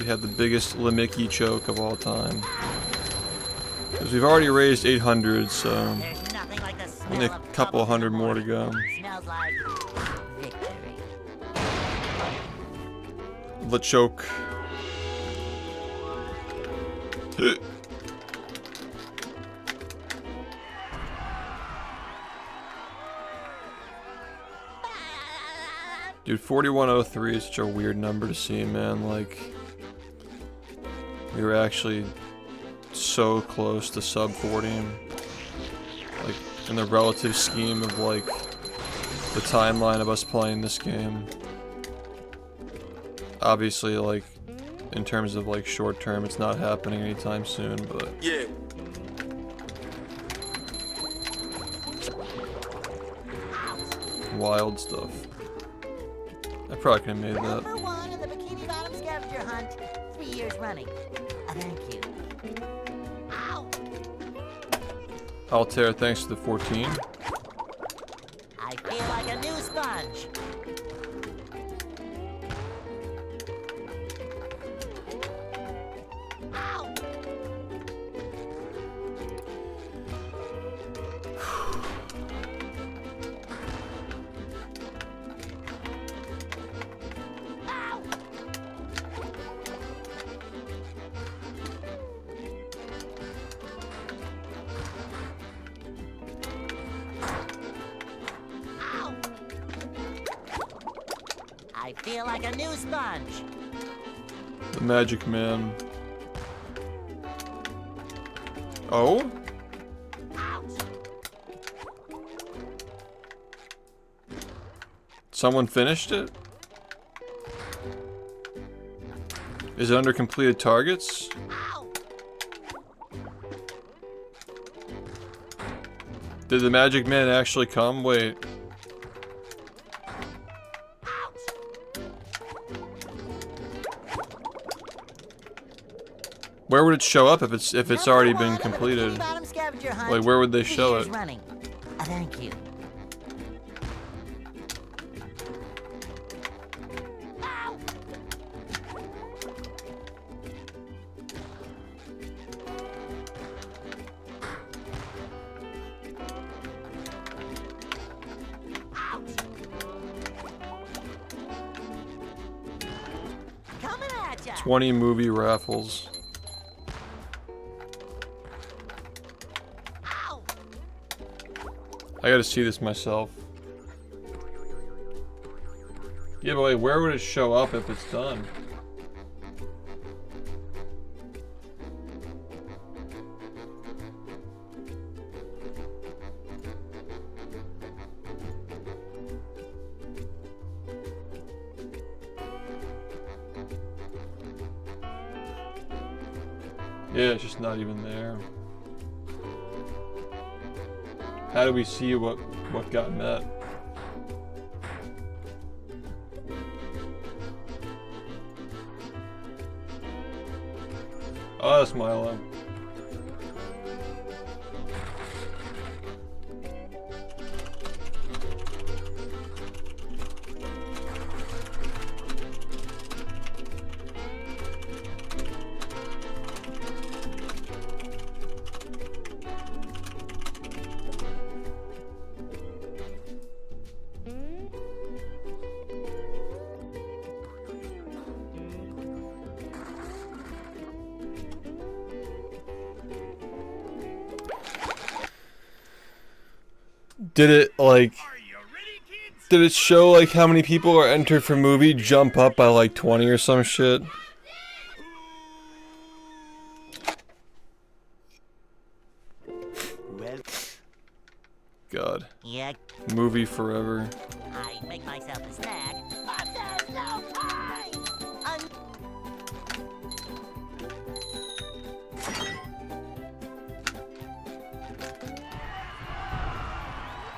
we had the biggest Limiki choke of all time. Because we've already raised 800, so only a couple hundred more to go. Smells like victory. The choke. Dude, 4103 is such a weird number to see, man. Like, we were actually so close to sub 40. Like, in the relative scheme of, like, the timeline of us playing this game. Obviously, like, in terms of, like, short term, it's not happening anytime soon, but... Yeah. Wild stuff. I probably could have made that. Number 1 in the Bikini Bottom scavenger hunt, 3 years running. Thank you. Ow! Altair, thanks to the 14. I feel like a new sponge. Ow! Ow! Ow! I feel like a new sponge. The Magic Man. Oh? Ouch! Someone finished it? Is it under completed targets? Ow! Did the Magic Man actually come? Wait. Where would it show up if it's already been completed? Like, where would they show it? Running. Thank you. Ow! Ouch! Coming at ya. 20 movie raffles. Ow! I gotta see this myself. Yeah, but wait, where would it show up if it's done? Yeah, it's just not even there. How do we see what got met? Oh, that's Milo. Did it, like, did it show, like, how many people are entered for movie jump up by, like, 20 or some shit? God. Yeah, Movie forever. I make myself a snack, but there's no time!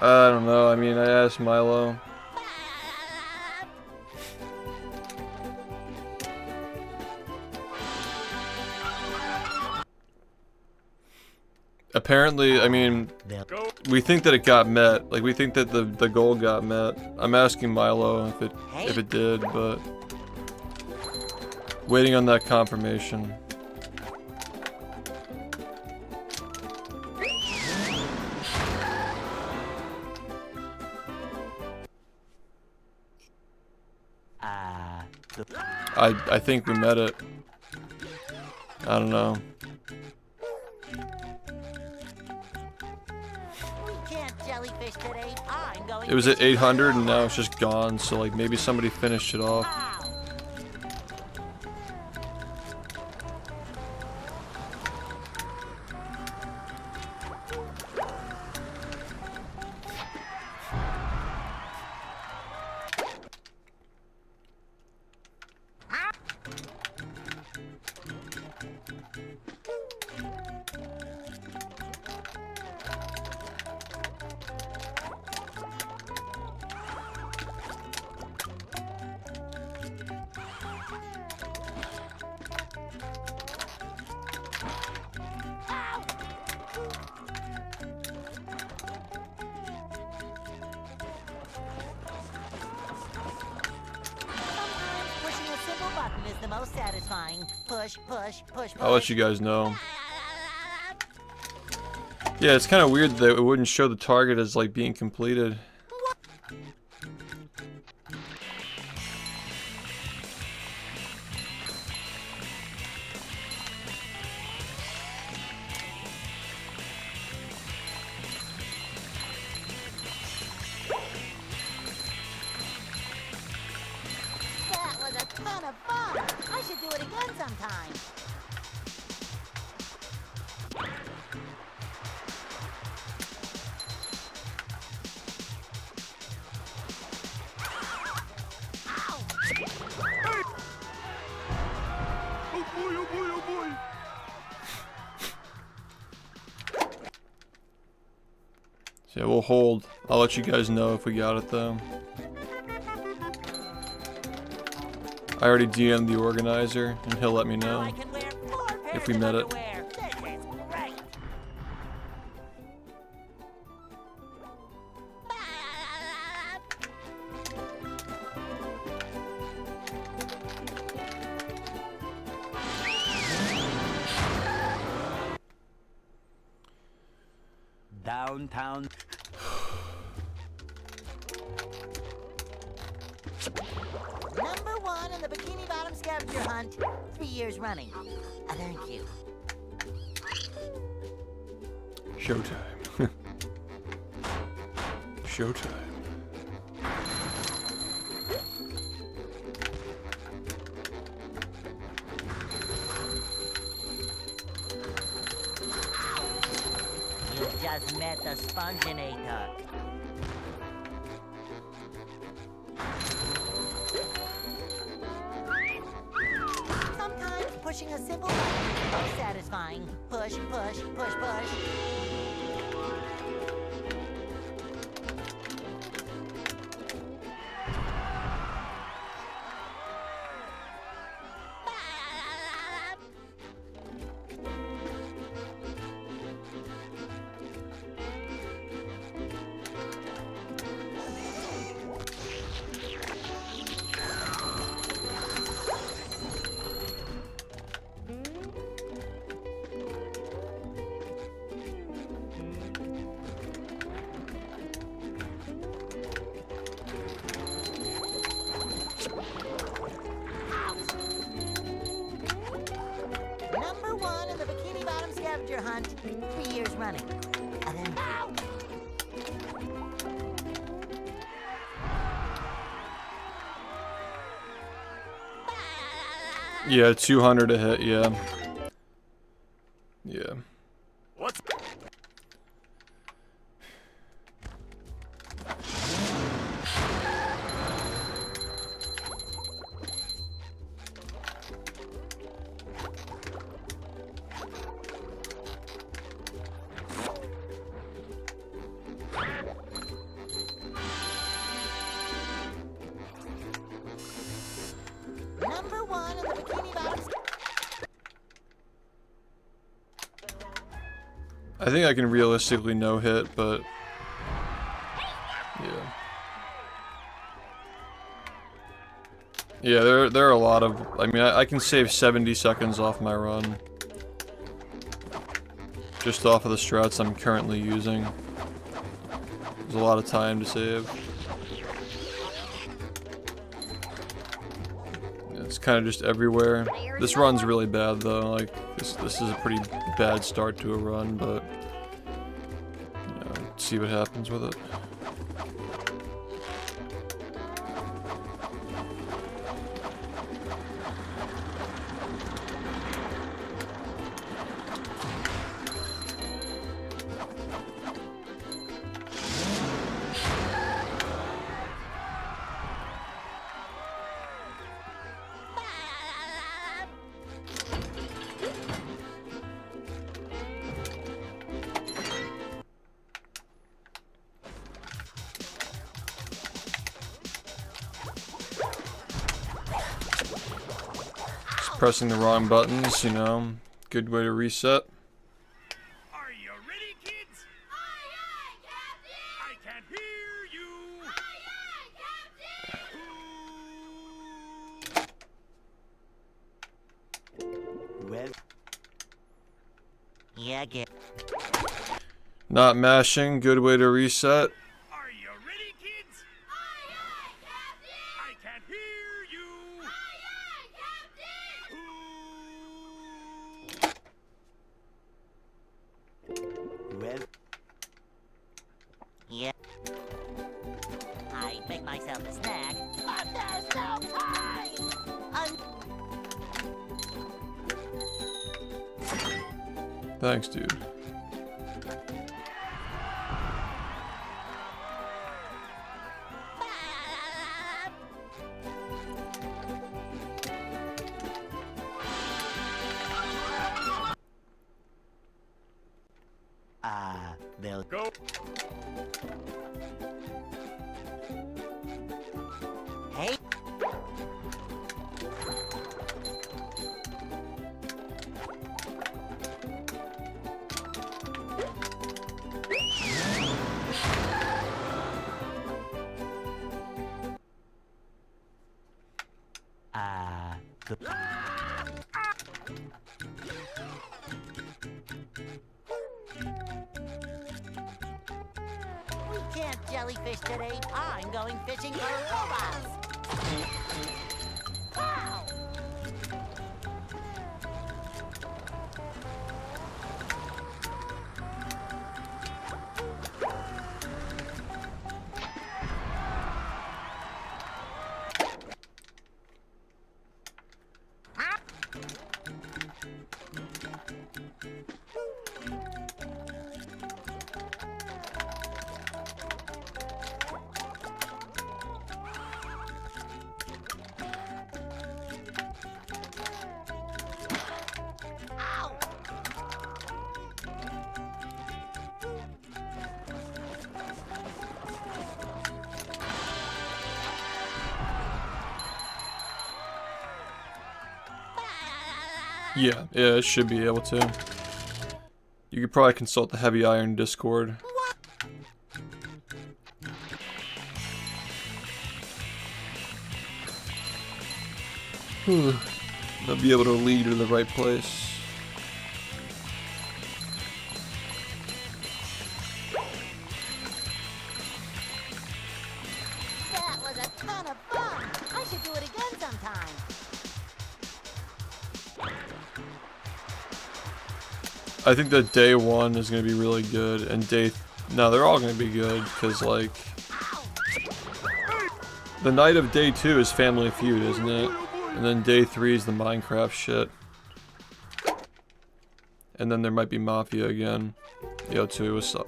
I don't know, I mean, I asked Milo. Apparently, I mean, we think that it got met. Like, we think that the goal got met. I'm asking Milo if it did, but Waiting on that confirmation. I think we met it. I don't know. We can't jellyfish today. I'm going. It was at 800 and now it's just gone, so like maybe somebody finished it off. Is the most satisfying. Push, push, push, push. I'll let you guys know. Yeah, it's kind of weird that it wouldn't show the target as like being completed. That was a ton of fun. I should do it again sometime. So yeah, we'll hold. I'll let you guys know if we got it though. I already DM'd the organizer and he'll let me know if we met it. Downtown. Number 1 in the Bikini Bottom scavenger hunt, 3 years running. Thank you. Showtime. Showtime. You just met the sponginator. Sometimes pushing a simple button is most satisfying. Push, push, push, push. Number 1 in the Bikini Bottom scavenger hunt, 3 years running. Thank you. Yeah, 200 to hit, yeah. Yeah. What's Number 1 in the Bikini Bottom. I think I can realistically no hit, but yeah. Yeah, there are a lot of. I mean, I can save 70 seconds off my run. Just off of the strats I'm currently using. There's a lot of time to save. It's kind of just everywhere. This run's really bad though. Like this is a pretty bad start to a run, but you know, see what happens with it. Pressing the wrong buttons, you know, good way to reset. Are you ready, kids? Aye, aye, Captain! I can't hear you. Aye, aye, Captain! Well, Yeah, get. Not mashing, good way to reset. are you ready, kids? Aye, aye, Captain! I can't hear you. Aye, aye, Captain! Well, Yeah. I make myself a snack. But there's no time! Thanks, dude. they'll go. Hey. Good. We can't jellyfish today. I'm going fishing for robots. Wow. Yeah, it should be able to. You could probably consult the Heavy Iron Discord. They'll be able to lead you to the right place. That was a ton of fun. I should do it again sometime. I think that day one is going to be really good, and no, they're all going to be good, because, like, the night of day 2 is Family Feud, isn't it? And then day 3 is the Minecraft shit. And then there might be Mafia again. Yo, 2, what's up?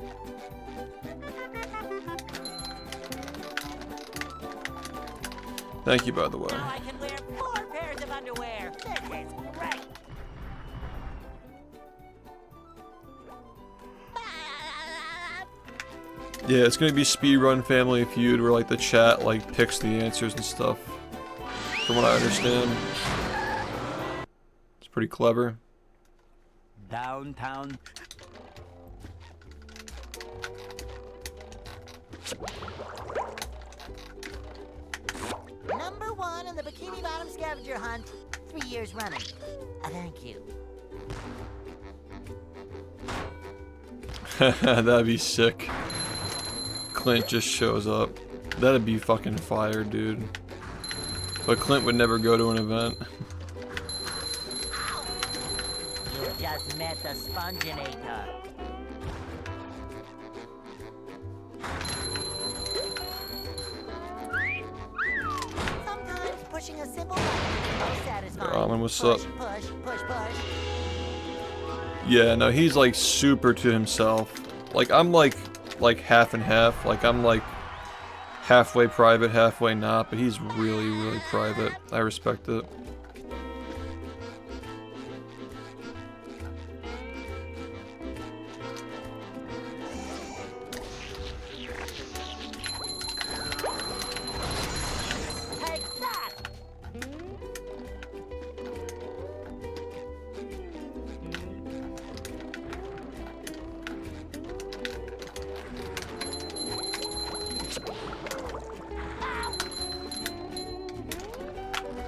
Thank you, by the way. Now I can wear 4 pairs of underwear. This is great. Yeah, it's gonna be Speedrun Family Feud, where like the chat like picks the answers and stuff. From what I understand, it's pretty clever. Downtown. No Number 1 in the Bikini Bottom scavenger hunt, 3 years running. Thank you. That'd be sick. Clint just shows up. That'd be fucking fire, dude. But Clint would never go to an event. You just met the Sponginator. Sometimes pushing a simple button is most satisfying. Ramen, what's push, up? Push, push, push. Yeah, no, he's like super to himself. Like I'm like half and half. Like I'm like halfway private, halfway not, but he's really, really private. I respect it. Take that!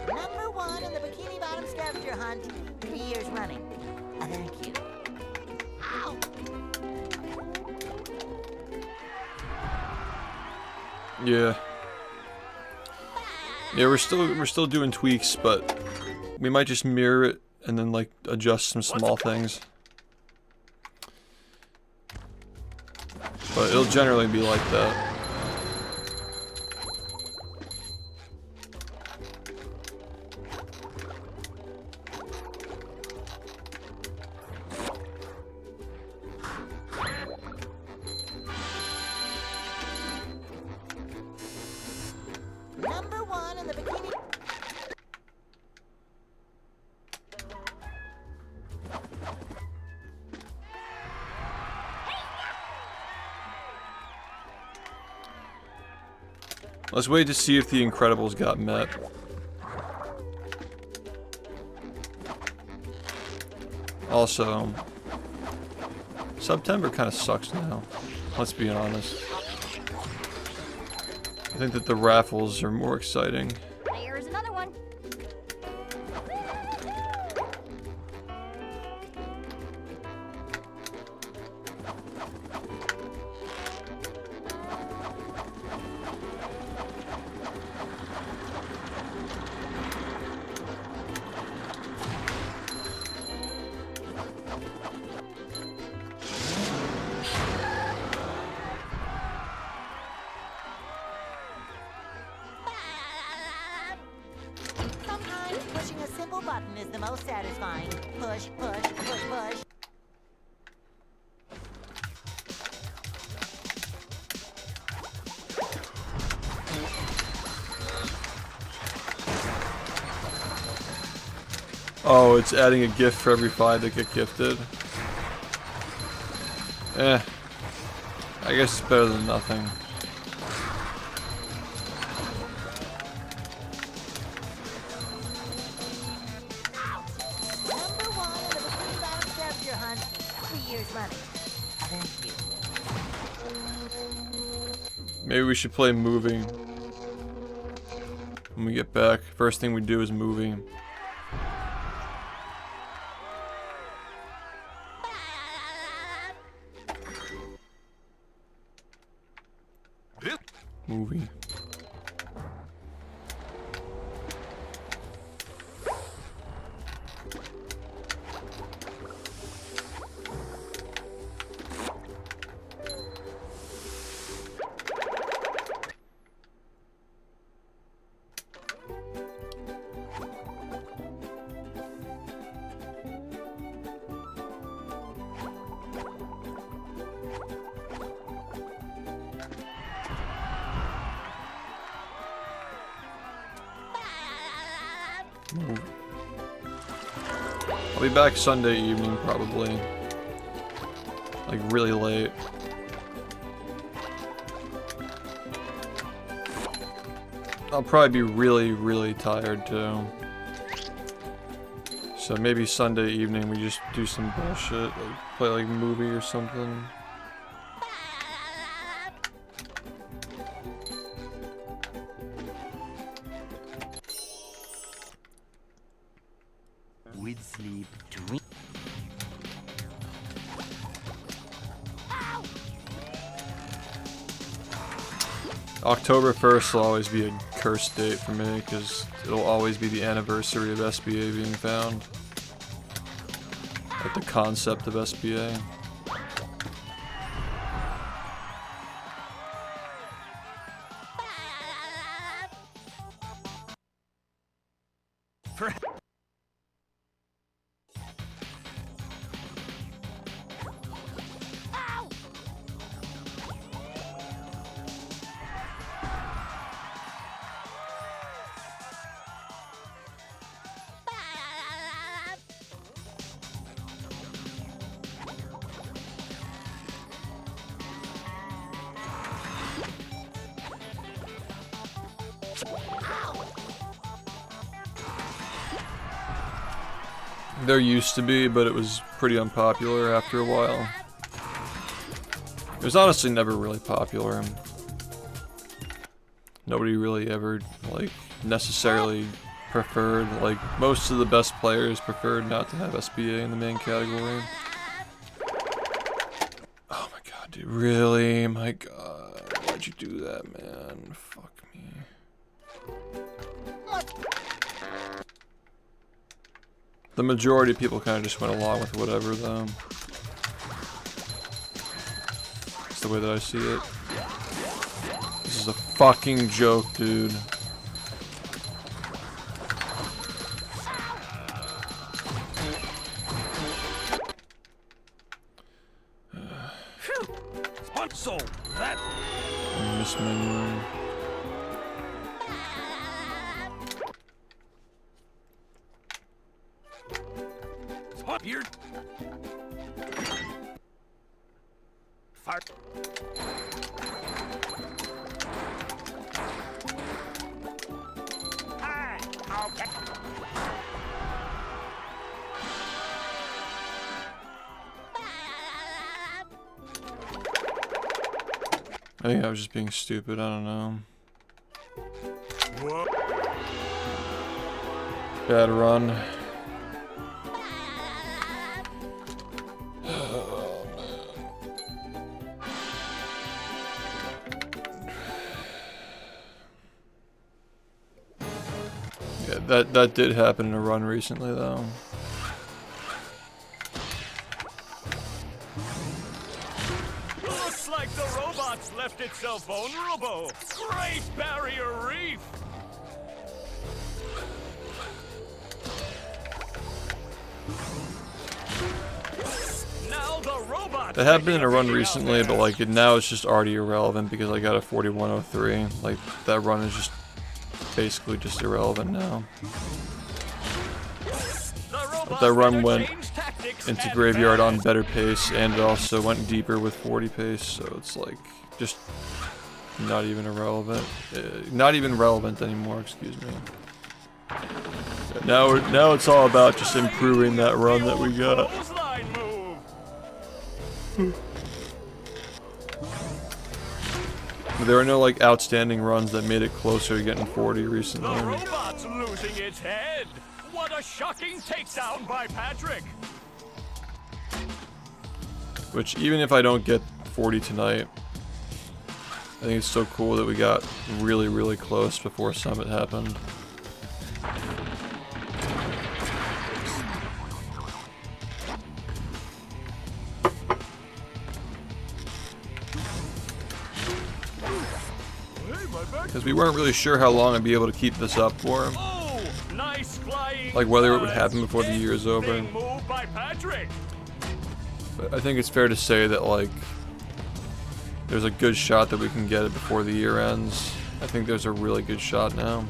Number 1 in the Bikini Bottom scavenger hunt, 3 years running. Thank you. Ow! Yeah. Yeah, we're still doing tweaks, but we might just mirror it and then like adjust some small things. But it'll generally be like that. Number 1 in the Bikini... Let's wait to see if the Incredibles got met. Also, September kind of sucks now. Let's be honest. I think that the raffles are more exciting. There's another one. Sometimes pushing a simple button is the most satisfying. Push, push, push, push. Oh, it's adding a gift for every 5 that get gifted. Eh. I guess it's better than nothing. Number 1 in the Bikini Bottom scavenger hunt, 3 years running. Thank you. Maybe we should play moving. When we get back, first thing we do is moving. Movie. I'll be back Sunday evening, probably. Like, really late. I'll probably be really, really tired, too. So maybe Sunday evening we just do some bullshit, like play like a movie or something. Dream. October 1st will always be a cursed date for me because it'll always be the anniversary of SBA being found. Like the concept of SBA. There used to be, but it was pretty unpopular after a while. It was honestly never really popular. Nobody really ever, like, necessarily preferred, like, most of the best players preferred not to have SBA in the main category. Oh my god, dude, really? My god, why'd you do that, man? Fuck me. The majority of people kind of just went along with whatever, though. That's the way that I see it. This is a fucking joke, dude. So that Mismenu. here. Fire. Hi. Okay. I think I was just being stupid, I don't know. Whoa. Bad run. Yeah, that did happen in a run recently, though. Looks like the robots left itself vulnerable. Great barrier reef. Now the robots. That happened in a run recently, but like now it's just already irrelevant because I got a 4103. Like that run is just basically just irrelevant now. But that run went into graveyard on better pace, and it also went deeper with 40 pace, so it's like just not even irrelevant. Not even relevant anymore, excuse me. Now it's all about just improving that run that we got. There are no like outstanding runs that made it closer to getting 40 recently. The robot's losing its head. What a shocking takedown by Patrick. Which, even if I don't get 40 tonight, I think it's so cool that we got really, really close before Summit happened. Because we weren't really sure how long I'd be able to keep this up for. Oh, nice flying. Like whether it would happen before the year is over. Big move by Patrick. But I think it's fair to say that like there's a good shot that we can get it before the year ends. I think there's a really good shot now.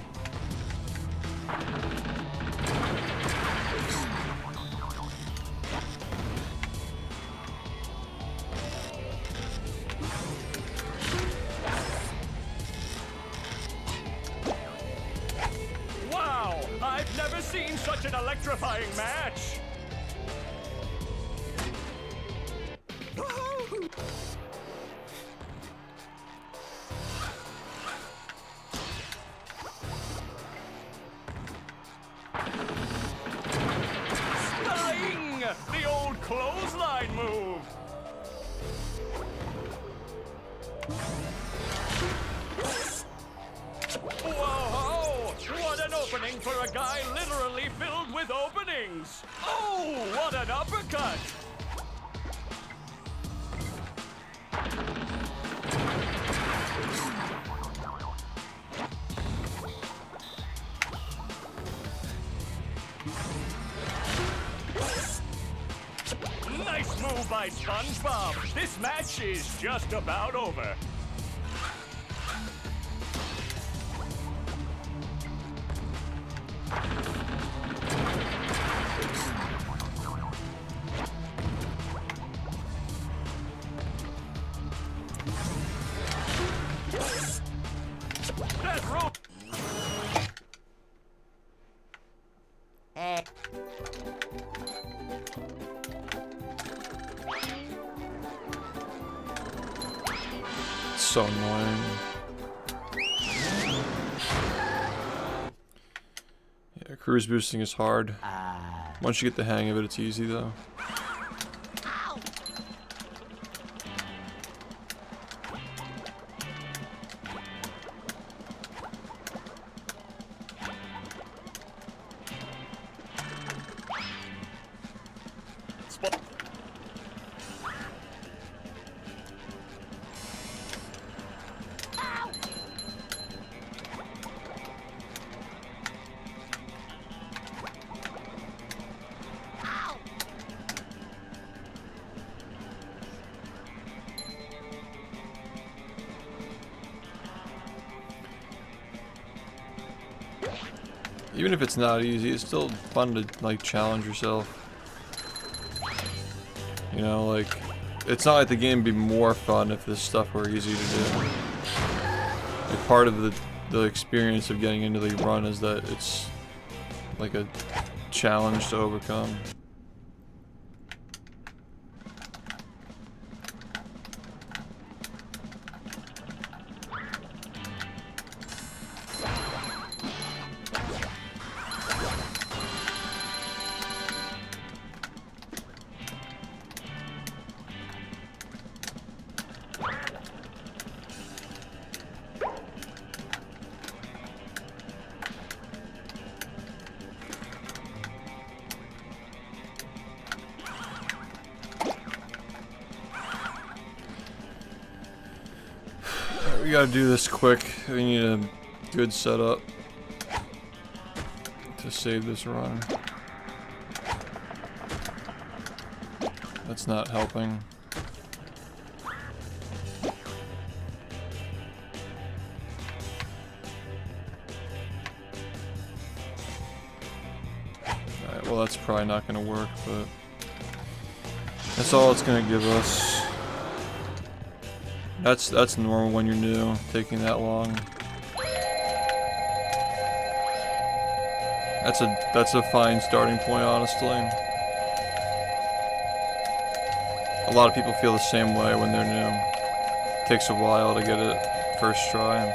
Wow, I've never seen such an electrifying match. The old clothesline move! Whoa! What an opening for a guy literally filled with openings! Oh, what an uppercut! Nice move by SpongeBob. This match is just about over. That rope. Hey. So annoying. Yeah, cruise boosting is hard. Once you get the hang of it, it's easy though. Ow! Even if it's not easy, it's still fun to like challenge yourself. You know, like it's not like the game would be more fun if this stuff were easy to do. Like part of the experience of getting into the run is that it's like a challenge to overcome. We gotta do this quick. We need a good setup to save this run. That's not helping. Alright, well that's probably not gonna work, but that's all it's gonna give us. That's normal when you're new, taking that long. That's a fine starting point, honestly. A lot of people feel the same way when they're new. It takes a while to get it first try.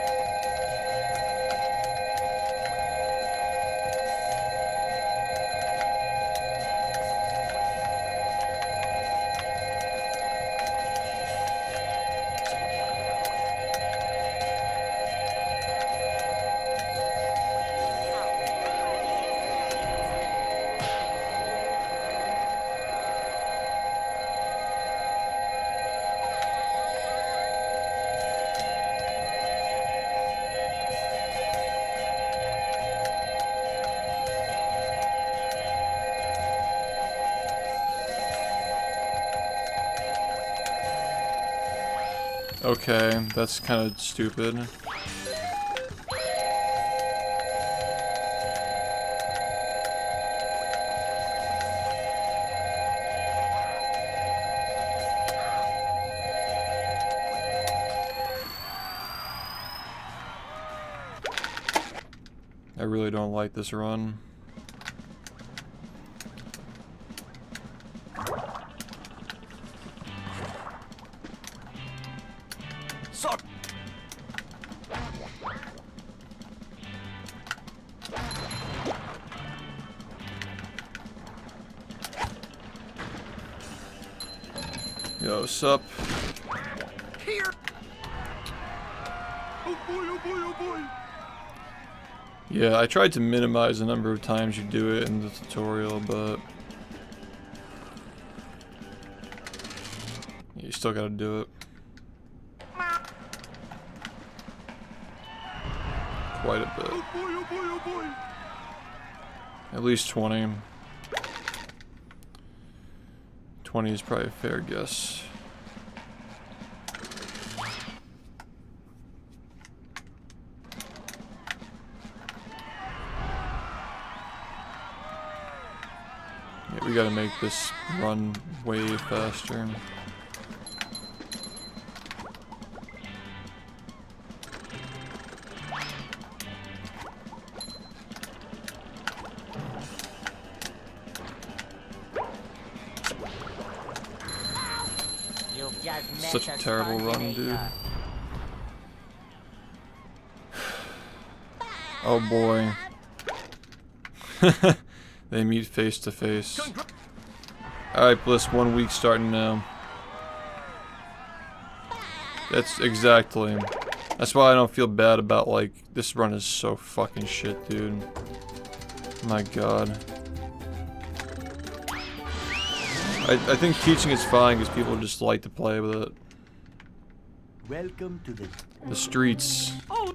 Okay, that's kind of stupid. I really don't like this run. Suck! Yo, sup? Here. Oh boy, oh boy, oh boy. Yeah, I tried to minimize the number of times you do it in the tutorial, but you still gotta do it. Quite a bit. Oh boy, oh boy, oh boy. At least 20. 20 is probably a fair guess. Yeah, we gotta make this run way faster. You've just met Such a terrible run, dude. Oh boy. They meet face to face. Alright, Bliss, 1 week starting now. That's exactly. That's why I don't feel bad about, like, this run is so fucking shit, dude. My god. I think teaching is fine because people just like to play with it. Welcome to The streets. Oh.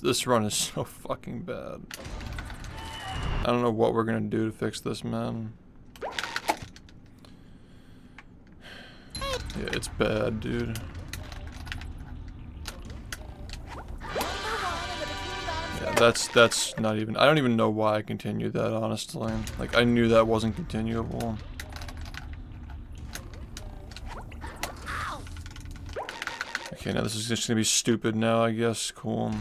This run is so fucking bad. I don't know what we're gonna do to fix this, man. Yeah, it's bad, dude. Yeah, that's not even. I don't even know why I continued that, honestly. Like, I knew that wasn't continuable. Okay, now this is just gonna be stupid now, I guess. Cool.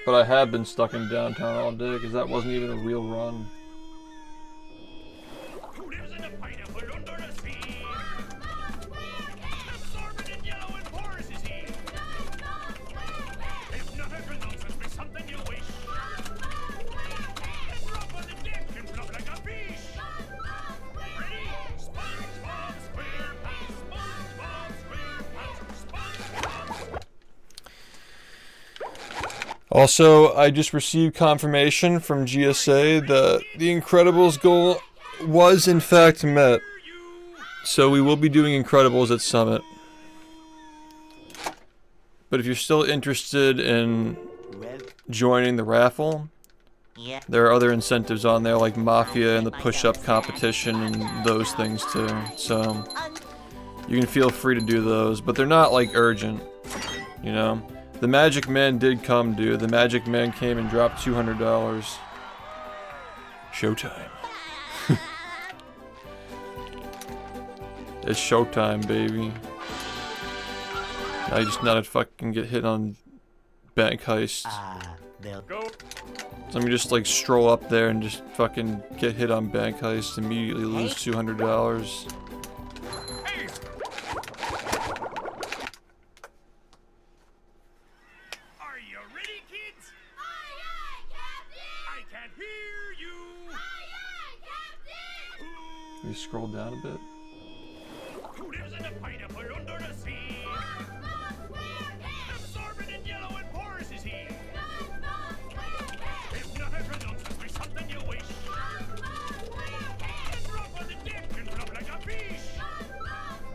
But I have been stuck in downtown all day because that wasn't even a real run. Who lives in a pineapple under the sea? Absorbent and yellow and porous is he. If not a nonsense, be something you wish. And drop on the deck and flop like a fish. Ready? SpongeBob SquarePants, SpongeBob SquarePants, SpongeBob. Also, I just received confirmation from GSA that the Incredibles goal was in fact met. So we will be doing Incredibles at Summit. But if you're still interested in joining the raffle, there are other incentives on there like Mafia and the push-up competition and those things too. So you can feel free to do those, but they're not like urgent, you know? The Magic Man did come, dude. The Magic Man came and dropped $200. Showtime. It's showtime, baby. I just not fucking get hit on bank heists. Go. So let me just like stroll up there and just fucking get hit on bank heists, immediately lose $200. Hey. Are you ready, kids? Aye, aye, Captain! I can't hear you. Aye, aye, Captain! Can you scroll down a bit? Who lives in a pineapple under the sea? Absorbent and yellow and porous is he. If not a nonsense, be something you wish. And drop on the deck and flop like a fish.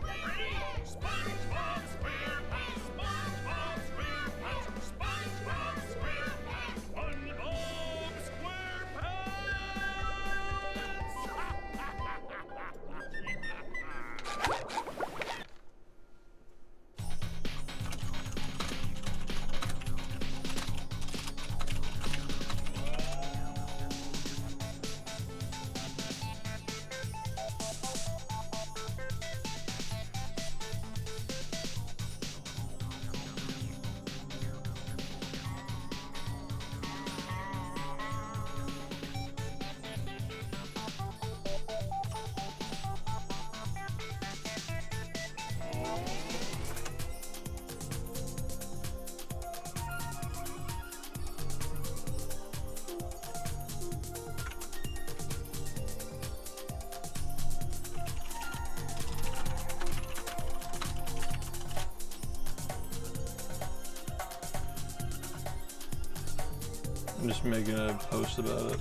Ready? SpongeBob SquarePants, SpongeBob SquarePants, SpongeBob SquarePants, SpongeBob SquarePants. I'm just making a post about it.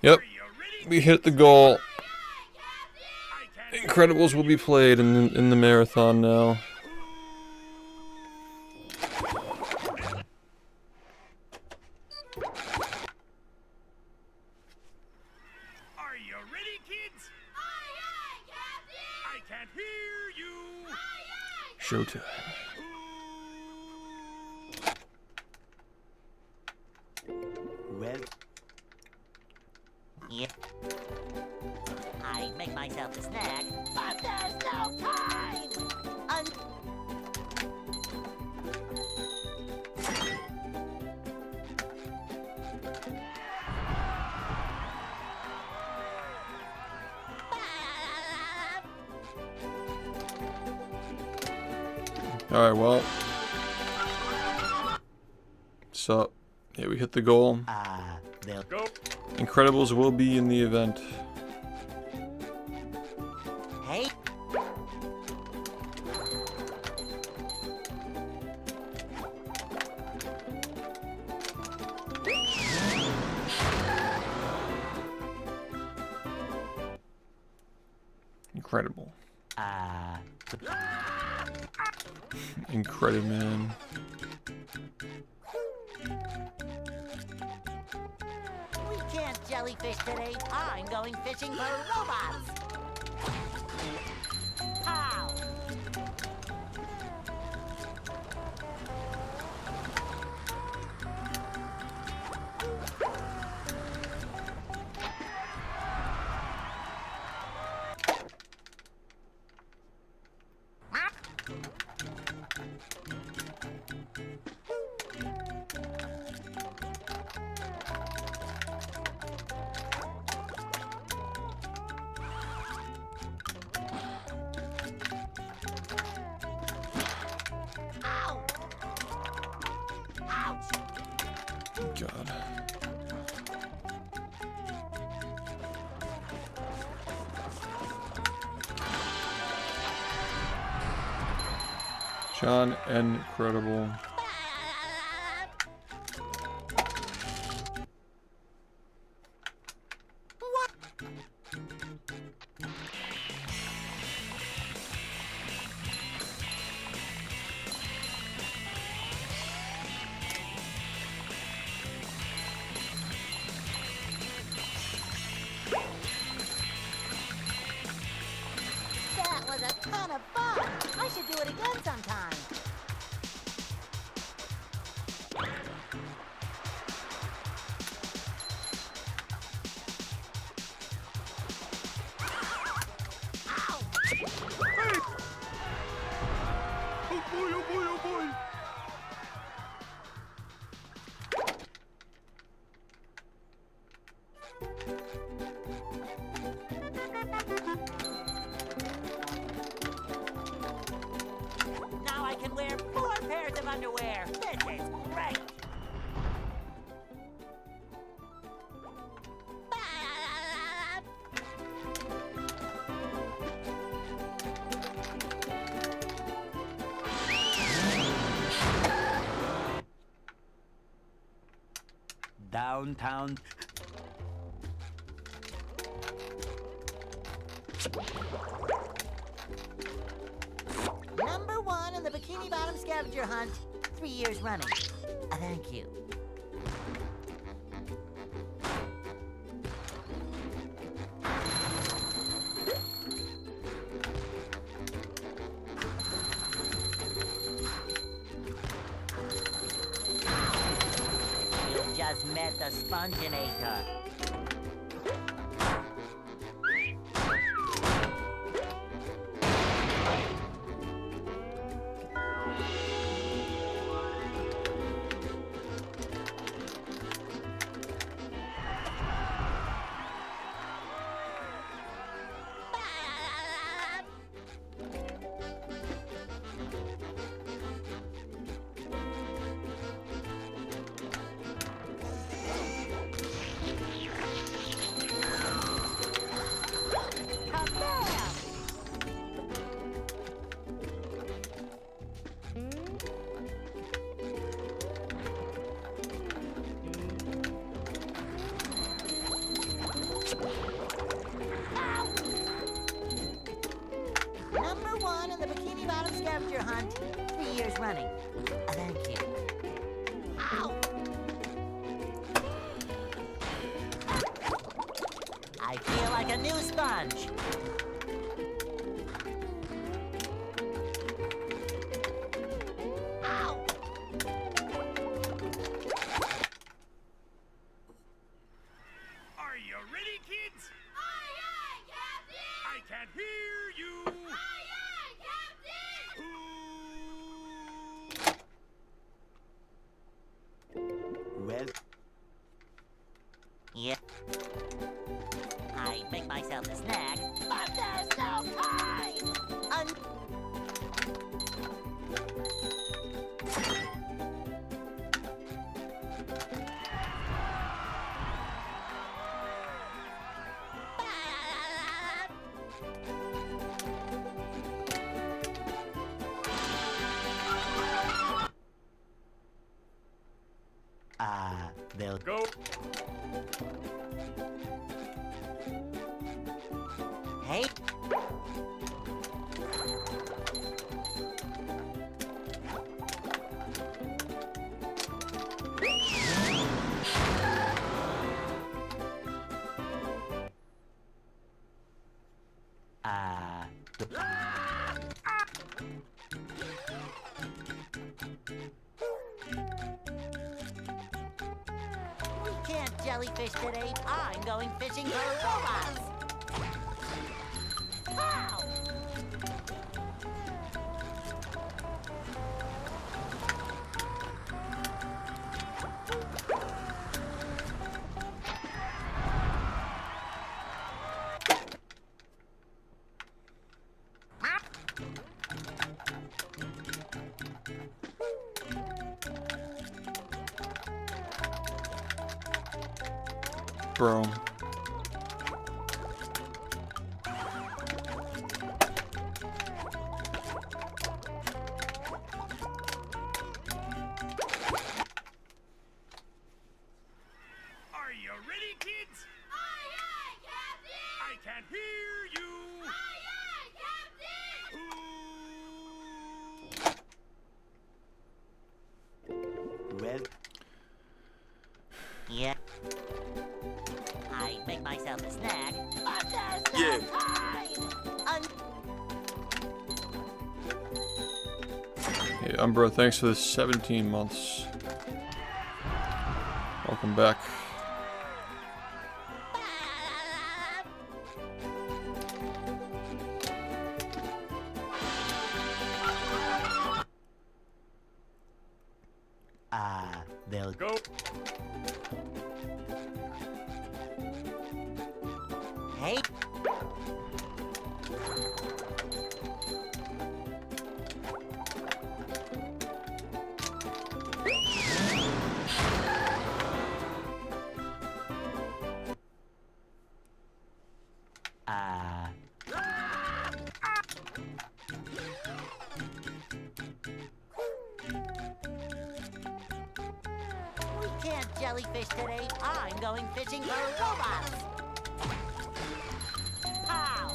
Yep, we hit the goal. Incredibles will be played in the marathon now. Are you ready, kids? I can't hear you. Showtime. Well, Yep. I make myself a snack, but there's no time! Alright, well. So, yeah, we hit the goal. they'll Go. Incredibles will be in the event. Hey, Incredible. Incredible, man. we can't jellyfish today. I'm going fishing for robots. How? Ow! Ouch! God. John, incredible. What? That was a ton of fun. I should do it again sometime. Ow! Oh boy, oh boy, oh boy. Now I can wear 4 pairs of underwear. This is great. downtown. Number 1 in the Bikini Bottom scavenger hunt, 3 years running. Thank you. You just met the Sponginator. Number 1 in the Bikini Bottom scavenger hunt, 3 years running. Thank you. Ow! I feel like a new sponge. Ow! Are you ready, kids? Aye, aye, Captain! I can't hear you. Aye, aye, Captain! Well, Yeah. I make myself a snack, but there's no time! they'll Go. Hey. We can't jellyfish today. I'm going fishing for robots. Pow! Bro. Are you ready, kids? Aye, aye, Captain! I can't hear you. Aye, aye, Captain! well, Yeah. I make myself a snack, but there's no time! Hey, Umbro, thanks for the 17 months. Welcome back. they'll Go. Hey. We can't jellyfish today. I'm going fishing for robots. Pow!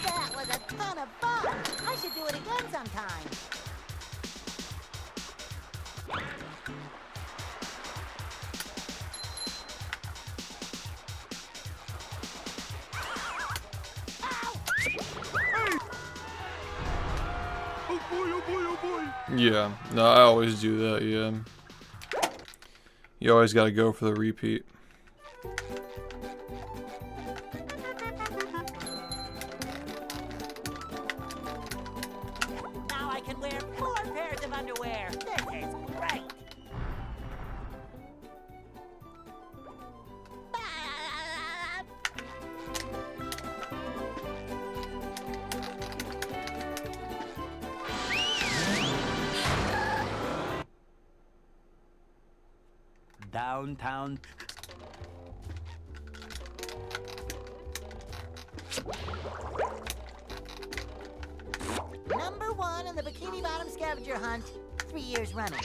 That was a ton of fun. I should do it again sometime. Yeah, no, I always do that, yeah. You always gotta go for the repeat. Now I can wear 4 pairs of underwear. This is great. Downtown. Number 1 in the Bikini Bottom scavenger hunt, 3 years running.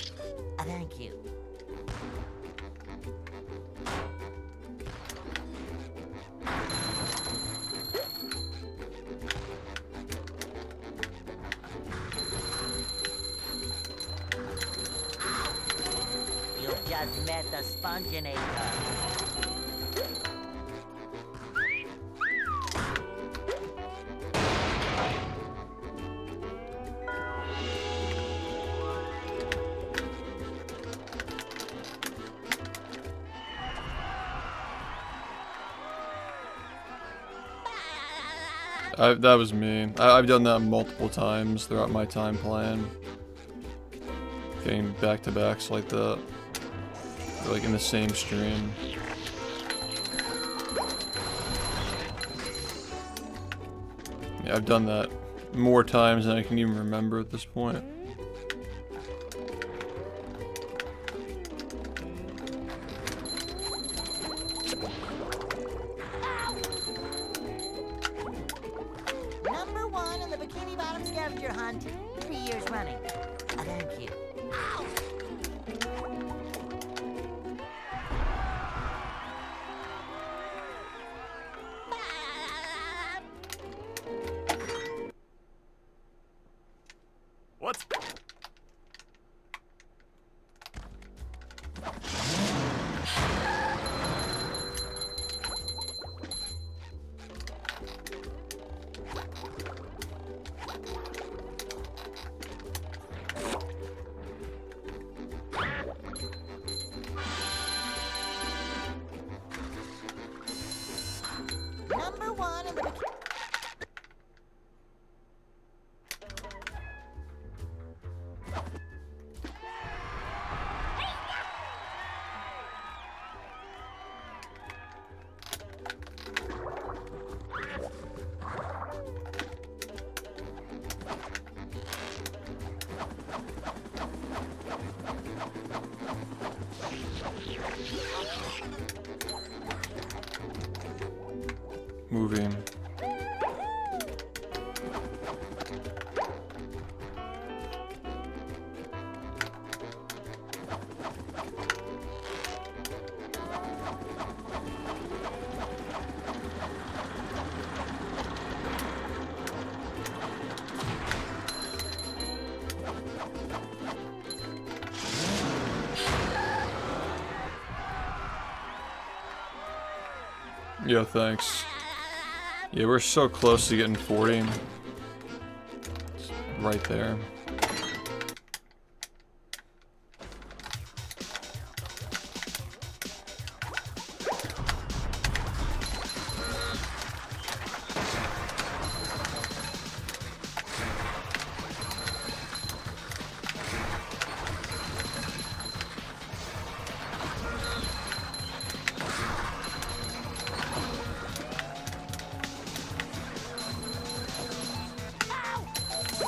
Thank you. You just met the Sponginator. That was me. I've done that multiple times throughout my time playing. Getting back-to-backs like that. Like in the same stream. Yeah, I've done that more times than I can even remember at this point. Number 1 in the Bikini Bottom scavenger hunt, 3 years running. Thank you. Ow! What's... Number 1 in the Bikini... Moving. Yeah, thanks. Yeah, we're so close to getting 40. It's right there.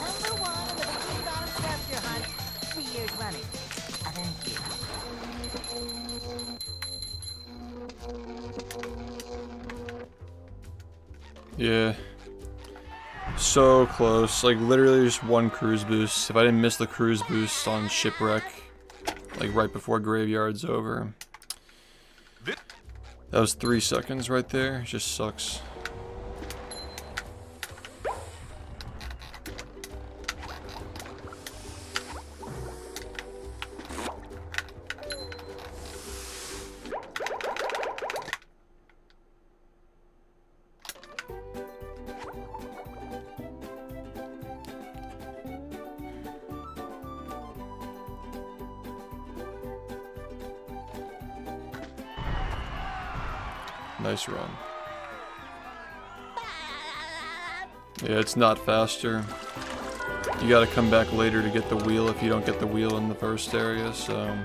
Number 1 in the Bikini Bottom scavenger hunt. 3 years running. Thank you. Yeah. So close. Like, literally just one cruise boost. If I didn't miss the cruise boost on Shipwreck, like right before Graveyard's over. That was 3 seconds right there. It just sucks. Nice run. Yeah, it's not faster. You gotta come back later to get the wheel if you don't get the wheel in the first area, so...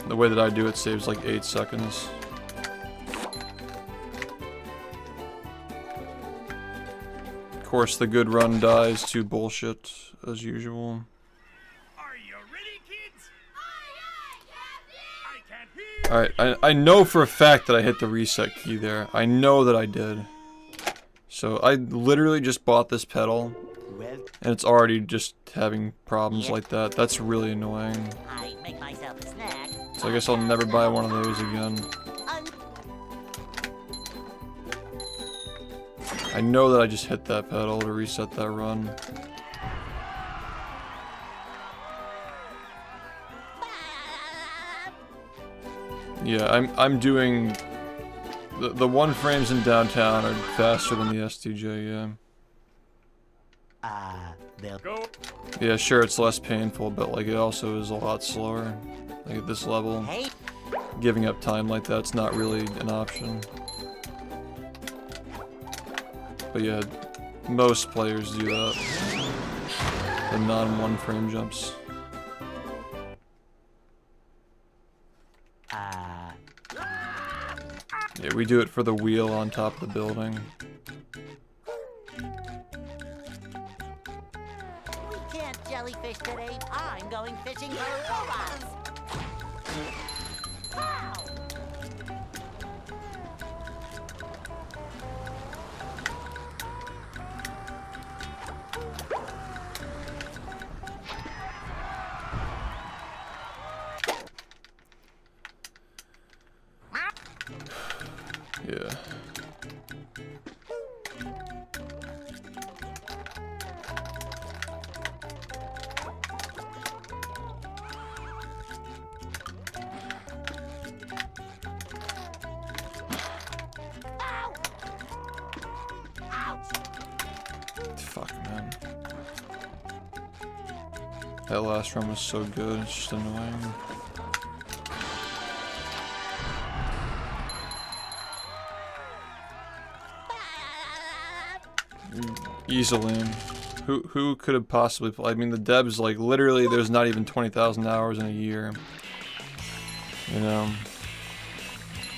The way that I do it saves like 8 seconds. Of course, the good run dies to bullshit, as usual. Are you ready, kids? I can't hear. Alright, I know for a fact that I hit the reset key there. I know that I did. So I literally just bought this pedal, Well, and it's already just having problems like that. That's really annoying. I make myself a snack. So I guess I'll never buy one of those again. I know that I just hit that pedal to reset that run. Yeah, I'm doing... The 1 frames in downtown are faster than the STJ, yeah. they'll Go. Yeah, sure, it's less painful, but like it also is a lot slower. Like at this level, Hey, giving up time like that's not really an option. But yeah, most players do that. The non-1 frame jumps. Yeah, we do it for the wheel on top of the building. we can't jellyfish today. I'm going fishing for robots. Pow! Yeah. Fuck, man. That last run was so good, it's just annoying. Easily. Who could have possibly played? I mean, the devs, like, literally, there's not even 20,000 hours in a year. You know?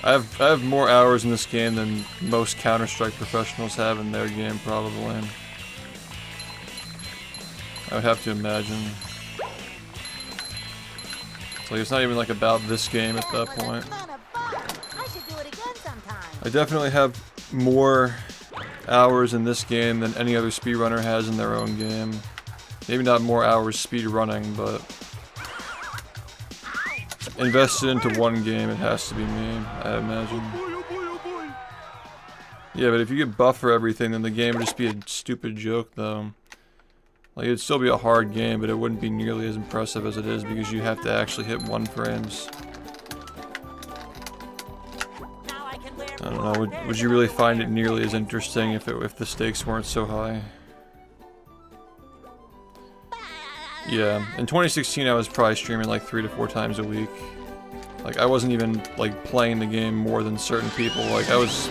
I have more hours in this game than most Counter-Strike professionals have in their game, probably. I would have to imagine. It's like, it's not even, like, about this game at that point. I should do it again sometime. I definitely have more hours in this game than any other speedrunner has in their own game. Maybe not more hours speedrunning, but invested into one game, it has to be me, I imagine. Yeah, but if you get buff for everything, then the game would just be a stupid joke, though. Like, it'd still be a hard game, but it wouldn't be nearly as impressive as it is because you have to actually hit 1 frames. Now I can wear I don't know, would you really find it nearly as interesting if the stakes weren't so high? Yeah, in 2016 I was probably streaming like 3 to 4 times a week. Like, I wasn't even, like, playing the game more than certain people. Like, I was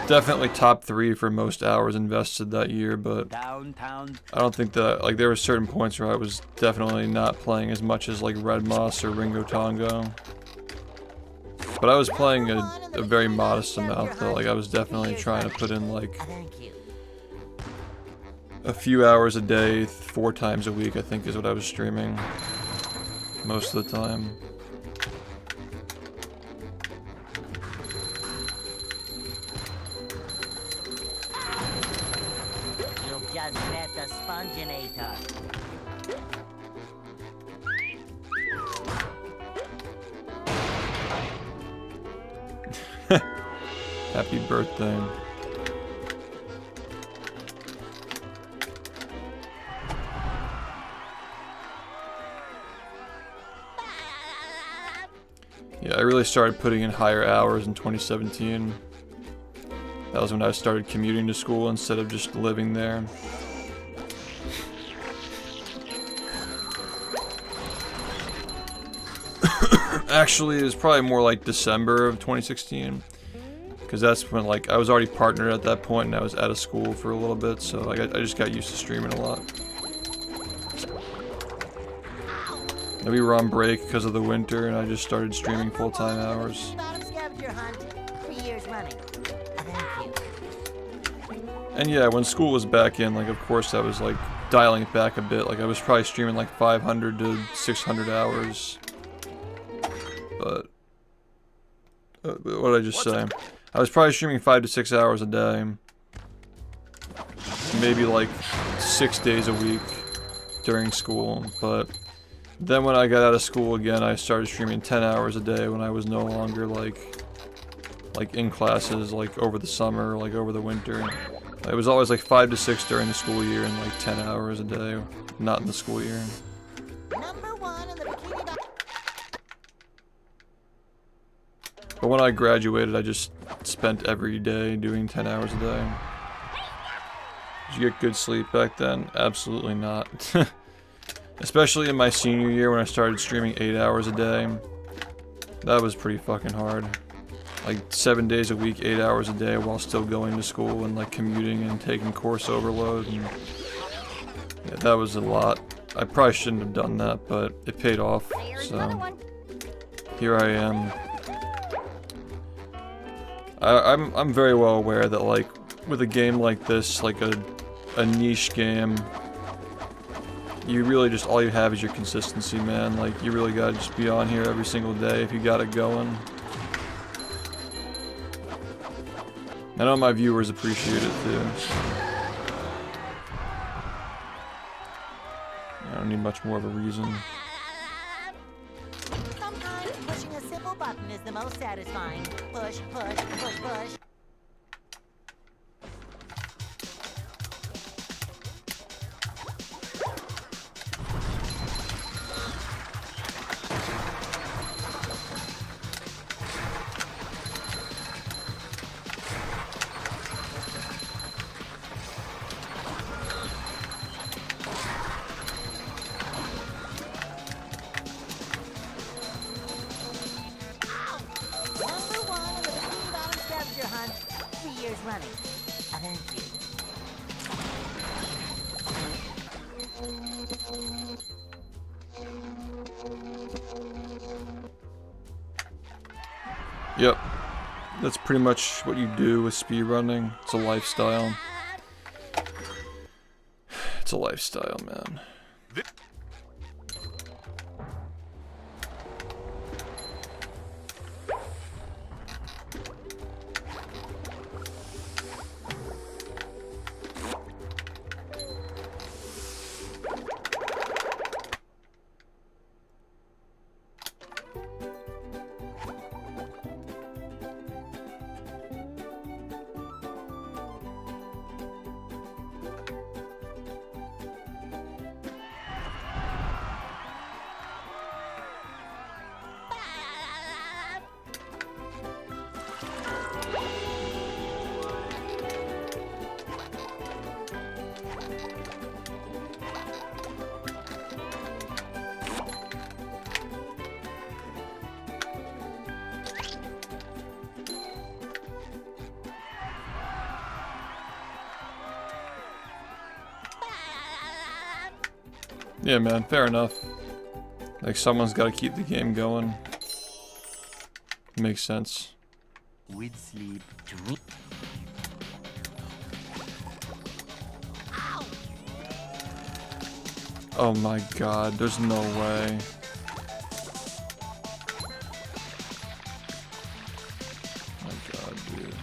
definitely top 3 for most hours invested that year, but Downtown. I don't think that, like, there were certain points where I was definitely not playing as much as, like, Red Moss or Ringo Tongo. But I was playing a very modest amount, though. Like, I was definitely trying to put in, like, Thank you. a few hours a day, 4 times a week, I think is what I was streaming. Most of the time. You just met the Sponginator. Happy birthday. Yeah, I really started putting in higher hours in 2017. That was when I started commuting to school instead of just living there. Actually, it was probably more like December of 2016. Because that's when, like, I was already partnered at that point and I was out of school for a little bit, so like, I just got used to streaming a lot. And we were on break because of the winter and I just started streaming full-time hours. Scavenger hunt 3 years running. Thank you. And yeah, when school was back in, like, of course I was, like, dialing it back a bit. Like, I was probably streaming like 500 to 600 hours. But what did I just say? I was probably streaming 5 to 6 hours a day. Maybe like 6 days a week during school. But then when I got out of school again, I started streaming 10 hours a day when I was no longer like in classes, like over the summer, like over the winter. It was always like 5 to 6 during the school year and like 10 hours a day, not in the school year. Number 1 in the bikini bottom. But when I graduated, I just spent every day doing 10 hours a day. Did you get good sleep back then? Absolutely not. Especially in my senior year when I started streaming 8 hours a day. That was pretty fucking hard. Like 7 days a week, 8 hours a day while still going to school and like commuting and taking course overload. And yeah, that was a lot. I probably shouldn't have done that, but it paid off. So here I am. I'm very well aware that like with a game like this, like a niche game, you really just all you have is your consistency, man. Like you really gotta just be on here every single day if you got it going. I know my viewers appreciate it too. I don't need much more of a reason. Sometimes pushing a simple button is the most satisfying. Push, push, push, push. Number 1 in the bikini bottom scavenger hunt 3 years running. Thank you. Yep. That's pretty much what you do with speedrunning. It's a lifestyle. It's a lifestyle, man. Yeah, man, fair enough. Like, someone's got to keep the game going. Makes sense. With sleep. Oh my god, there's no way. My god, dude.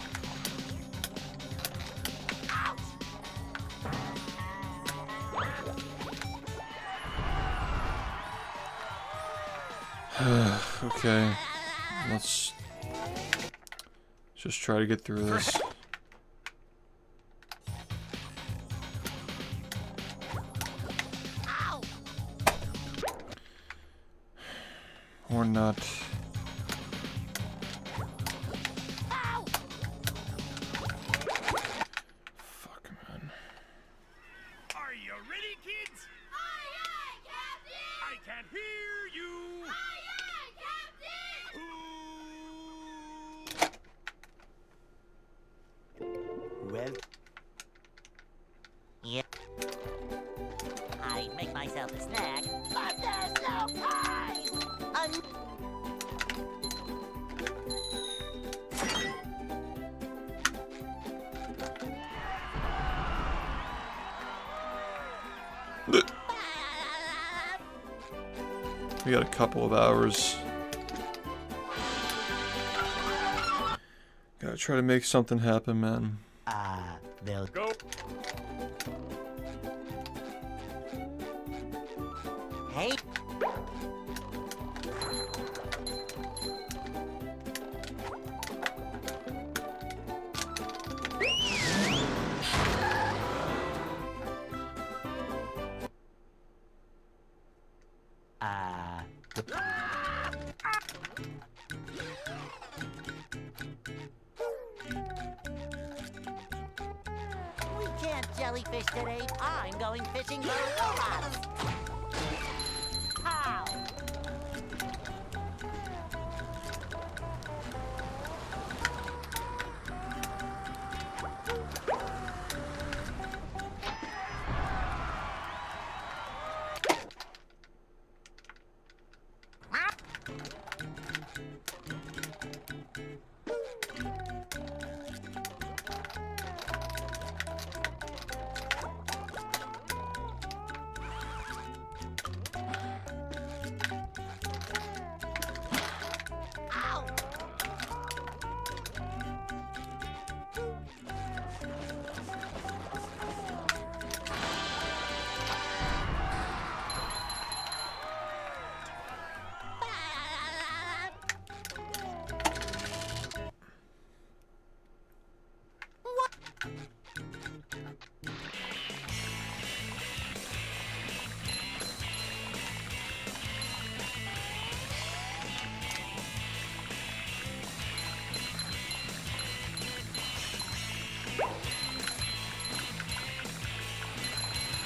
Okay, let's just try to get through this. Or not. Fuck, man. Are you ready, kids? Aye, aye, Captain! I can't hear you. Aye, aye, Captain! Well, Yep. I'd make myself a snack, but there's no pies! We got a couple of hours. Gotta try to make something happen, man. they'll Go. Hey, we can't jellyfish today. I'm going fishing for robots. How? Ow!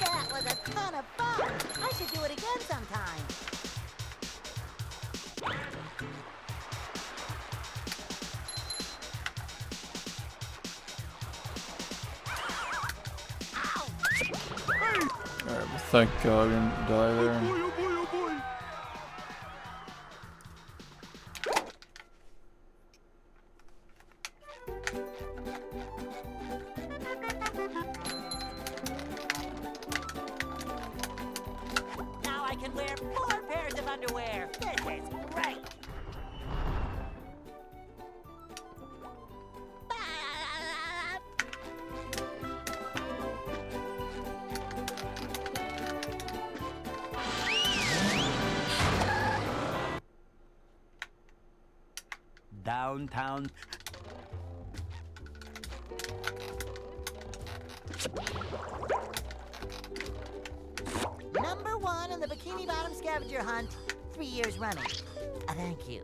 That was a ton of fun. I should do it again sometime. Alright, well, thank God I didn't die there. Oh boy, oh boy. Now I can wear 4 pairs of underwear. This is great. downtown. Number 1 in the Bikini Bottom scavenger hunt, 3 years running. Thank you.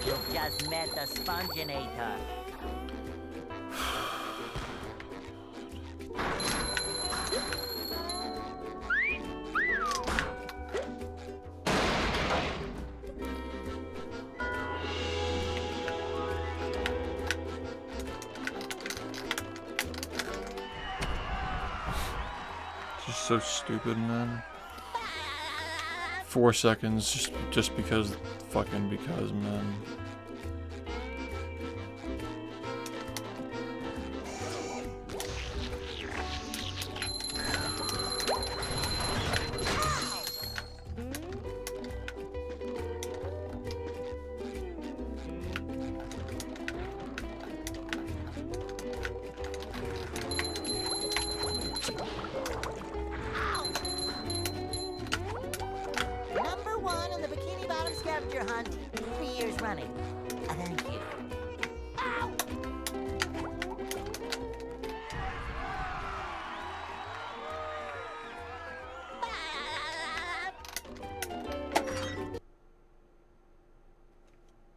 You just met the Sponginator. so stupid, man. 4 seconds just because, fucking because, man. Number 1 in the Bikini Bottom scavenger hunt 3 years running. Thank you. Ow!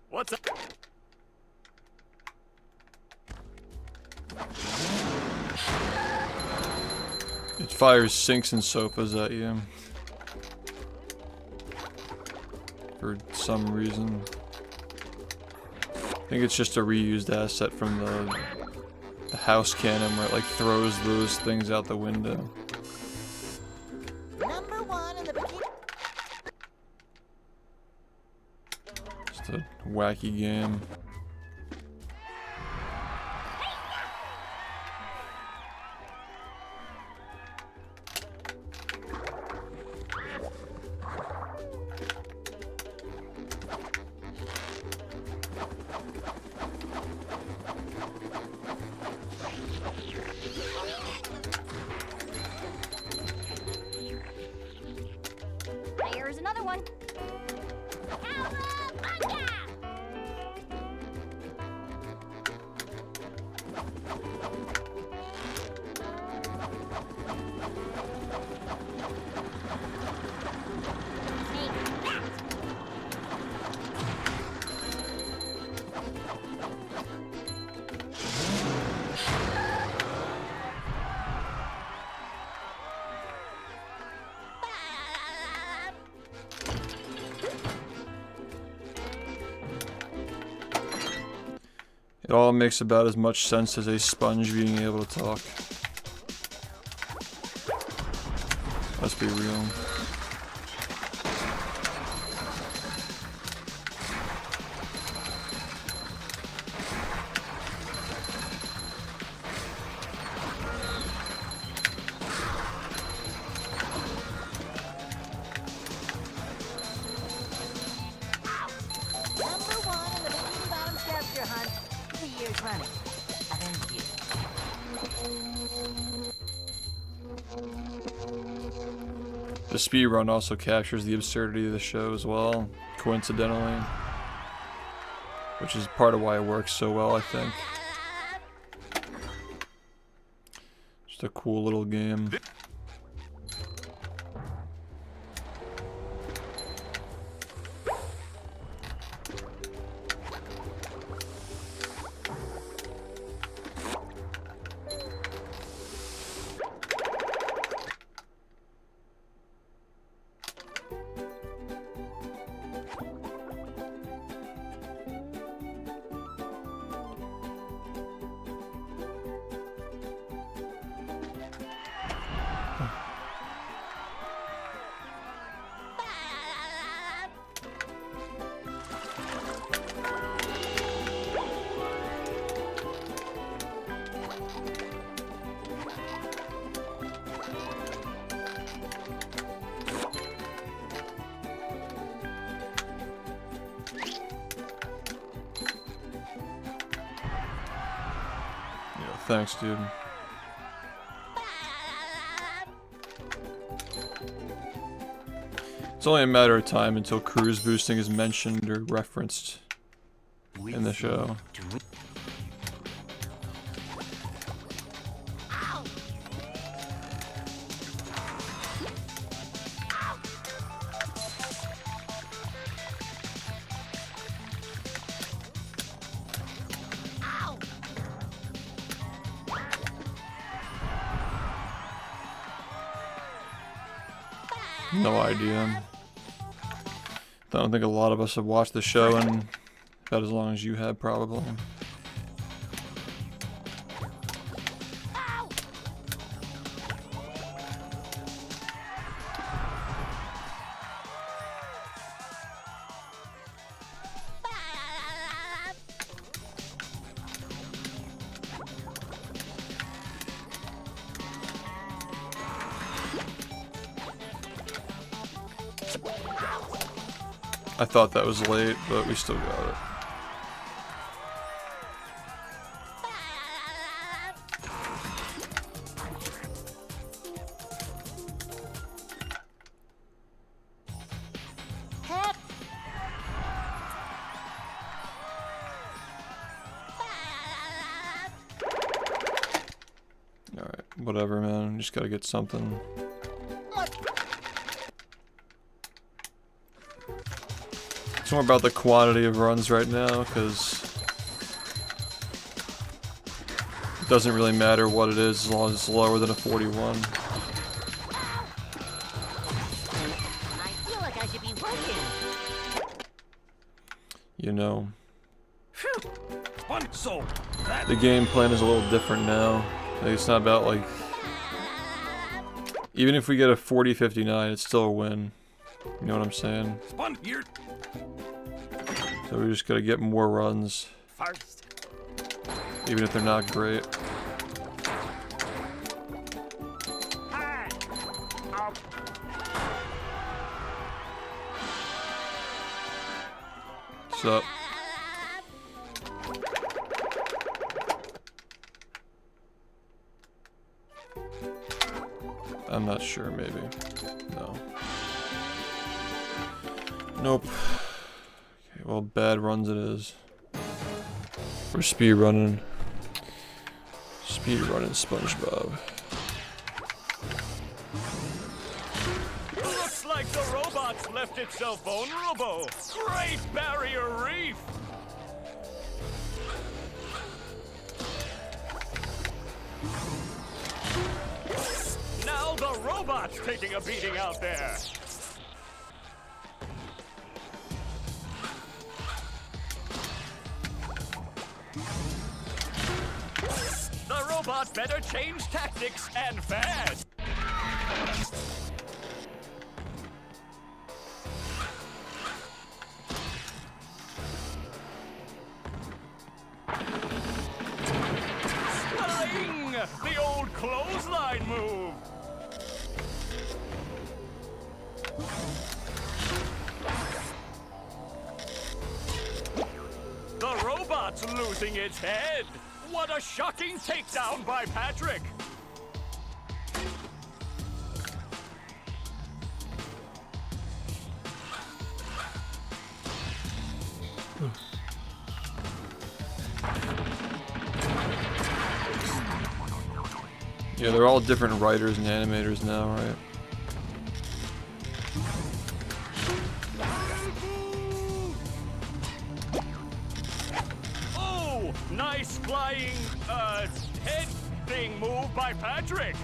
What's up? It fires sinks and sofas at you. For some reason. I think it's just a reused asset from the house cannon where it like throws those things out the window. Number 1 in the Bikini... Just a wacky game. There's another one. Cowabunga! Take that! It all makes about as much sense as a sponge being able to talk. Let's be real. Number 1 in the Bikini Bottom scavenger hunt 3 years running. Thank you. The speedrun also captures the absurdity of the show as well, coincidentally. Which is part of why it works so well, I think. Just a cool little game. Thanks, dude. It's only a matter of time until cruise boosting is mentioned or referenced in the show. No idea. I don't think a lot of us have watched the show in about as long as you have, probably. I thought that was late, but we still got it. Heck. Alright, whatever, man. Just gotta get something. It's more about the quantity of runs right now, because it doesn't really matter what it is as long as it's lower than a 41. I feel like I should be working. You know, One soul. That the game plan is a little different now. Like, it's not about, like, even if we get a 40-59, it's still a win. You know what I'm saying? one here So we just gotta get more runs, first. even if they're not great. Hi. Up. What's up? I'm not sure, maybe. No. Nope. Okay, well, bad runs it is. We're speedrunning. Speedrunning SpongeBob. Looks like the robot's left itself vulnerable. Great barrier reef. Now the robot's taking a beating out there. The robot better change tactics and fast. Spelling! The old clothesline move. The robot's losing its head. What a shocking takedown by Patrick. Yeah, they're all different writers and animators now, right? Oh, nice flying, head thing move by Patrick.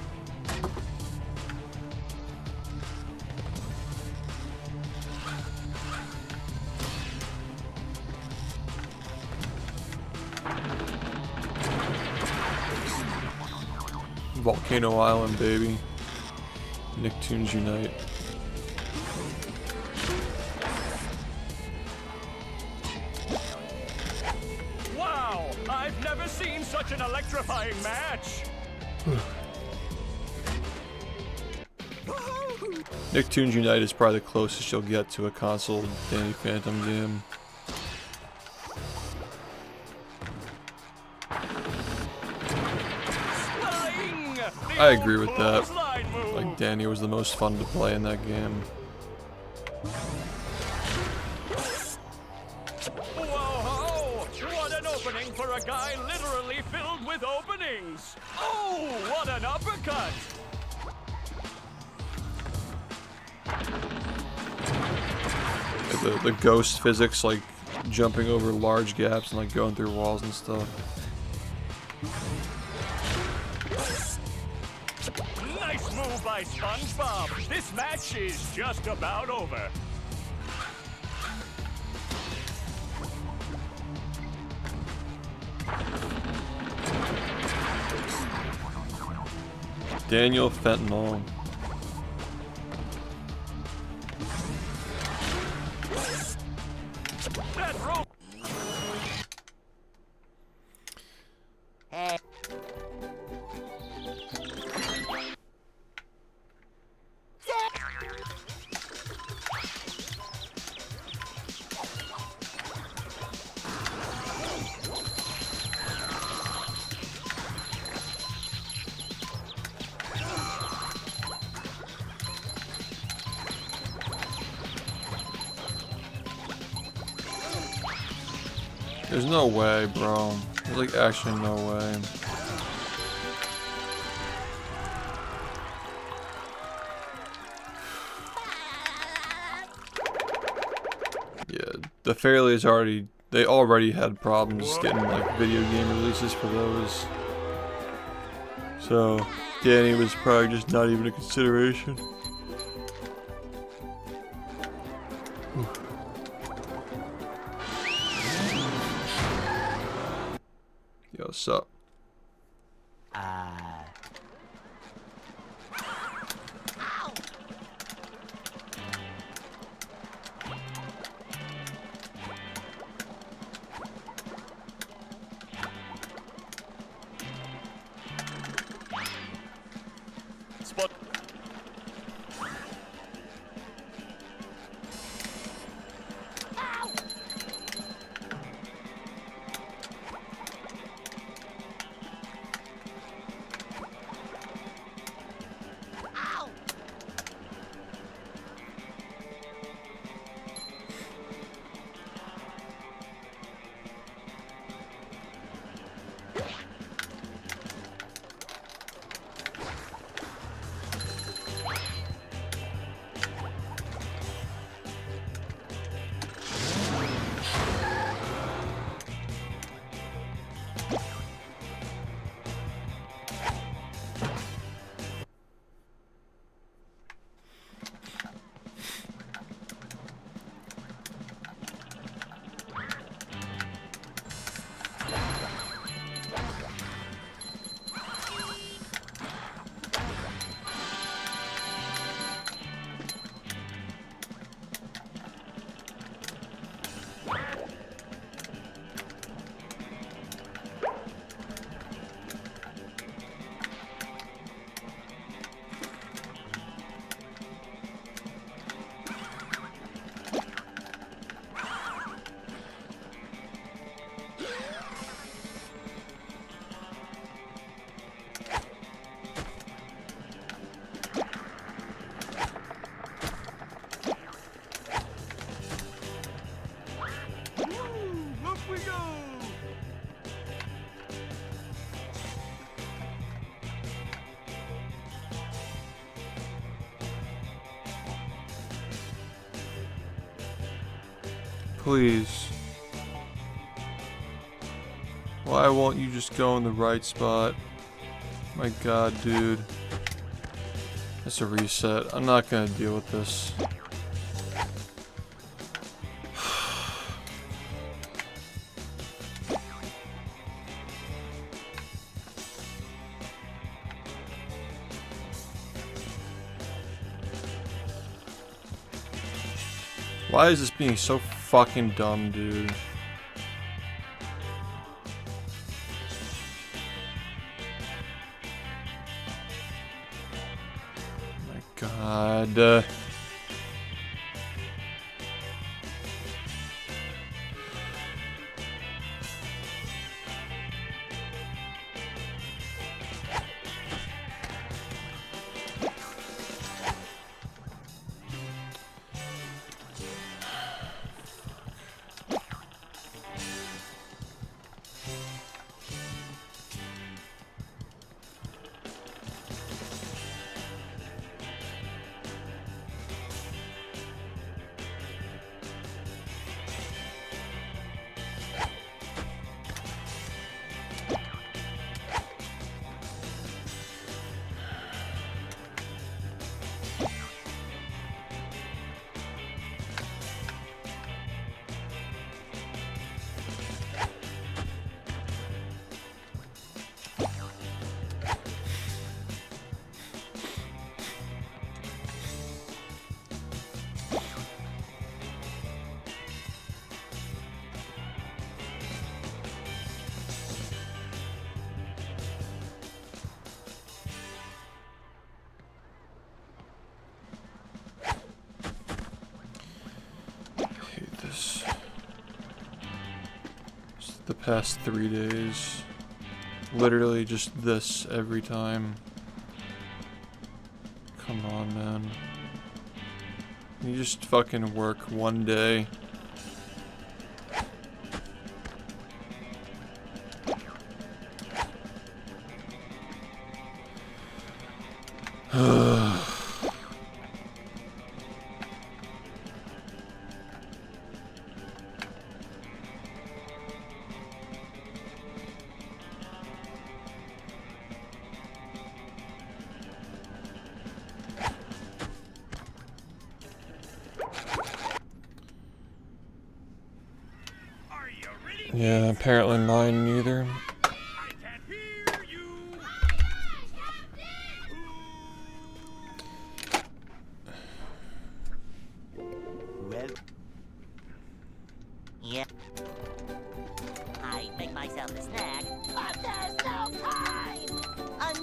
Volcano Island, baby. Nicktoons unite. Wow, I've never seen such an electrifying match. Nicktoons Unite is probably the closest you'll get to a console Danny Phantom game. Spelling! The I agree with old that. clothesline move. Like, Danny was the most fun to play in that game. Whoa! What an opening for a guy literally filled with openings! Oh, what an uppercut! Like the ghost physics, like jumping over large gaps and like going through walls and stuff. Nice move by SpongeBob. This match is just about over. Daniel Fentanyl. That rope. Hey. There's no way, bro. There's like actually no way. Yeah, the Fairleys they already had problems getting like video game releases for those. So Danny was probably just not even a consideration. Yo, what's up? Spot. Please. Why won't you just go in the right spot? My god, dude. That's a reset. I'm not gonna deal with this. Why is this being so fucking dumb, dude? My god. The past 3 days. Literally just this every time. Come on, man. You just fucking work one day. Are you ready? Yeah, apparently mine neither. I can't hear you. Well, Yeah. I make myself a snack, but there's no time.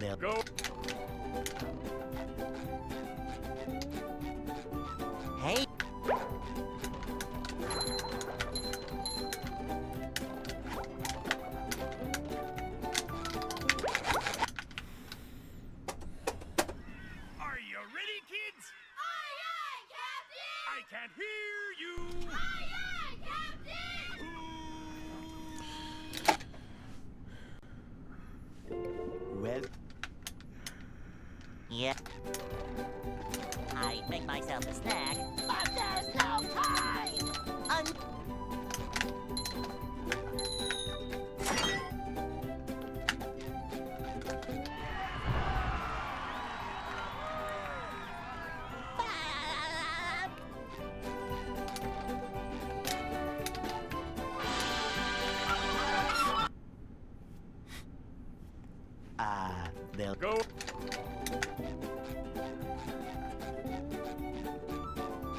well, Go. Hey. Are you ready, kids? Aye, aye, Captain! I can't hear you. Aye, aye, Captain! well, Yeah. I make myself a snack, but there's no time. well, Go.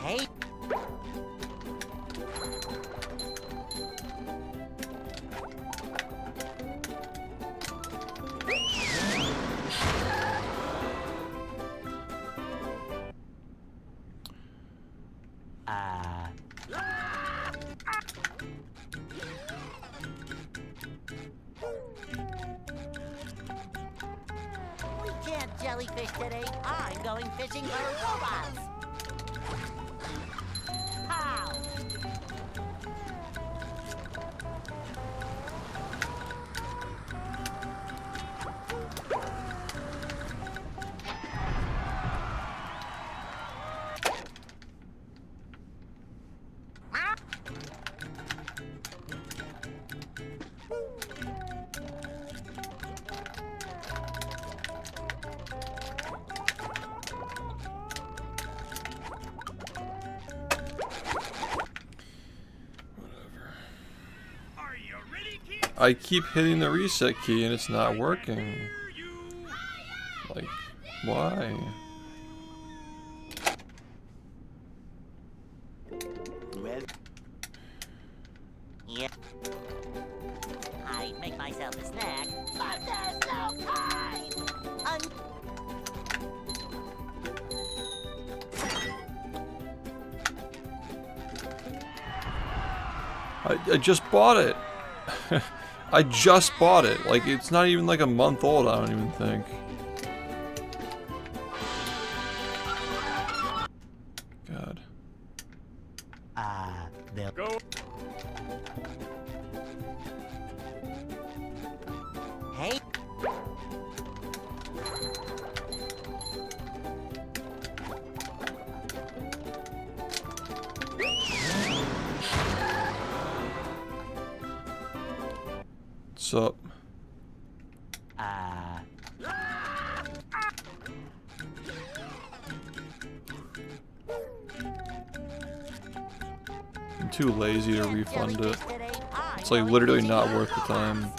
Hey. We can't jellyfish today. I'm going fishing for robots. How? Are you ready, kids? I keep hitting the reset key and it's not working. Hear you. Like, why? well, Yeah. I make myself a snack, but there's no time. I just bought it. I just bought it. Like, it's not even like a month old, I don't even think. God. well, Go. Hey. What's up? I'm too lazy to refund it. It's like literally not worth the time.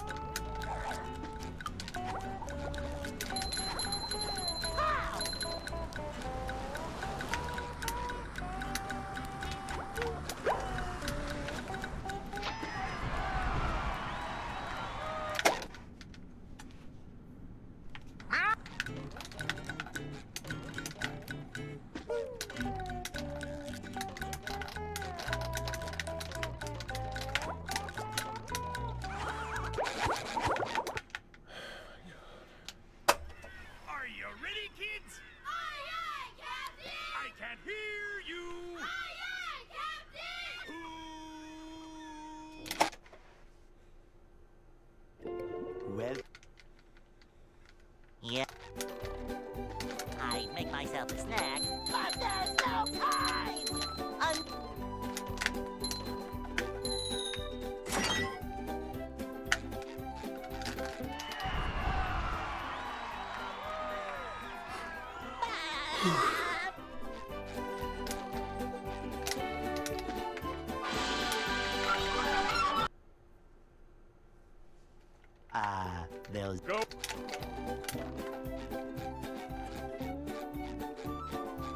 Well, Go.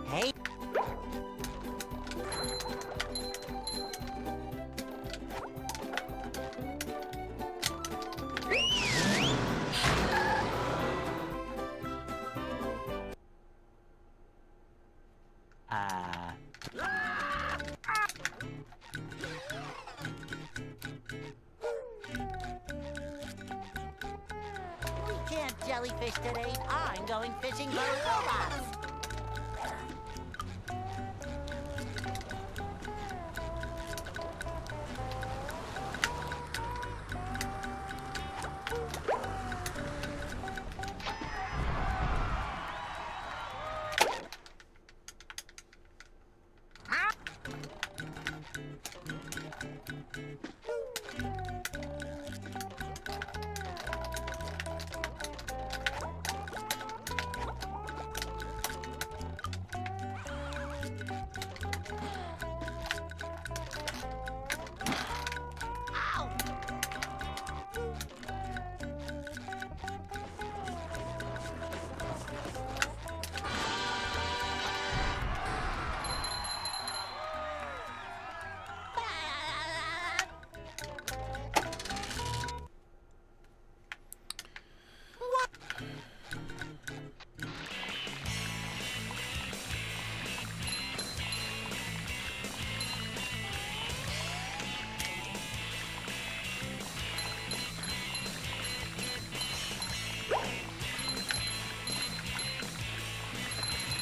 Hey, ah, we can't jellyfish today. I'm going fishing for robots.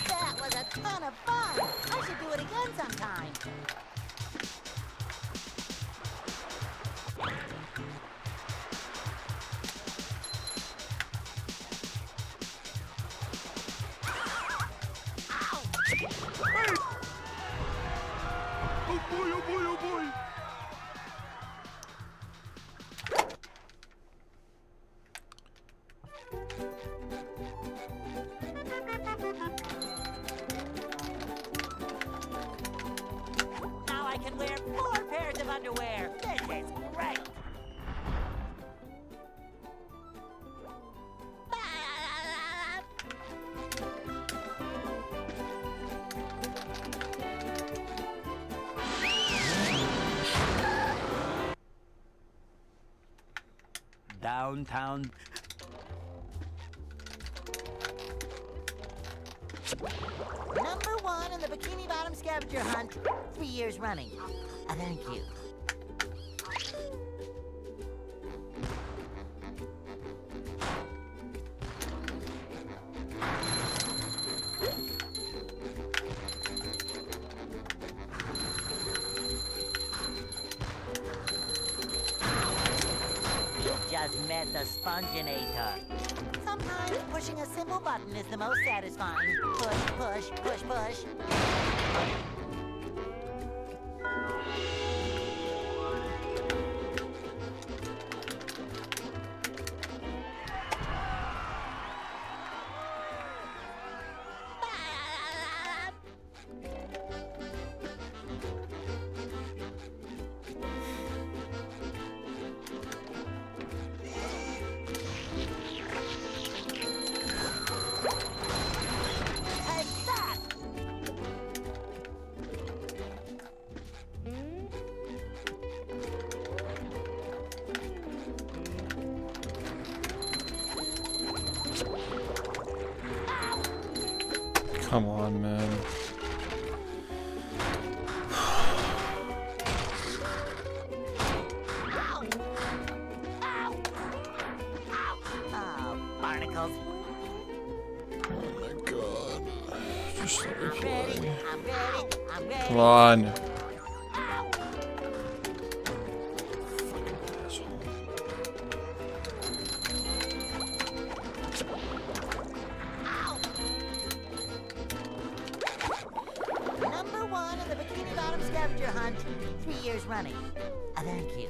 That was a ton of fun. I should do it again sometime. Oh boy, oh boy, oh boy. Now I can wear 4 pairs of underwear. This is great. downtown. Number 1 in the Bikini Bottom scavenger hunt, 3 years running. Thank you. You just met the Sponginator. Sometimes pushing a simple button is the most satisfying. Push, push, push, push. Take that! Come on, man. Ow! Ow! Ow! Oh, barnacles. Oh my god. Just let me I'm play. ready. I'm ready. I'm ready. Come on. Ow! Asshole. Ow! Number 1 in the Bikini Bottom scavenger hunt, 3 years running. Thank you.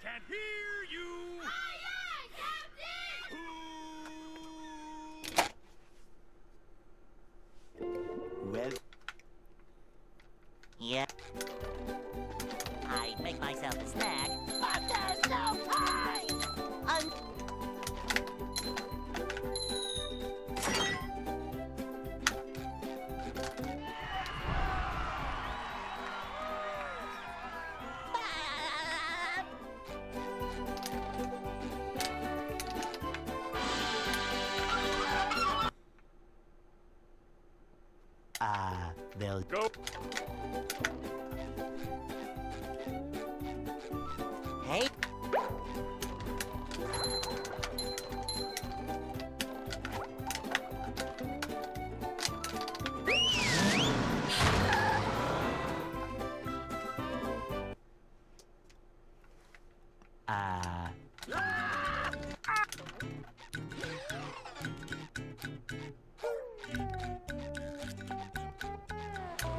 can't hear you. Aye, aye, Captain! Well, Yeah. I'd make myself a snack, but there's no time! well, Go. Hey.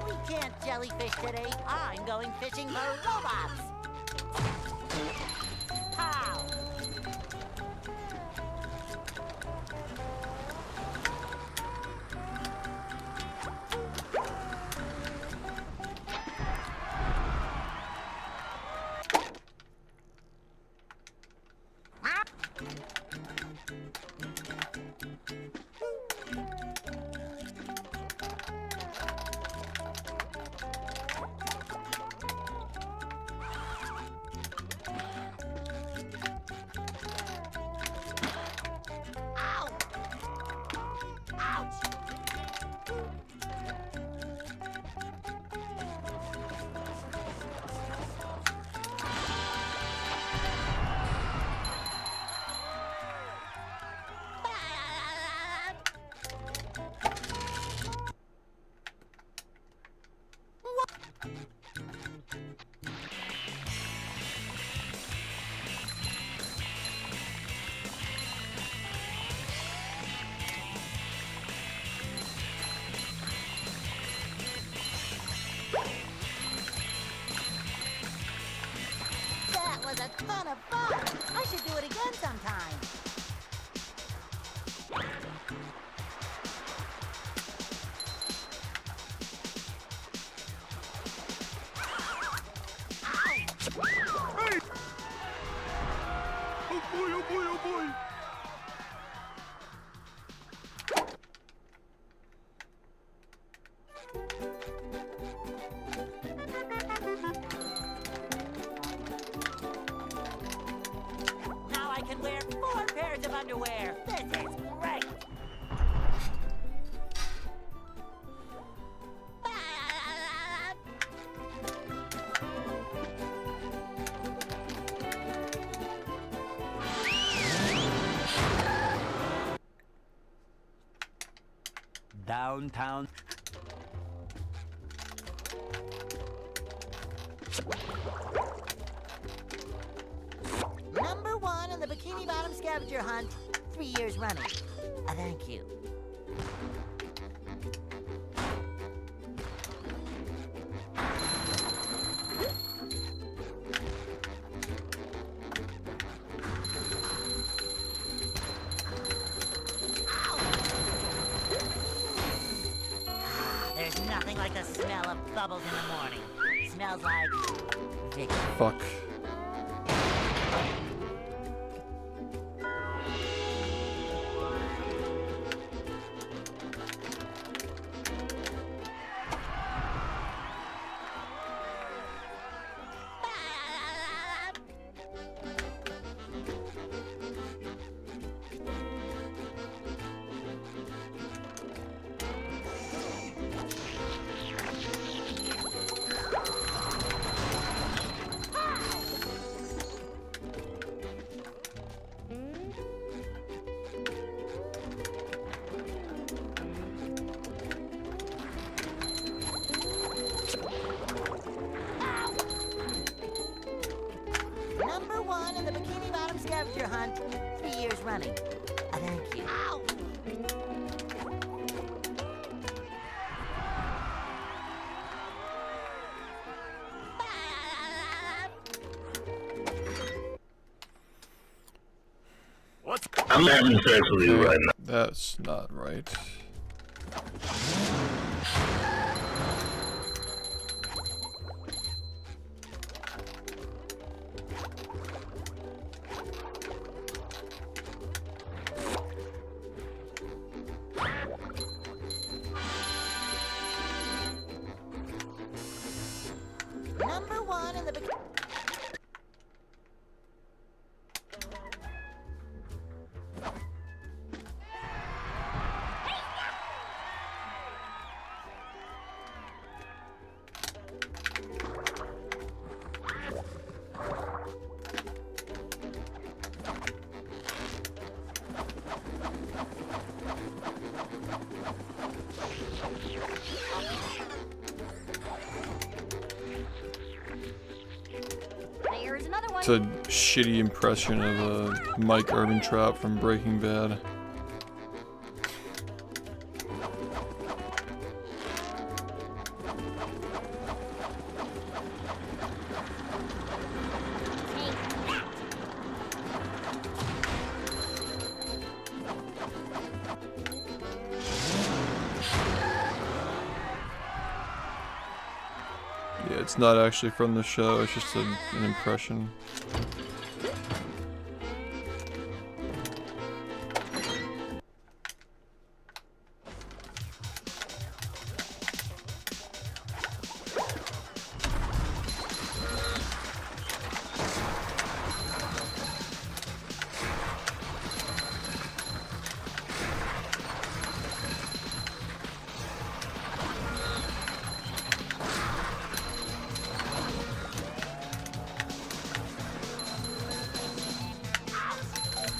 We can't jellyfish today. I'm going fishing for robots. How? Ow! Ouch! That was a ton of fun. I should do it again sometime. Hey! Oh boy, oh boy, oh boy! Now I can wear 4 pairs of underwear. This is great. downtown. Number 1 in the Bikini Bottom scavenger hunt, 3 years running. Thank you. There's nothing like the smell of bubbles in the morning. Smells like victory. Fuck. Number 1 in the Bikini Bottom scavenger hunt, 3 years running. Thank you. Ow! I'm having sex with you right now. That's not right. Number one in the bikini. There's another one. It's a shitty impression of Mike Ehrmantraut from Breaking Bad. Yeah, it's not actually from the show, it's just an impression.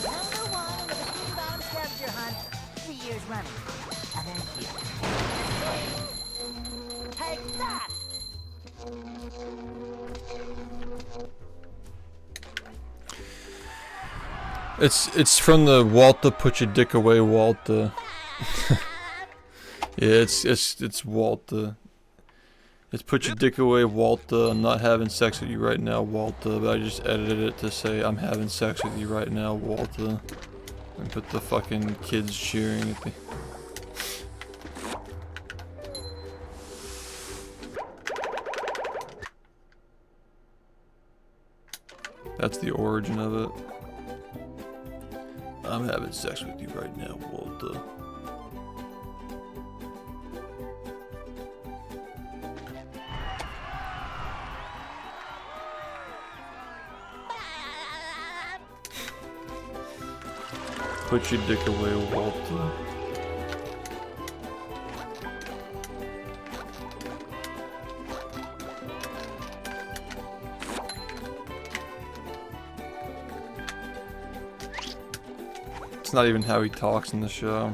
Number one in the bikini bottom scavenger hunt. 3 years running. Thank you. Take that! It's from the Walta Put Your Dick Away Walta. Yeah, it's Walta. It's Put Your Dick Away Walta. I'm not having sex with you right now, Walta. But I just edited it to say I'm having sex with you right now, Walta. And put the fucking kids cheering at the. That's the origin of it. I'm having sex with you right now, Walta. Put your dick away, Walta. It's not even how he talks in the show.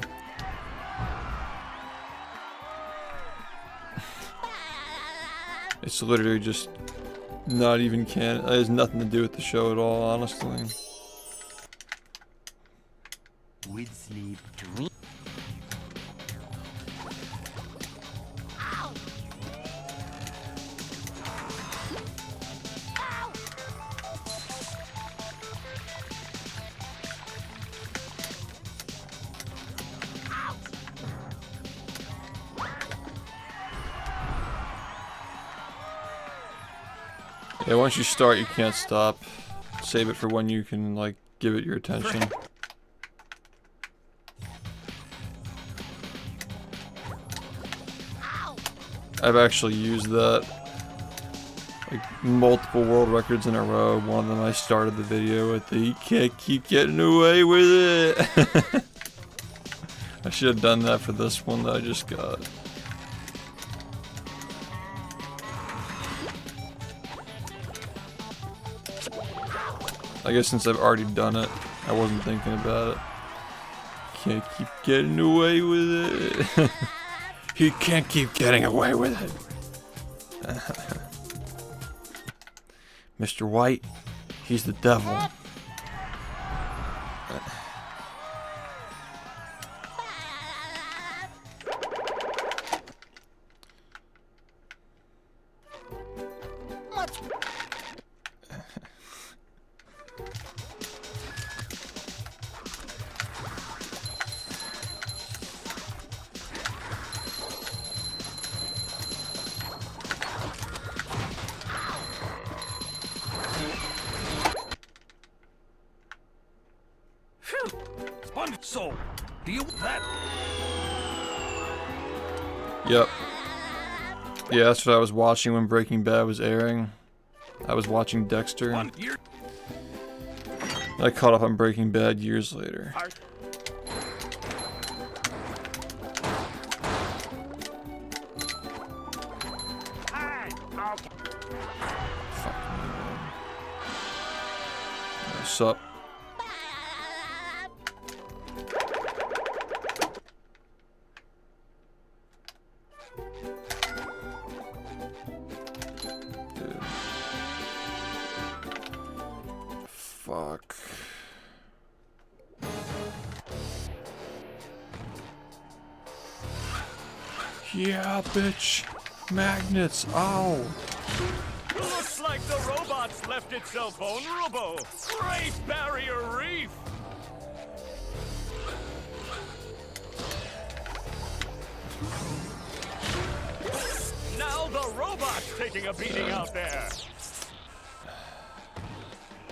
It's literally just not even canon. It has nothing to do with the show at all, honestly. With sleep, dream. Yeah, once you start, you can't stop. Save it for when you can, like, give it your attention. I've actually used that, like, multiple world records in a row. One of them I started the video with the "You can't keep getting away with it." I should have done that for this one that I just got. I guess since I've already done it, I wasn't thinking about it. Can't keep getting away with it. He can't keep getting away with it. Mr. White, he's the devil. So, do you that? Yep. Yeah, that's what I was watching when Breaking Bad was airing. I was watching Dexter. I caught up on Breaking Bad years later. Fuck me, man. What's up? Dude. Fuck. Yeah, bitch. Magnets. Ow. Looks like the robot's left itself vulnerable. Great barrier reef. Now the robot's taking a beating out there.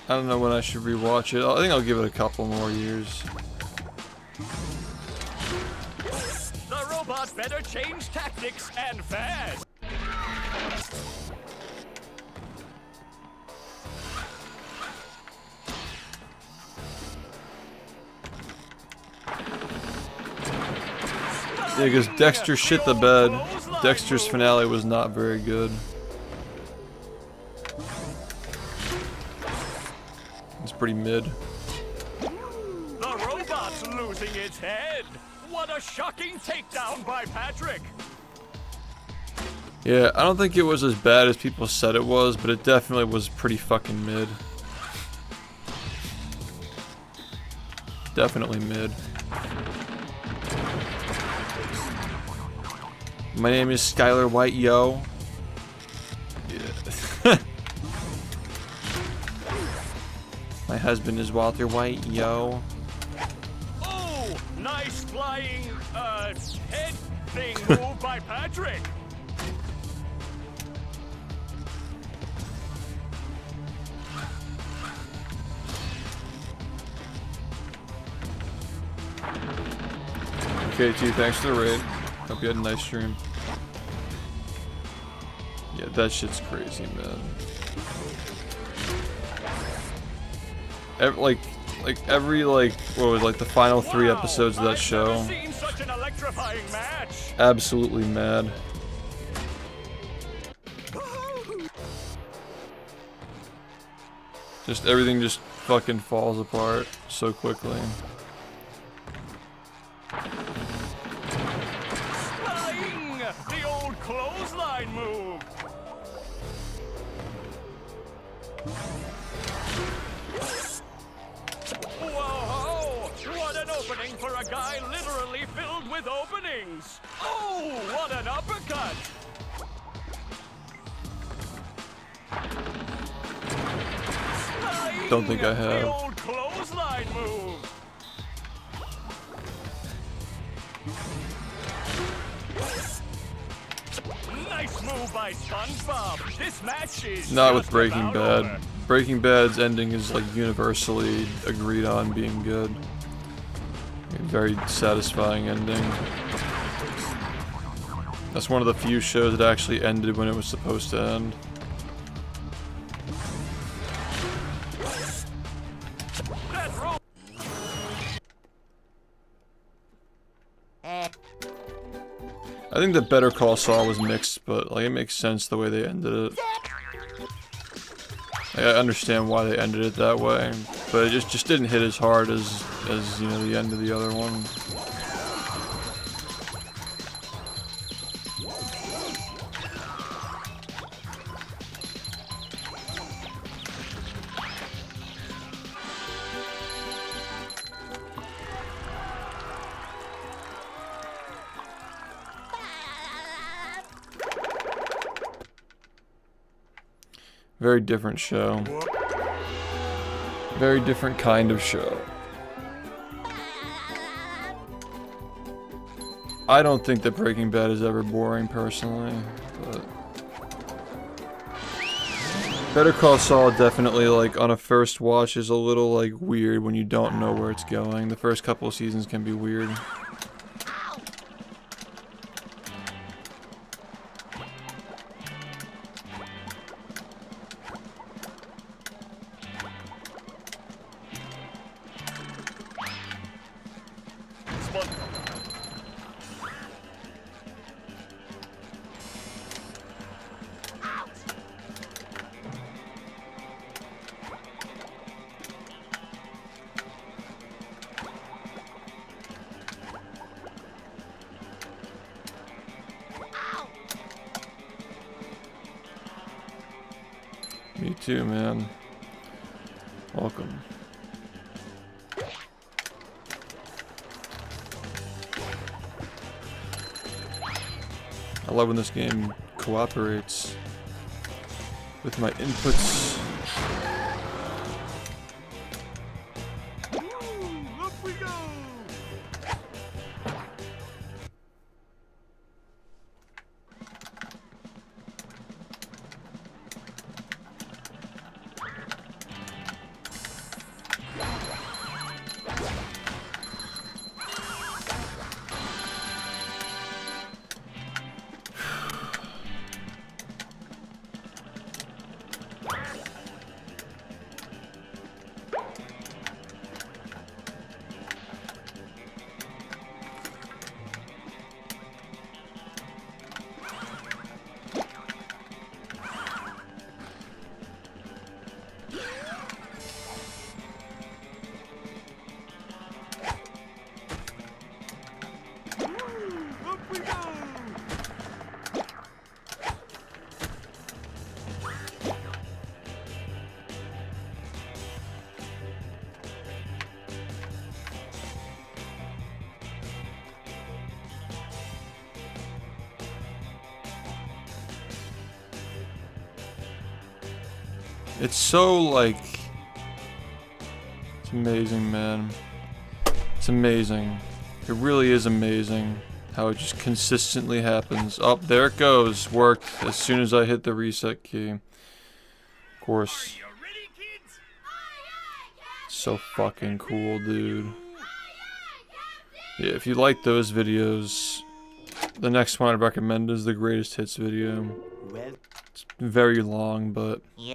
I don't know when I should rewatch it. I think I'll give it a couple more years. The robot better change tactics and fast. Yeah, because Dexter shit the bed. Dexter's finale was not very good. It's pretty mid. The robot's losing its head. What a shocking takedown by Patrick. Yeah, I don't think it was as bad as people said it was, but it definitely was pretty fucking mid. Definitely mid. My name is Skylar White, yo. Yeah. My husband is Walter White, yo. Oh, nice flying, head thing move by Patrick. KT, thanks for the raid. Hope you had a nice stream. Yeah, that shit's crazy, man. Every, what was like the final 3 episodes of that show? I've never seen such an electrifying match. Absolutely mad. Just everything just fucking falls apart so quickly. Flying! The old clothesline move. Whoa! What an opening for a guy literally filled with openings. Oh, what an uppercut! Don't think I The have. old clothesline move. Nice move by SpongeBob. This match is Not with just Breaking about Bad. over. Breaking Bad's ending is like universally agreed on being good. A very satisfying ending. That's one of the few shows that actually ended when it was supposed to end. That rope. I think that Better Call Saul was mixed, but like it makes sense the way they ended it. Like, I understand why they ended it that way, but it just didn't hit as hard as you know the end of the other one. Very different show. Very different kind of show. I don't think that Breaking Bad is ever boring, personally, but Better Call Saul definitely, like, on a first watch is a little, like, weird when you don't know where it's going. The first couple of seasons can be weird. Me too, man. Welcome. I love when this game cooperates with my inputs. Up we go! Up we go! It's so, like... It's amazing, man. It's amazing. It really is amazing how it just consistently happens. Oh, there it goes. Worked as soon as I hit the reset key. Of course. You ready, kids? So fucking cool, dude. Yeah, if you like those videos, the next one I'd recommend is the greatest hits video. Well, It's very long, but Yeah.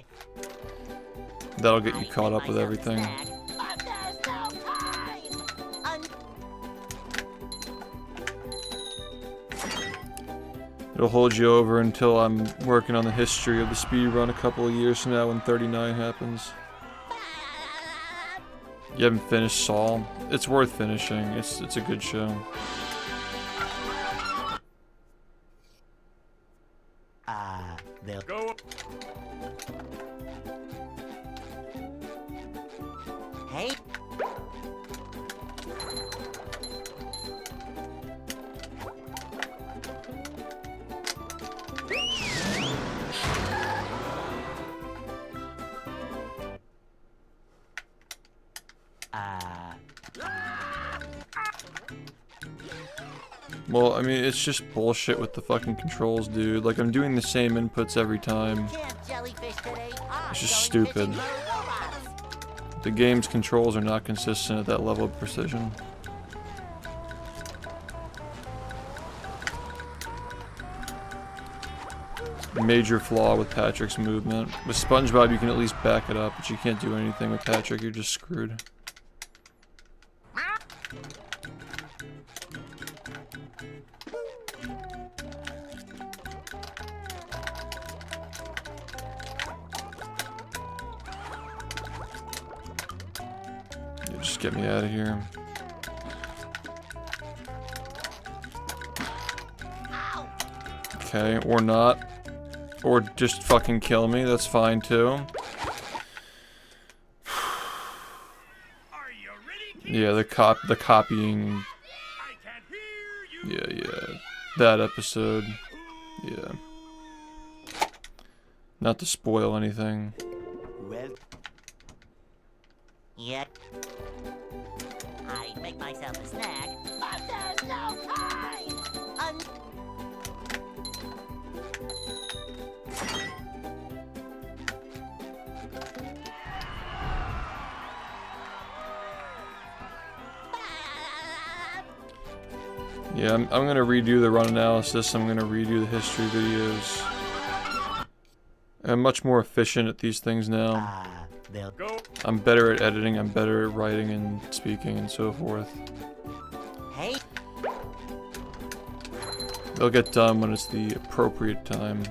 that'll get you caught up with everything. But there's no time! It'll hold you over until I'm working on the history of the speedrun a couple of years from now when 39 happens. You haven't finished Saul? It's worth finishing. It's a good show. they'll Go. Hey, Well, I mean, it's just bullshit with the fucking controls, dude. Like, I'm doing the same inputs every time. can't jellyfish today. It's just stupid. The game's controls are not consistent at that level of precision. Major flaw with Patrick's movement. With SpongeBob, you can at least back it up, but you can't do anything with Patrick. You're just screwed. Yeah, just get me out of here. Okay, or not. Or just fucking kill me, that's fine too. Are you ready, kids? Yeah, the copying. I can't hear you. Yeah. That episode. Yeah. Not to spoil anything. well, Yep. I make myself a snack, but there's no time! Yeah, I'm gonna redo the run analysis. I'm gonna redo the history videos. I'm much more efficient at these things now. They'll Go. I'm better at editing, I'm better at writing and speaking and so forth. Hey, They'll get done when it's the appropriate time.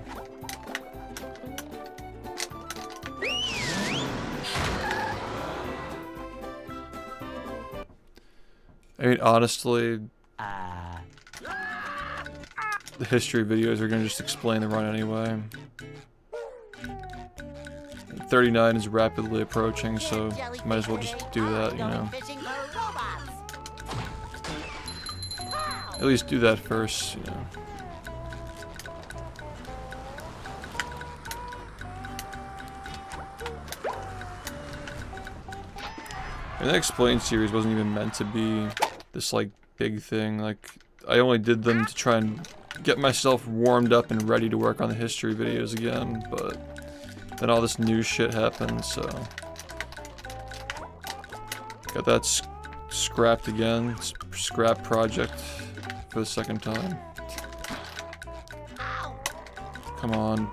I mean, honestly, the history videos are gonna just explain the run anyway. 39 is rapidly approaching, so might as well just do that, you know. fishing for robots. At least do that first, you know. And the Explain series wasn't even meant to be this, like, big thing. Like, I only did them to try and get myself warmed up and ready to work on the history videos again, but then all this new shit happened, so got that scrapped again. Scrap project for the second time. Come on.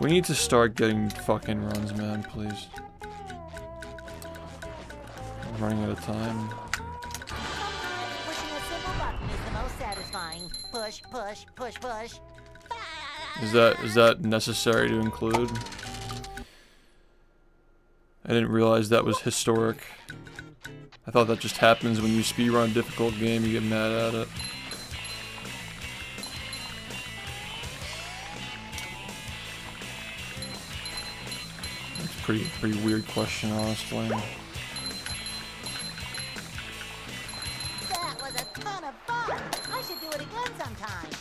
We need to start getting fucking runs, man, please. I'm running out of time. Pushing a simple button is the most satisfying. Push, push, push, push. Is that necessary to include? I didn't realize that was historic. I thought that just happens when you speedrun a difficult game, you get mad at it. It's a pretty weird question, honestly. That was a ton of fun. I should do it again sometime.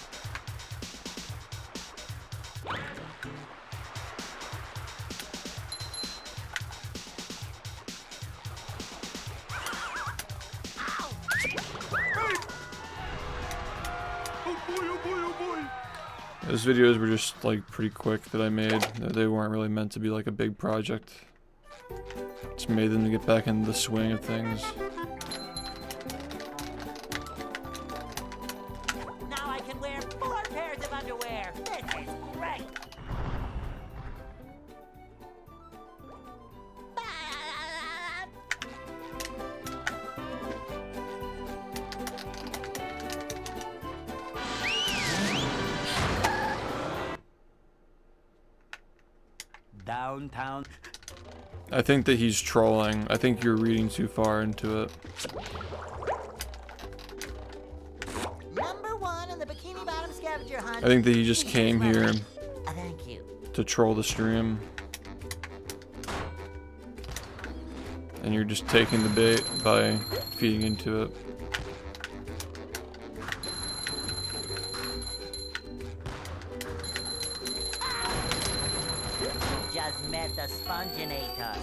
Those videos were just like pretty quick that I made. They weren't really meant to be like a big project. Just made them to get back into the swing of things. Now I can wear 4 pairs of underwear. This is great. downtown. I think that he's trolling. I think you're reading too far into it. Number 1 in the Bikini Bottom scavenger hunt. I think that he just came here Thank you. to troll the stream. And you're just taking the bait by feeding into it. Just met the Sponginator.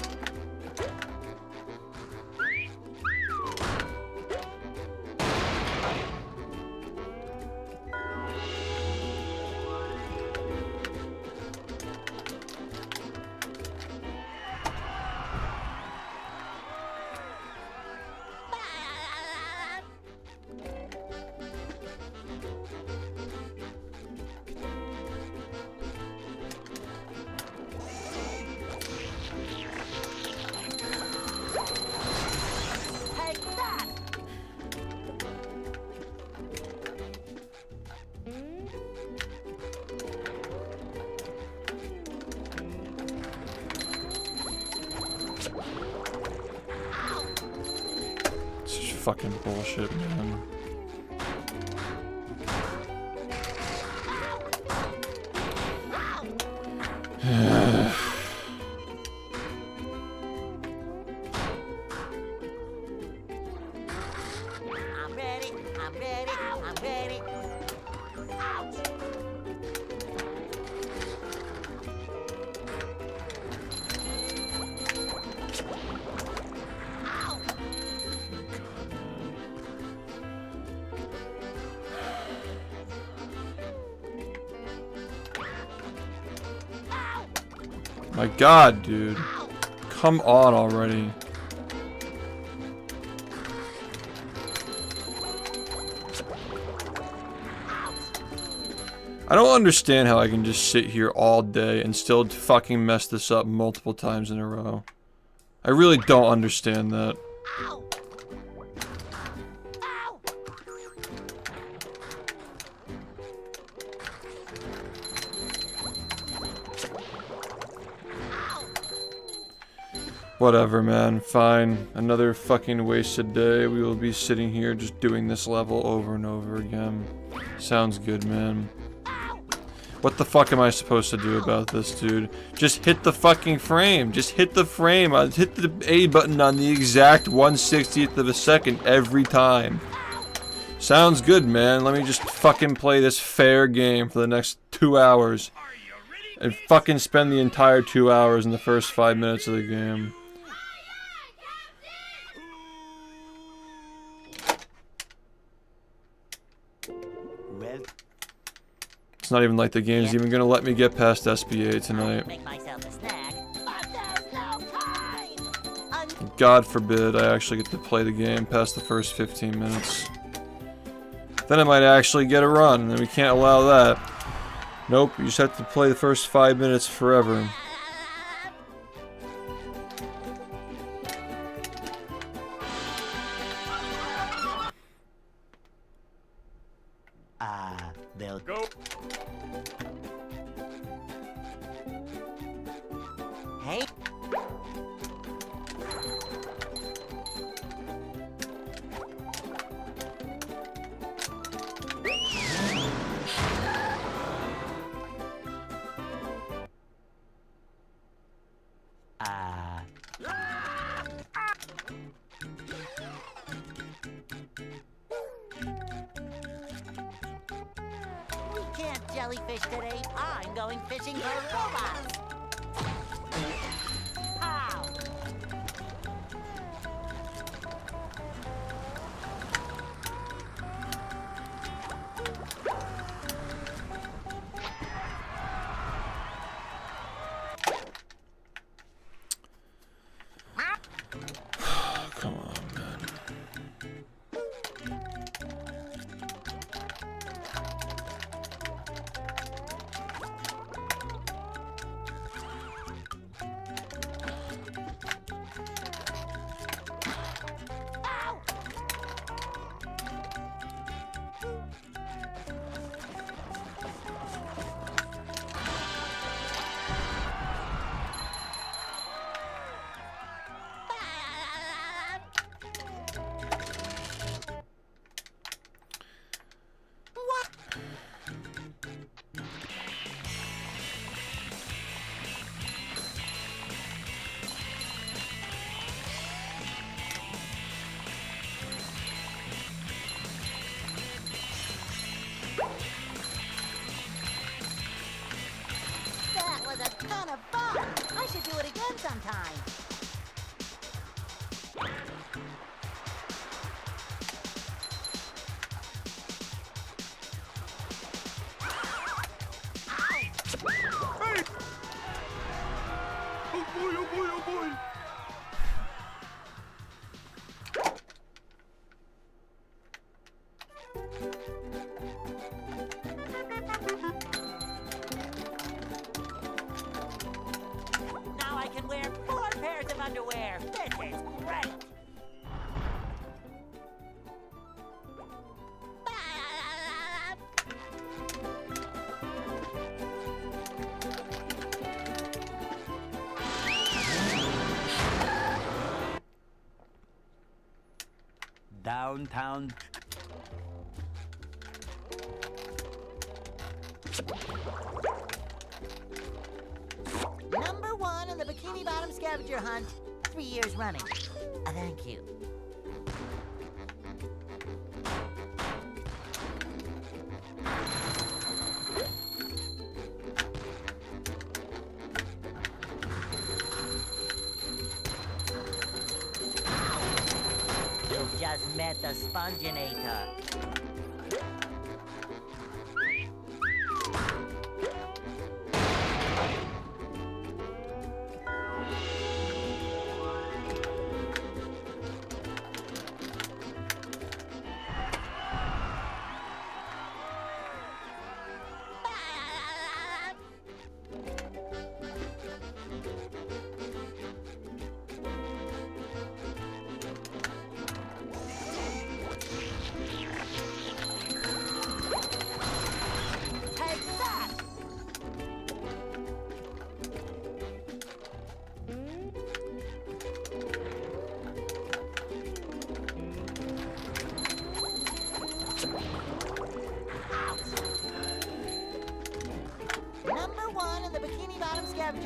Take that! Such fucking bullshit, man. I'm ready, I'm ready, I'm ready. Ouch! My god, dude. Come on already. I don't understand how I can just sit here all day and still fucking mess this up multiple times in a row. I really don't understand that. Ow! Ow! Whatever, man. Fine. Another fucking wasted day. We will be sitting here just doing this level over and over again. Sounds good, man. What the fuck am I supposed to do about this, dude? Just hit the fucking frame. Just hit the frame. I hit the A button on the exact 1/60th of a second every time. Sounds good, man. Let me just fucking play this fair game for the next 2 hours. And fucking spend the entire 2 hours in the first 5 minutes of the game. Well, It's not even like the game's even gonna let me get past SBA tonight. Make myself a snack, but there's no time. God forbid I actually get to play the game past the first 15 minutes. Then I might actually get a run, and we can't allow that. Nope, you just have to play the first 5 minutes forever. they'll Go. Hey. We can't jellyfish today. I'm going fishing for robots. Ow! Come on, man. That was a ton of fun. I should do it again sometime. Oh boy, oh boy, oh boy. Now I can wear 4 pairs of underwear. This is great. downtown. Number 1 in the Bikini Bottom scavenger hunt, 3 years running. Thank you. You just met the Sponginator.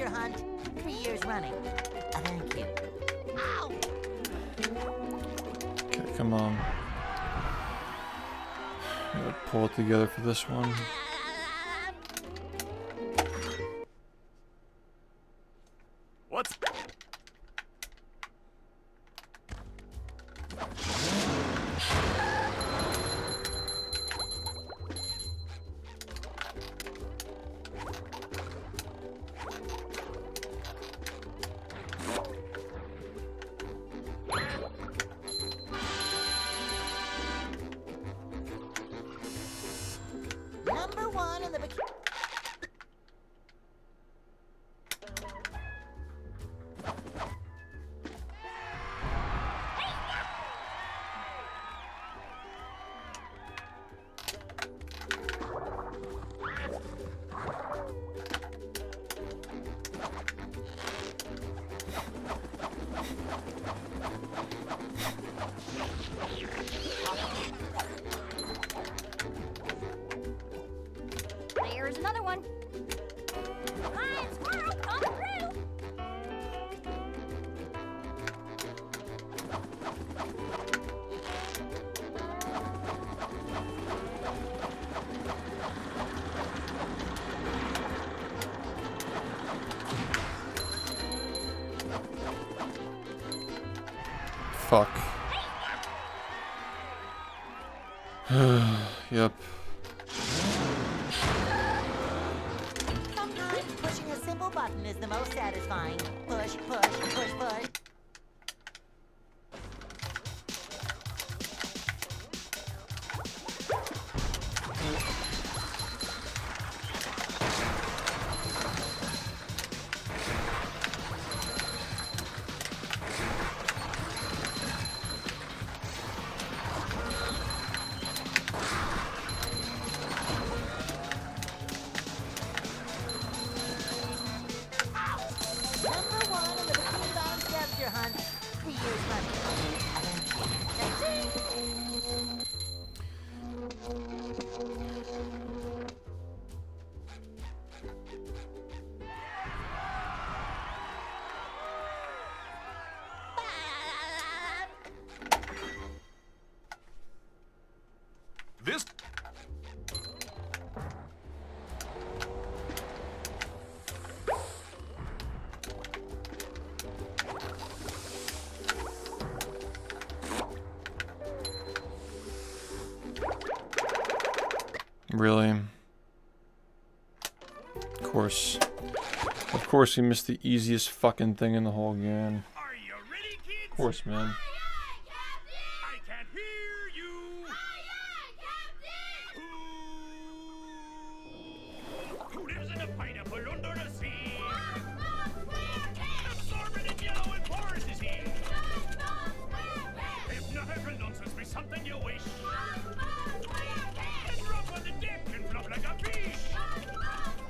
scavenger hunt 3 years running. Thank you. Ow! Okay, come on. Gotta pull it together for this one. What's... Number one in the bikini. There's another one. Flying squirrel, come through. Fuck. Yep. Sometimes pushing a simple button is the most satisfying. Push, push, push, push. Number one in the bikini bottom scavenger hunt 3 years running. Thank you. This... Really? Of course he missed the easiest fucking thing in the whole game. Are you ready, kids? Of course, man. I can't hear you. Who lives in a pineapple under the sea? Absorbent and yellow and porous is he. Hypnotical nonsense be something you wish. And drop on the deck and flop like a fish.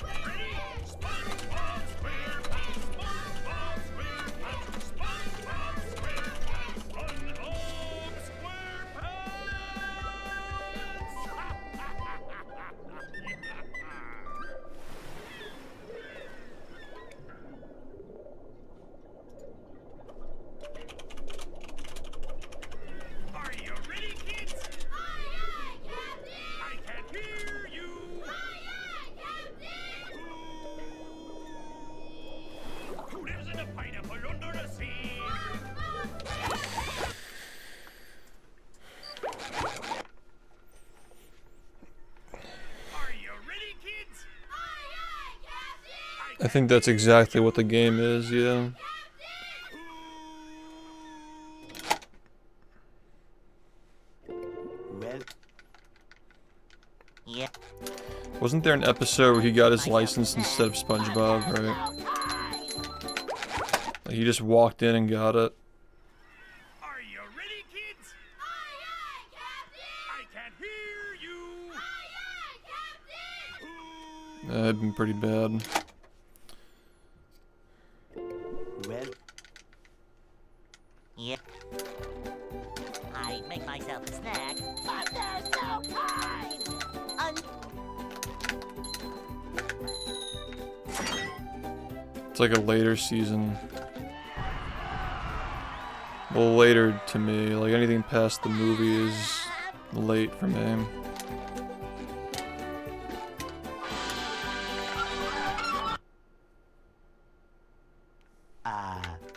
Ready? SpongeBob SquarePants, SpongeBob SquarePants, SpongeBob SquarePants, SpongeBob SquarePants. Are you ready, kids? I can't hear you. Who lives in a pineapple under the sea? Are you ready, kids? I think that's exactly what the game is, yeah. Well, Yeah. Wasn't there an episode where he got his license instead of SpongeBob, right? Like he just walked in and got it. Are you ready, kids? I can't hear you. That'd been pretty bad. well, Yeah. I make myself a snack, but there's no time. It's like a later season. Well, later to me. Like anything past the movie is late for me.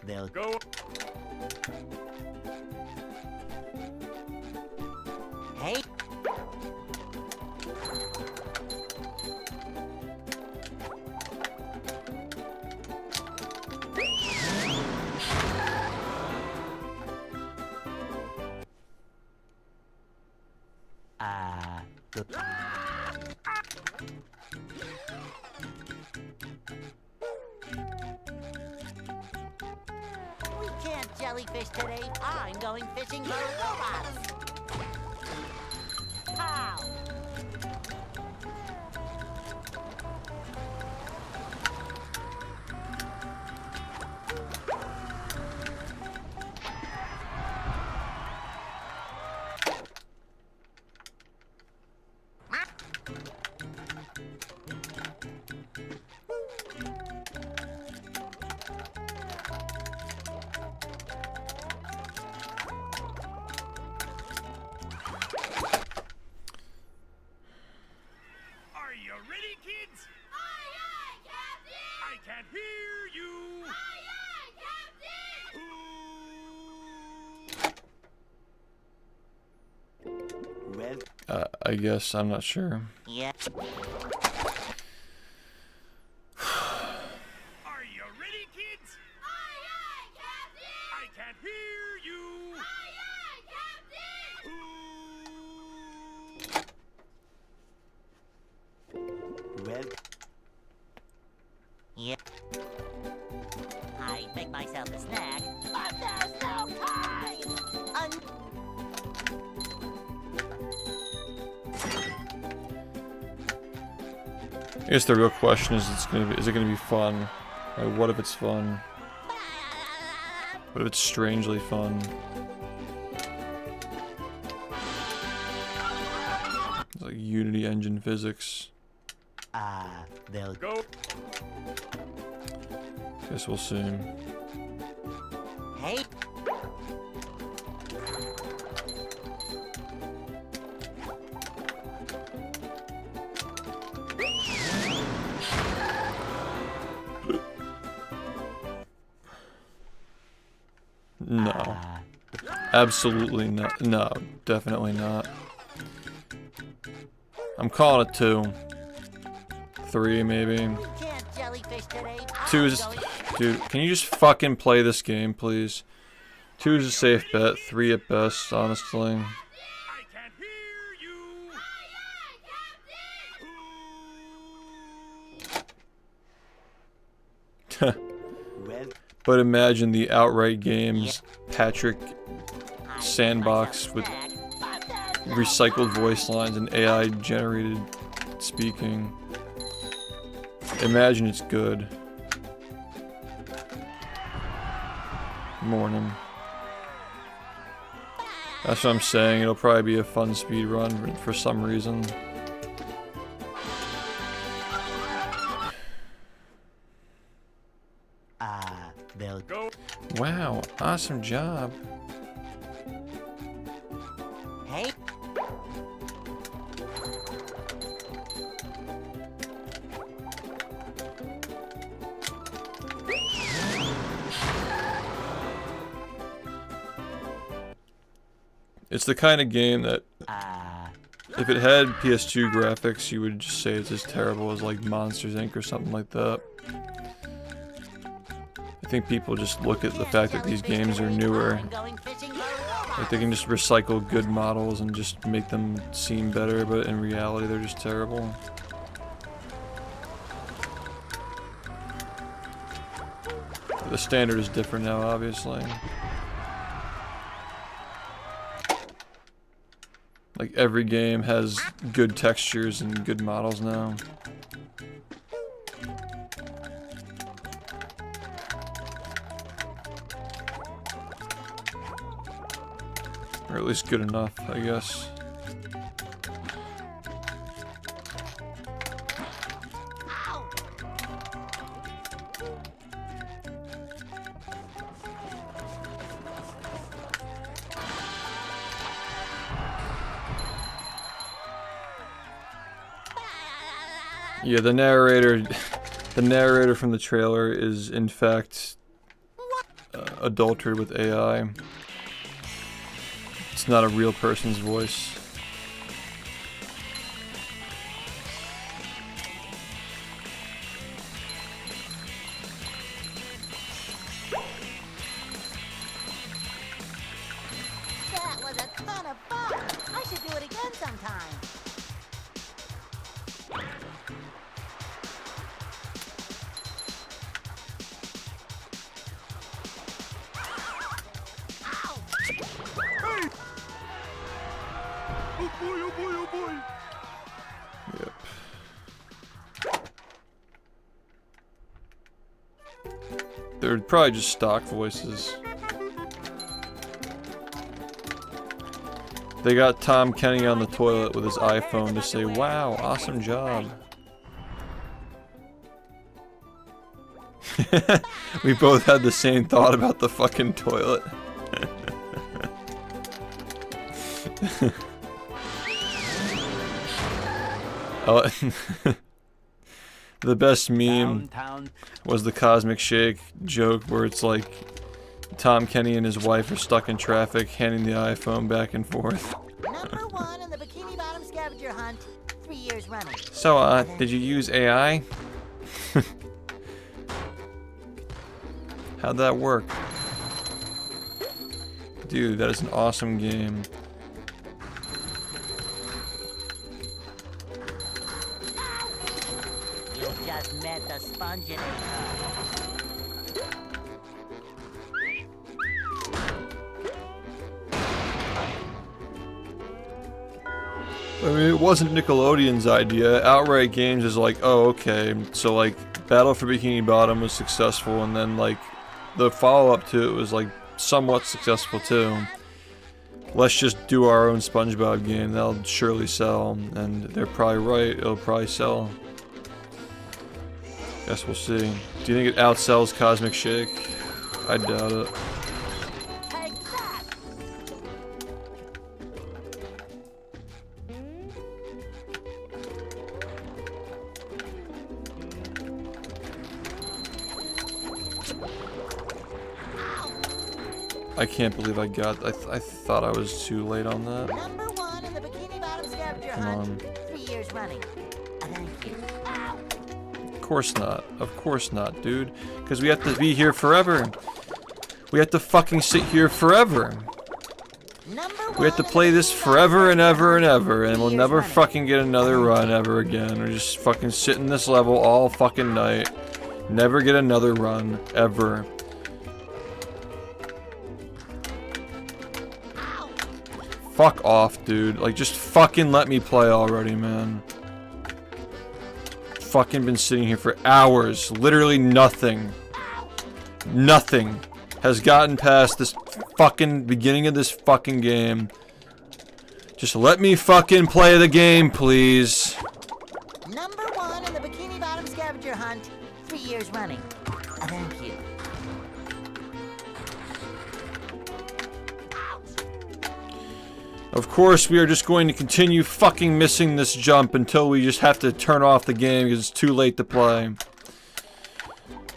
They'll Go. Hey. We can't jellyfish today. I'm going fishing for robots. Ow. Are you ready, kids? Aye, aye, Captain! I can't hear you. Aye, aye, Captain! well. I guess I'm not sure. Yeah. Are you ready, kids? Aye, aye, Captain! I can't hear you. Aye, aye, Captain! Well. Yeah. I make myself a snack, but there's no time. I guess the real question is, is it gonna be fun? Like, what if it's fun? What if it's strangely fun? It's like Unity engine physics. They'll Go. Guess we'll see. Hey. No. Absolutely not. No, definitely not. I'm calling it 2. 3 maybe. We can't jellyfish today. 2 is... Dude, can you just fucking play this game, please? 2 is a safe bet. 3 at best, honestly. I can't hear you. well. But imagine the outright games, Patrick, sandbox with recycled voice lines and AI generated speaking. Imagine it's good. Morning. That's what I'm saying, it'll probably be a fun speed run for some reason. They'll Go. Wow, awesome job. Hey. It's the kind of game that if it had PS2 graphics, you would just say it's as terrible as like Monsters Inc. or something like that. I think people just look at the fact that these games are newer, I'm going fishing for robots. like they can just recycle good models and just make them seem better, but in reality they're just terrible. The standard is different now, obviously. Like every game has good textures and good models now. Or at least good enough, I guess. Yeah, the narrator from the trailer is in fact adulterated with AI. It's not a real person's voice. That was a ton of fun. I should do it again sometime. Oh boy, oh boy, oh boy. Yep. They're probably just stock voices. They got Tom Kenny on the toilet with his iPhone to say, "Wow, awesome job." We both had the same thought about the fucking toilet. Oh, the best meme was the Cosmic Shake joke where it's like Tom Kenny and his wife are stuck in traffic handing the iPhone back and forth. Number 1 in the Bikini Bottom scavenger hunt, 3 years running. So, did you use AI? How'd that work? Dude, that is an awesome game. You just met the spongebob. I mean, it wasn't Nickelodeon's idea. Outright Games is like, oh, okay. So, like, Battle for Bikini Bottom was successful, and then, like, the follow-up to it was, like, somewhat successful, too. Let's just do our own SpongeBob game. That'll surely sell, and they're probably right. It'll probably sell. Guess we'll see. Do you think it outsells Cosmic Shake? I doubt it. Take that! I can't believe I got. I thought I was too late on that. Number 1 in the Bikini Bottom scavenger Come hunt, on. 3 years running. Thank you. Of course not. Of course not, dude. Because we have to be here forever. We have to fucking sit here forever. Number We have to play this forever and ever and ever, and we'll never fucking get another run ever again. We're just fucking sit in this level all fucking night. Never get another run, ever. Fuck off, dude. Like, just fucking let me play already, man. Fucking been sitting here for hours. Literally nothing. Nothing has gotten past this fucking beginning of this fucking game. Just let me fucking play the game, please. Number 1 in the Bikini Bottom scavenger hunt, 3 years running. Thank you. Of course, we are just going to continue fucking missing this jump until we just have to turn off the game because it's too late to play.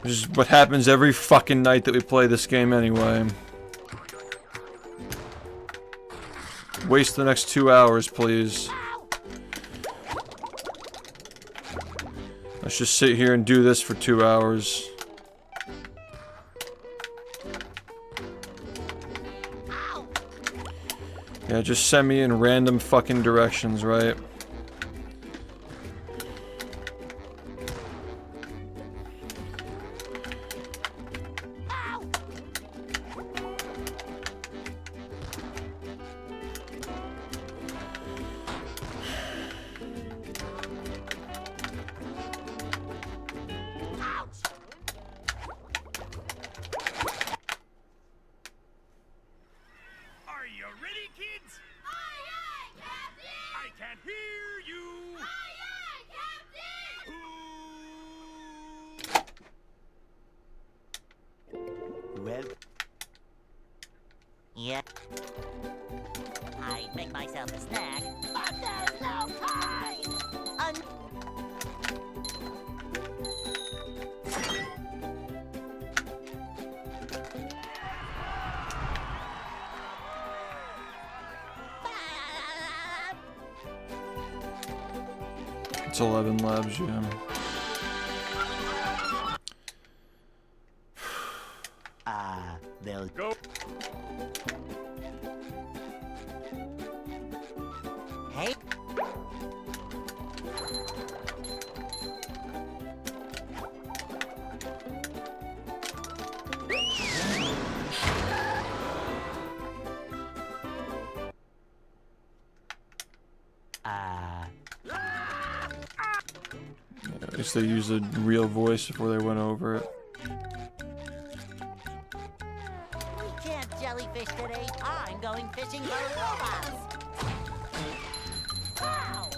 Which is what happens every fucking night that we play this game anyway. Waste the next 2 hours, please. Let's just sit here and do this for 2 hours. Yeah, just send me in random fucking directions, right? Are you ready, kids? Aye, aye, Captain! I can't hear you. Aye, aye, Captain! Well, Yep. I'd make myself a snack, but there's no time! It's 11 labs, yeah. They'll Go. Hey. At least they used a real voice before they went over it. We can't jellyfish today. I'm going fishing for robots. Wow.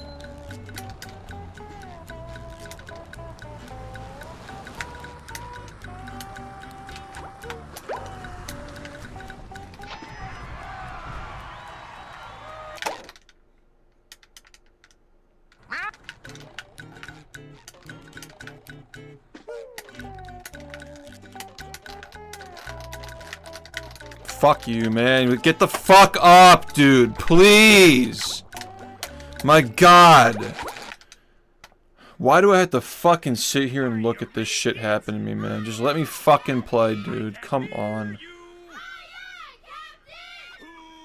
Fuck you, man. Get the fuck up, dude. Please. My god. Why do I have to fucking sit here and look at this shit happen to me, man? Just let me fucking play, dude. Come on.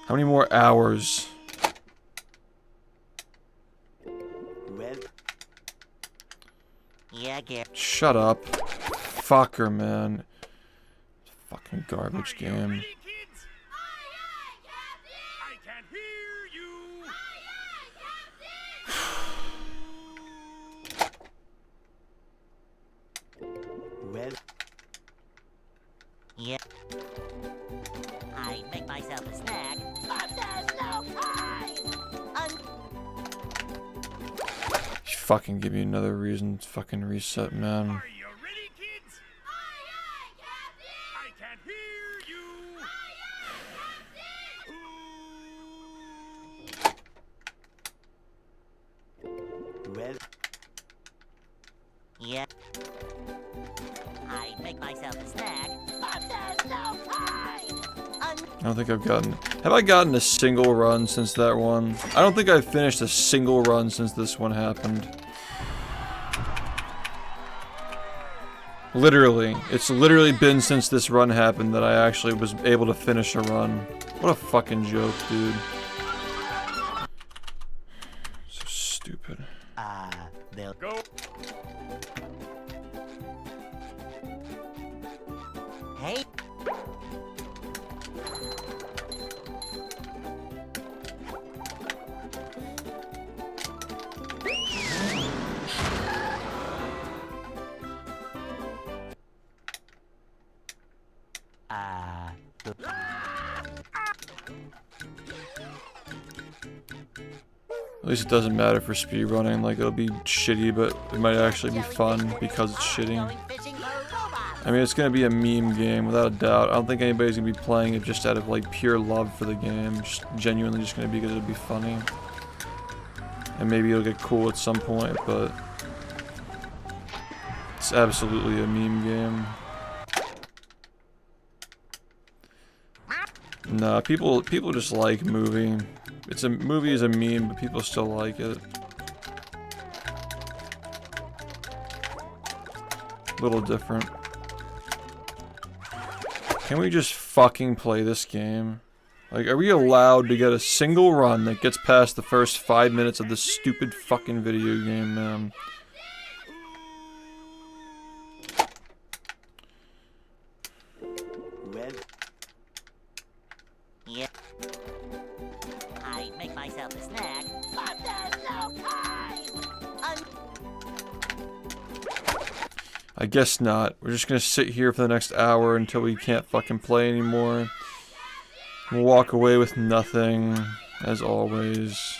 How many more hours? well. Yeah, Gary. Shut up. Fucker, man. Fucking garbage Are you game. ready, kids? I can't hear you. Well, Yeah. I make myself a snack, but there's no time. Fucking give me another reason to fucking reset, man. Are you ready, kids? I can't hear you. well. Yeah. I make myself a snack, but there's no time. I don't think I've gotten... Have I gotten a single run since that one? I don't think I've finished a single run since this one happened. Literally. It's literally been since this run happened that I actually was able to finish a run. What a fucking joke, dude. So stupid. They'll Go. Hey. At least it doesn't matter for speedrunning, like it'll be shitty, but it might actually be fun because it's shitty. Going fishing for robots. I mean, it's gonna be a meme game, without a doubt. I don't think anybody's gonna be playing it just out of, like, pure love for the game. Just genuinely just gonna be because it'll be funny. And maybe it'll get cool at some point, but... It's absolutely a meme game. Nah, people just like movie. Movie is a meme, but people still like it. Little different. Can we just fucking play this game? Like, are we allowed to get a single run that gets past the first 5 minutes of this stupid fucking video game, man? well. Yeah. I make myself a snack, but there's no time. I guess not. We're just gonna sit here for the next hour until we can't fucking play anymore. We'll walk away with nothing, as always.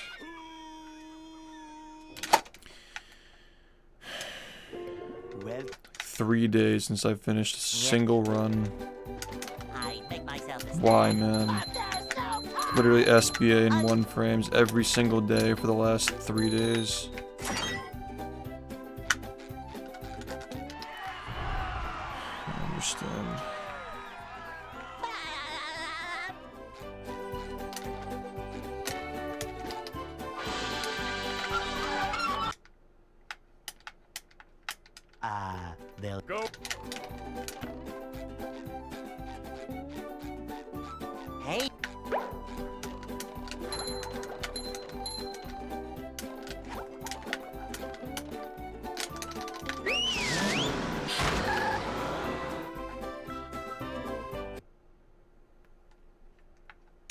Well, 3 days since I've finished a single run. I make myself a snack, Why, man? but there's no time. Literally SBA in 1 frames every single day for the last 3 days. I understand.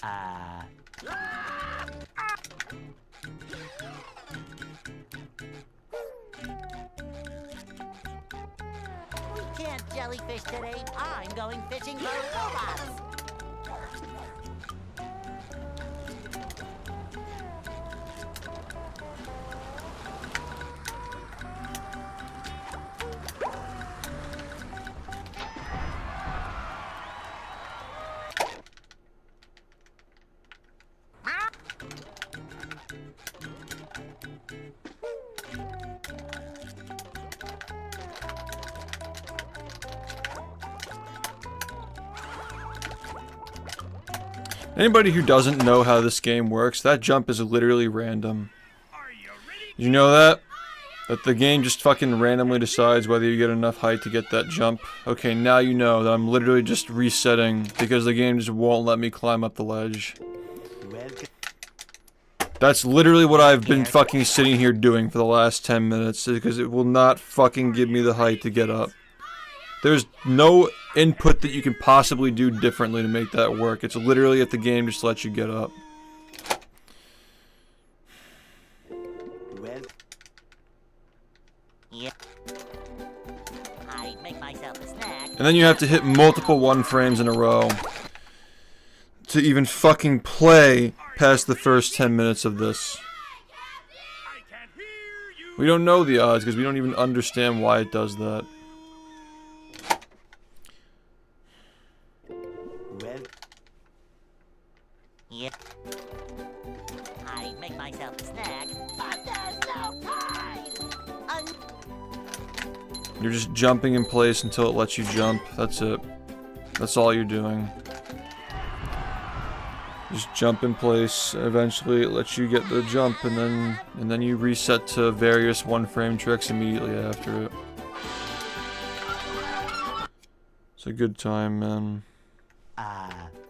Ah. We can't jellyfish today. I'm going fishing for robots. Anybody who doesn't know how this game works, that jump is literally random. Are you ready? Did you know that? That the game just fucking randomly decides whether you get enough height to get that jump? Okay, now you know that I'm literally just resetting because the game just won't let me climb up the ledge. Welcome. That's literally what I've been fucking sitting here doing for the last 10 minutes because it will not fucking give me the height to get up. There's no input that you can possibly do differently to make that work. It's literally if the game just lets you get up. Well, Yep. I'd make myself a snack. And then you have to hit multiple 1 frames in a row to even fucking play past the first 10 minutes of this. I can't hear you. We don't know the odds because we don't even understand why it does that. well, Yep. I'd make myself a snack, but there's no time. You're just jumping in place until it lets you jump. That's it. That's all you're doing. Just jump in place. Eventually, it lets you get the jump, and then you reset to various 1 frame tricks immediately after it. It's a good time, man.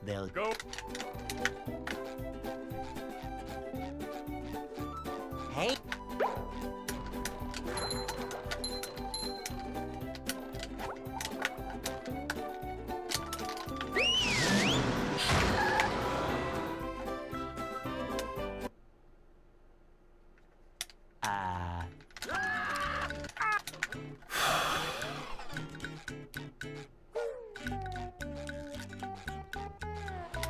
they'll Go. Hey.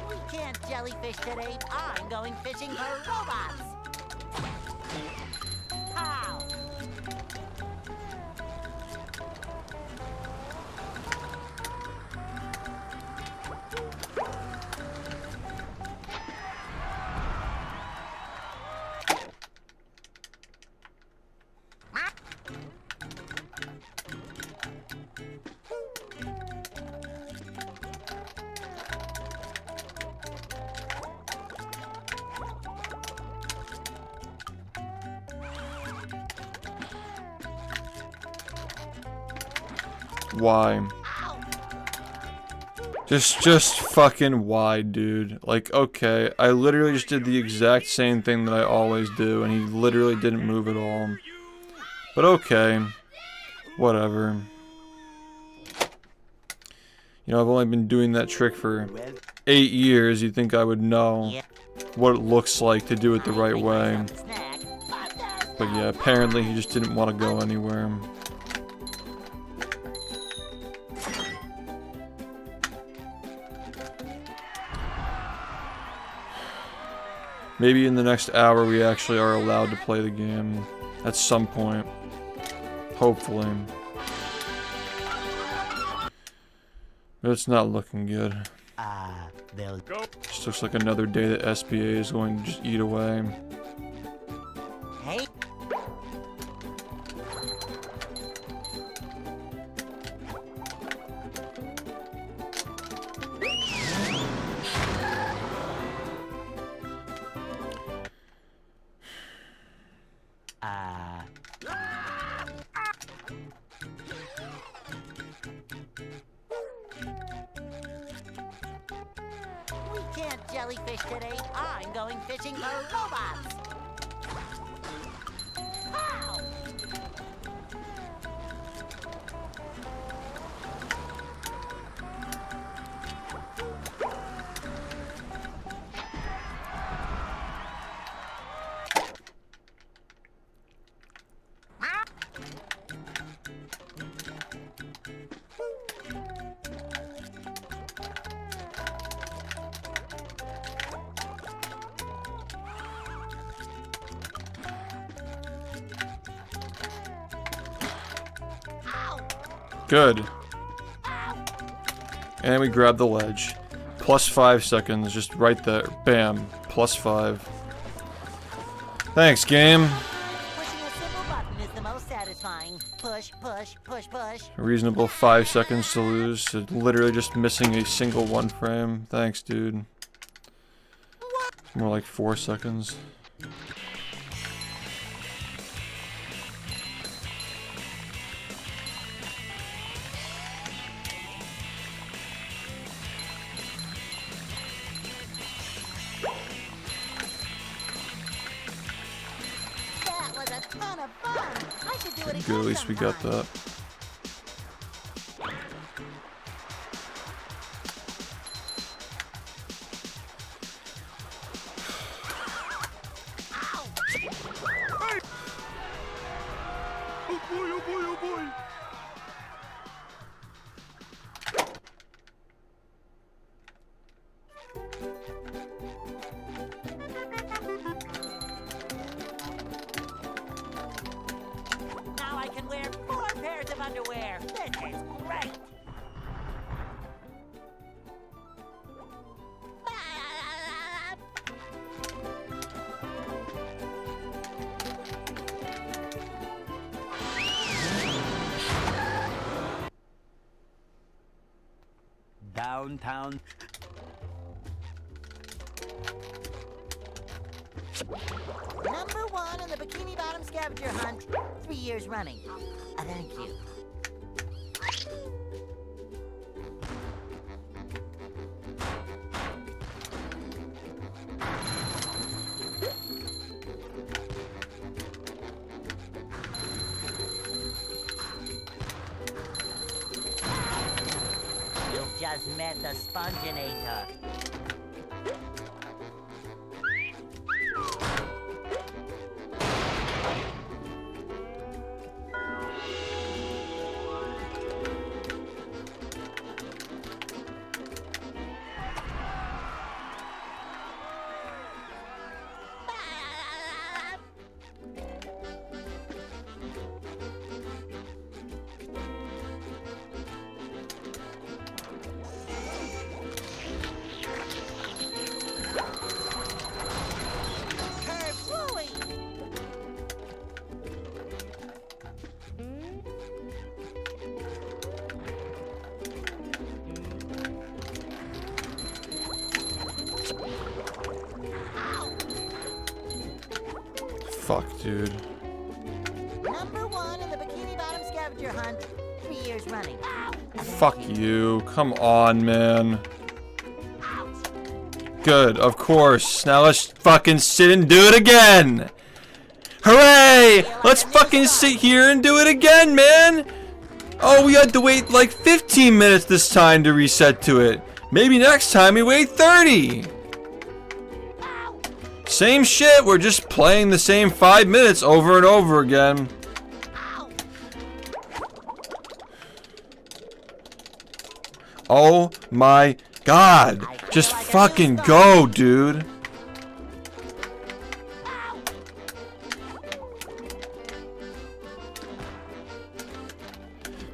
We can't jellyfish today. I'm going fishing for robots. How? Why? Just fucking why, dude? Like, okay, I literally just did the exact same thing that I always do, and he literally didn't move at all. But okay, whatever. You know, I've only been doing that trick for 8 years. You'd think I would know what it looks like to do it the right way. But yeah, apparently he just didn't want to go anywhere. Maybe in the next hour we actually are allowed to play the game. At some point. Hopefully. But it's not looking good. they'll Go. Just looks like another day that SPA is going to just eat away. Hey. We can't jellyfish today. I'm going fishing for robots. How? Good. And we grab the ledge. Plus 5 seconds, just right there. Bam. Plus 5. Thanks, game. Pushing a simple button is the most satisfying. Push, push, push, push. A reasonable 5 seconds to lose to literally just missing a single 1 frame. Thanks, dude. More like 4 seconds. That was a ton of fun. I should do it again Good, at least we got sometime. that. Oh boy, oh boy, oh boy! Now I can wear 4 pairs of underwear. This is great. Downtown. Number 1 in the Bikini Bottom scavenger hunt, 3 years running. Thank you. You've just met the Sponginator. Fuck, dude. Number 1 in the Bikini Bottom scavenger hunt, 3 years running. Fuck you. Come on, man. Good, of course. Now let's fucking sit and do it again. Hooray! Let's fucking sit here and do it again, man. Oh, we had to wait like 15 minutes this time to reset to it. Maybe next time we wait 30. Same shit, we're just playing the same 5 minutes over and over again. Oh my god. Just fucking go, dude.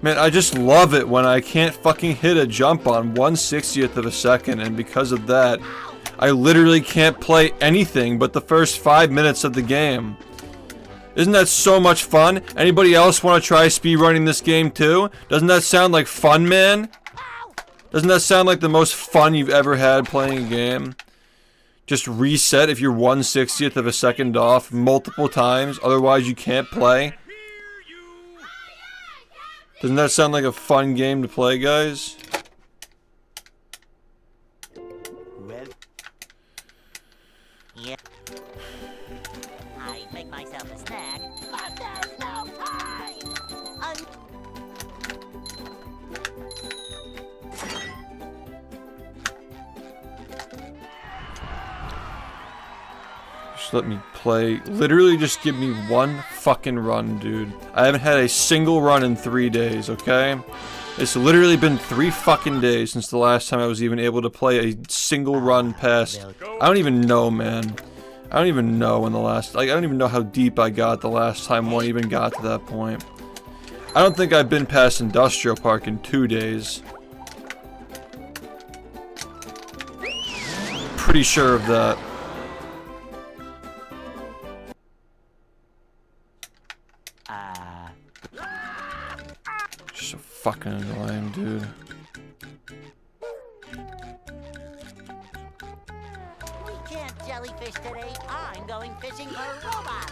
Man, I just love it when I can't fucking hit a jump on 1/60th of a second, and because of that, I literally can't play anything but the first 5 minutes of the game. Isn't that so much fun? Anybody else want to try speedrunning this game too? Doesn't that sound like fun, man? Doesn't that sound like the most fun you've ever had playing a game? Just reset if you're 1/60th of a second off multiple times, otherwise you can't play. Doesn't that sound like a fun game to play, guys? Well, Yeah. I make myself a snack, but there's no time. Just let me play. Literally just give me one fucking run, dude. I haven't had a single run in 3 days, okay? It's literally been 3 fucking days since the last time I was even able to play a single run past. I don't even know, man. I don't even know when the last, like, I don't even know how deep I got the last time one even got to that point. I don't think I've been past Industrial Park in 2 days. Pretty sure of that. So fucking annoying, dude. We can't jellyfish today. I'm going fishing for robots.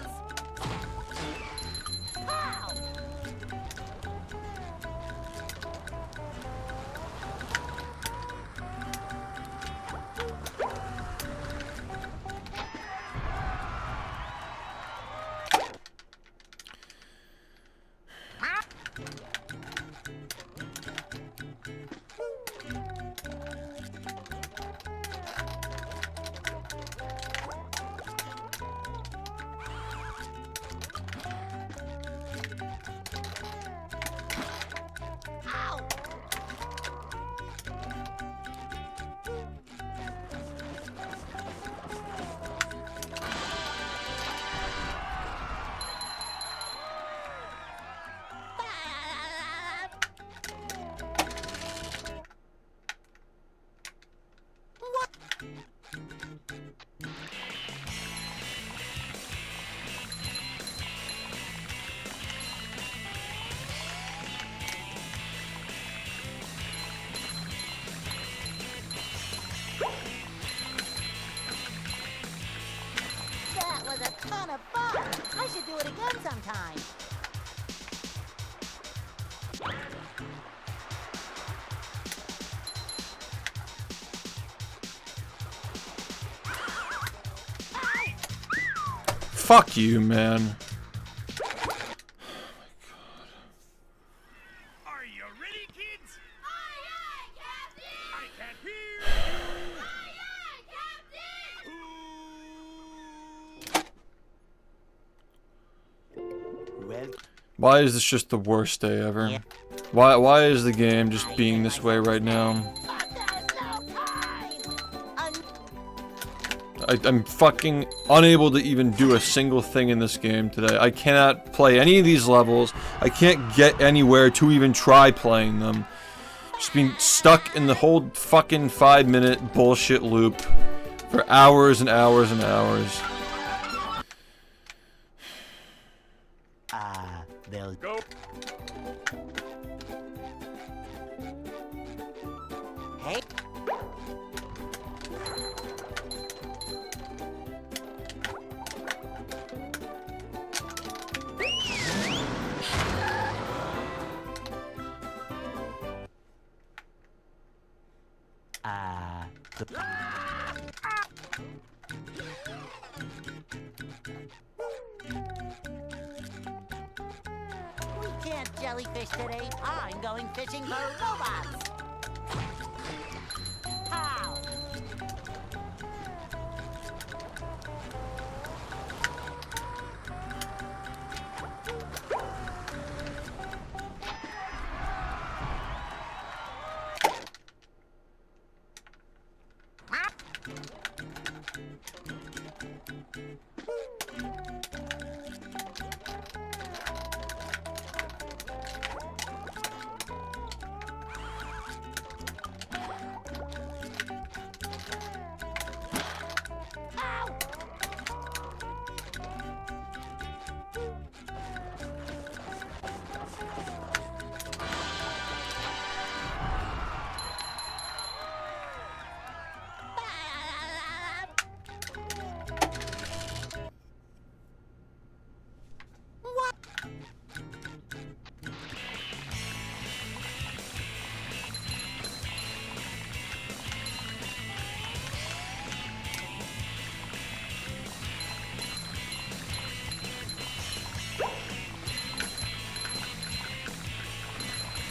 Pow! That was a ton of fun. I should do it again sometime. Fuck you, man. Are you ready, kids? Aye, aye, Captain! I can't hear Aye, aye, Captain! Well, Why is this just the worst day ever? Why is the game just being this way right now? But they're so kind. I'm fucking unable to even do a single thing in this game today. I cannot play any of these levels. I can't get anywhere to even try playing them. Just being stuck in the whole fucking 5-minute bullshit loop for hours and hours and hours. they'll Go. Hey. We can't jellyfish today. I'm going fishing for robots. How?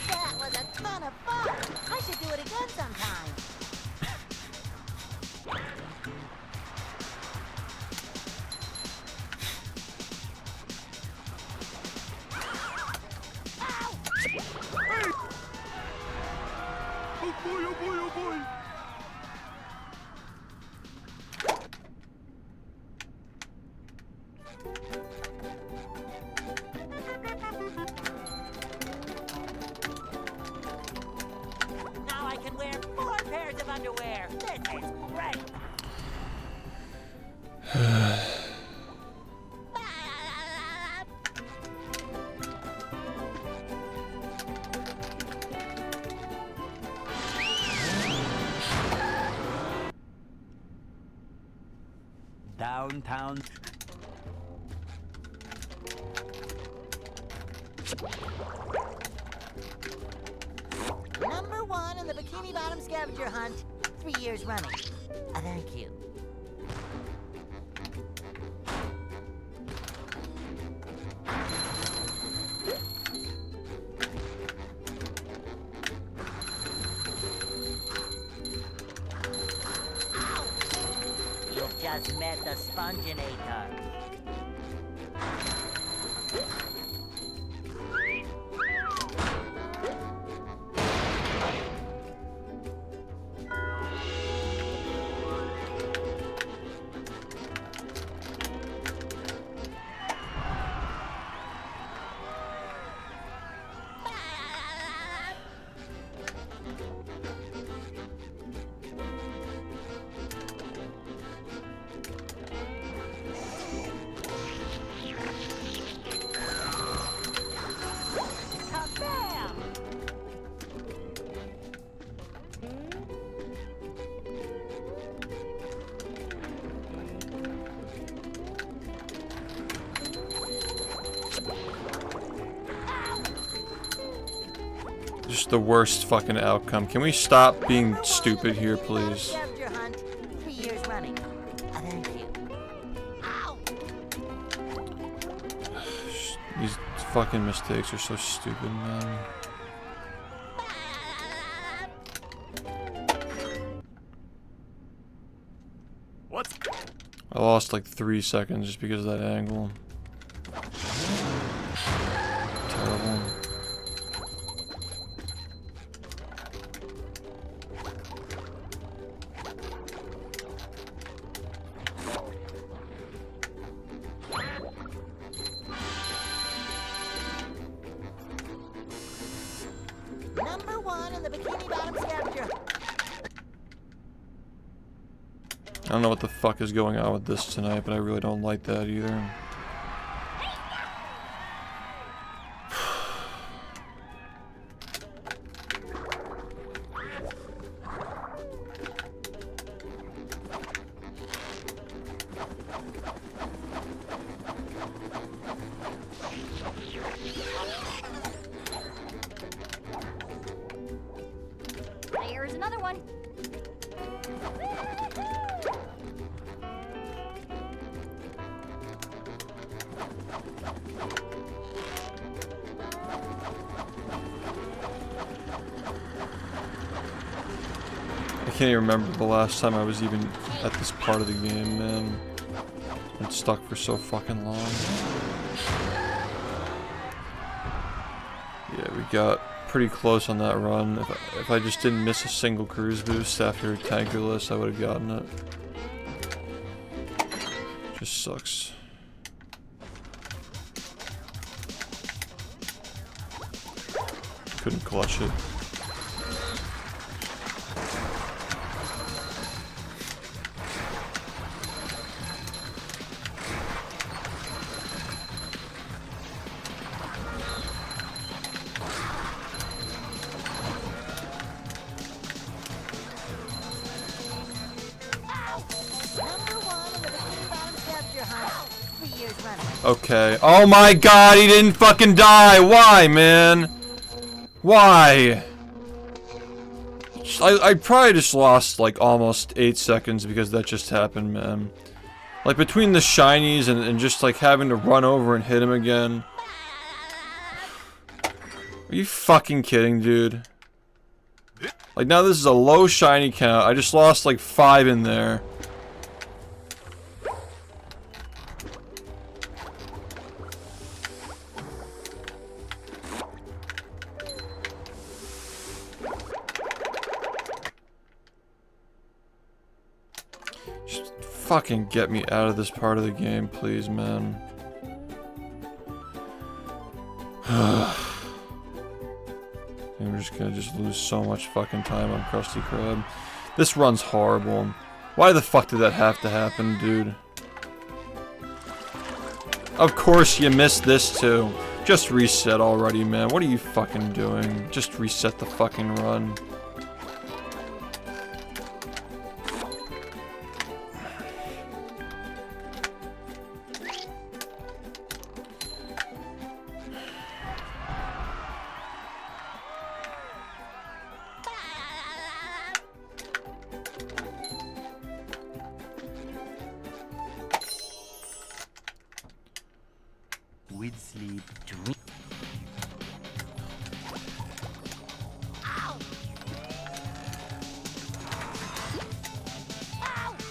That was a ton of fun. I should do it again sometime. Oh boy, oh boy, oh boy. Downtown. Number 1 in the Bikini Bottom scavenger hunt, 3 years running. Thank you. You've just met the Sponginator. Just the worst fucking outcome. Can we stop being stupid here, please? Scavenger hunt, 3 years running. Thank you. Ow! These fucking mistakes are so stupid, man. What? I lost like 3 seconds just because of that angle. Terrible. Number 1 in the Bikini Bottom scavenger. I don't know what the fuck is going on with this tonight, but I really don't like that either. There's another one. I can't even remember the last time I was even at this part of the game, man. Been stuck for so fucking long. Yeah, we got pretty close on that run. If I just didn't miss a single cruise boost after tankerless, I would have gotten it. Just sucks. Couldn't clutch it. Okay. Oh my god, he didn't fucking die! Why, man? Why? I probably just lost like almost 8 seconds because that just happened, man. Like between the shinies and just like having to run over and hit him again. Are you fucking kidding, dude? Like now this is a low shiny count. I just lost like 5 in there. Fucking get me out of this part of the game, please, man. I'm just gonna lose so much fucking time on Krusty Krab. This run's horrible. Why the fuck did that have to happen, dude? Of course you missed this too. Just reset already, man. What are you fucking doing? Just reset the fucking run. With sleep. Dream. Ow! Ow!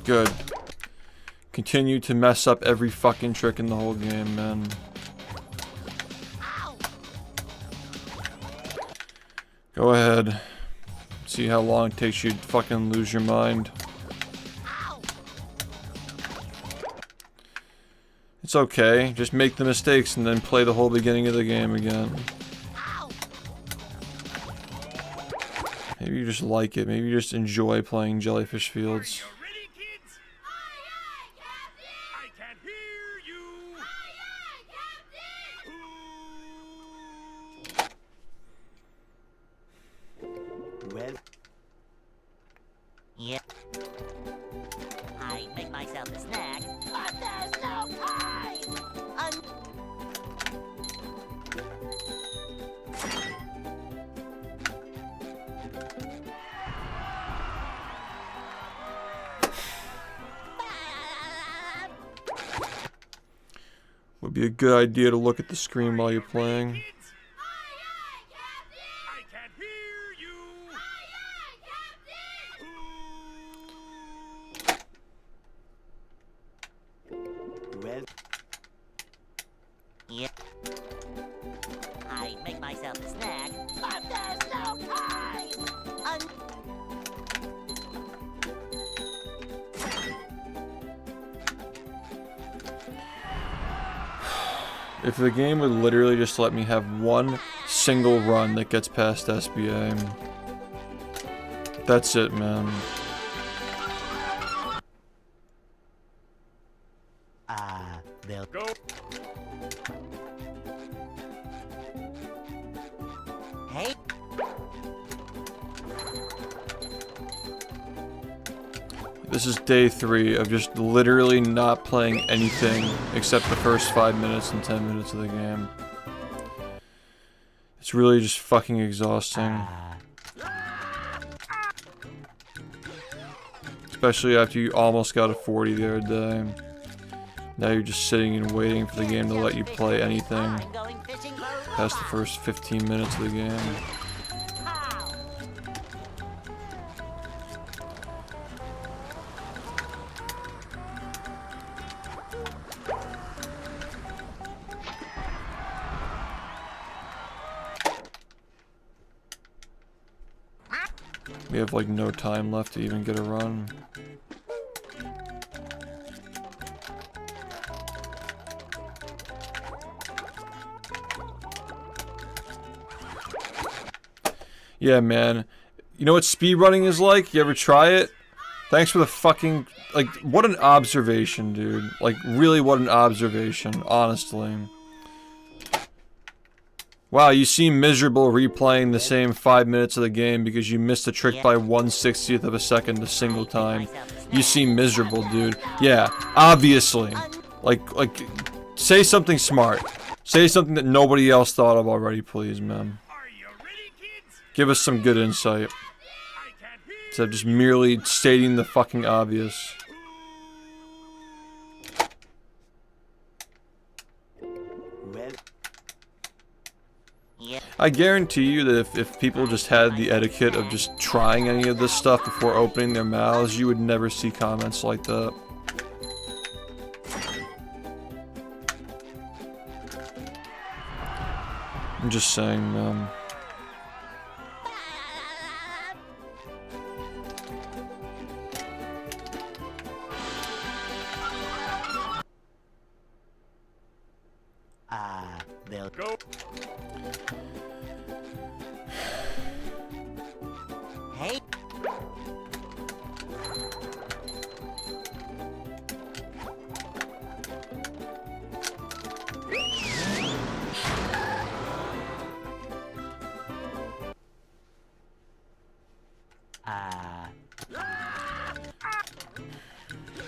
Good. Continue to mess up every fucking trick in the whole game, man. Go ahead. See how long it takes you to fucking lose your mind. It's okay. Just make the mistakes and then play the whole beginning of the game again. Maybe you just like it. Maybe you just enjoy playing Jellyfish Fields. Ready, kids? I can't hear you. Well, Yep. I make myself a snack, but there's no time! Would be a good idea to look at the screen while you're playing. Kids? I can't hear you. well, Yep. I make myself a snack, but there's no time! If the game would literally just let me have one single run that gets past SBA. That's it, man. they'll Go. Hey, This is day 3 of just literally not playing anything except the first 5 minutes and 10 minutes of the game. It's really just fucking exhausting. Especially after you almost got a 40 the other day. Now you're just sitting and waiting for the game to let you play anything I'm going fishing for past the first 15 minutes of the game. How? We have like no time left to even get a run. Yeah, man. You know what speedrunning is like? You ever try it? Thanks for the fucking... Like, what an observation, dude. Like, really what an observation, honestly. Wow, you seem miserable replaying the same 5 minutes of the game because you missed a trick by 1/60th of a second a single time. You seem miserable, dude. Yeah, obviously. Like, say something smart. Say something that nobody else thought of already, please, man. Are you ready, kids? Give us some good insight. I can't hear Instead of just merely stating the fucking obvious. well, Yep. I guarantee you that if people just had the etiquette of just trying any of this stuff before opening their mouths, you would never see comments like that. I'm just saying, man. Hey.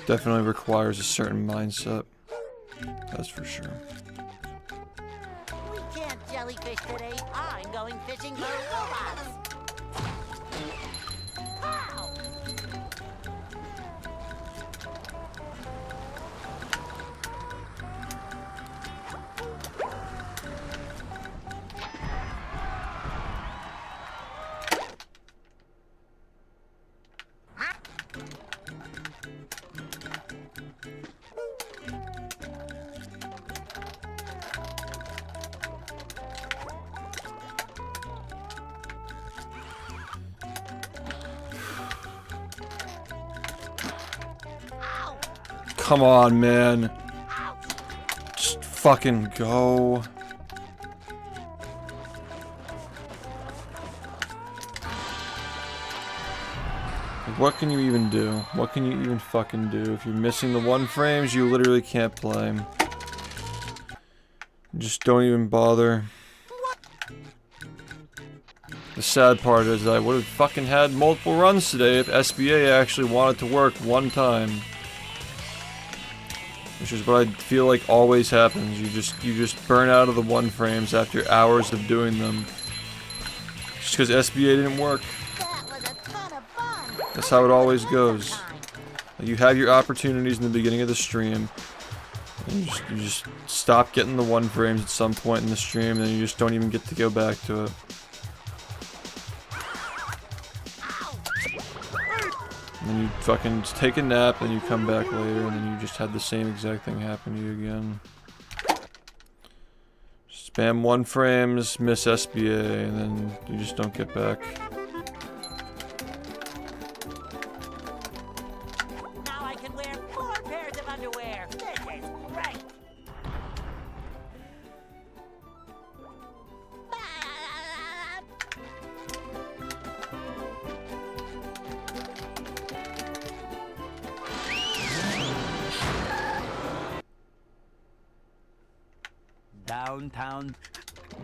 Definitely requires a certain mindset. That's for sure. We can't jellyfish today. I'm going fishing for robots. Pow! Come on, man. Just fucking go. What can you even do? What can you even fucking do? If you're missing the 1 frames, you literally can't play. Just don't even bother. The sad part is that I would have fucking had multiple runs today if SBA actually wanted to work 1 time. Which is what I feel like always happens. You just burn out of the 1 frames after hours of doing them. Just because SBA didn't work. That was a ton of fun. That's how it always goes. You have your opportunities in the beginning of the stream. And you just stop getting the 1 frames at some point in the stream, and then you just don't even get to go back to it. And then you fucking take a nap, then you come back later, and then you just had the same exact thing happen to you again. Spam 1 frames, miss SBA, and then you just don't get back. Now I can wear 4 pairs of underwear. This is great. Downtown.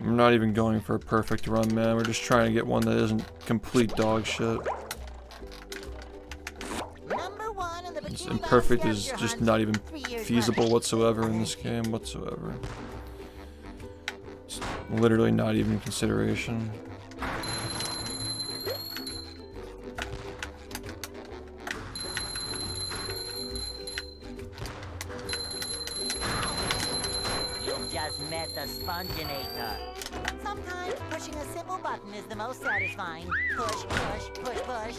I'm not even going for a perfect run, man. We're just trying to get one that isn't complete dog shit. Number 1 in the It's bikini imperfect bottom is scavenger just hunt. not even 3 years feasible running. whatsoever in this game whatsoever. It's literally not even in consideration. You just met the Sponginator. Sometimes pushing a simple button is the most satisfying. Push, push, push, push.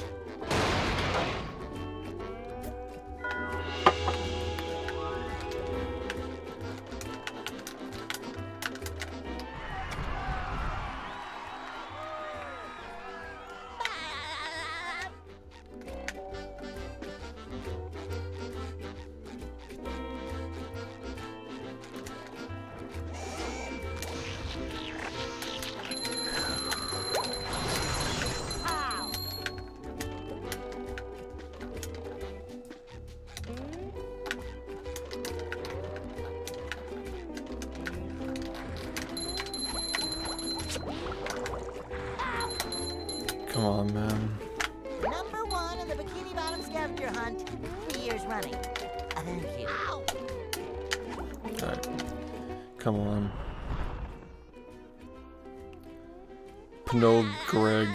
Ow! Come on, man. Number 1 in the bikini bottom scavenger hunt. 3 years running. Thank you. Ow! Alright. Come on. Pno Greg.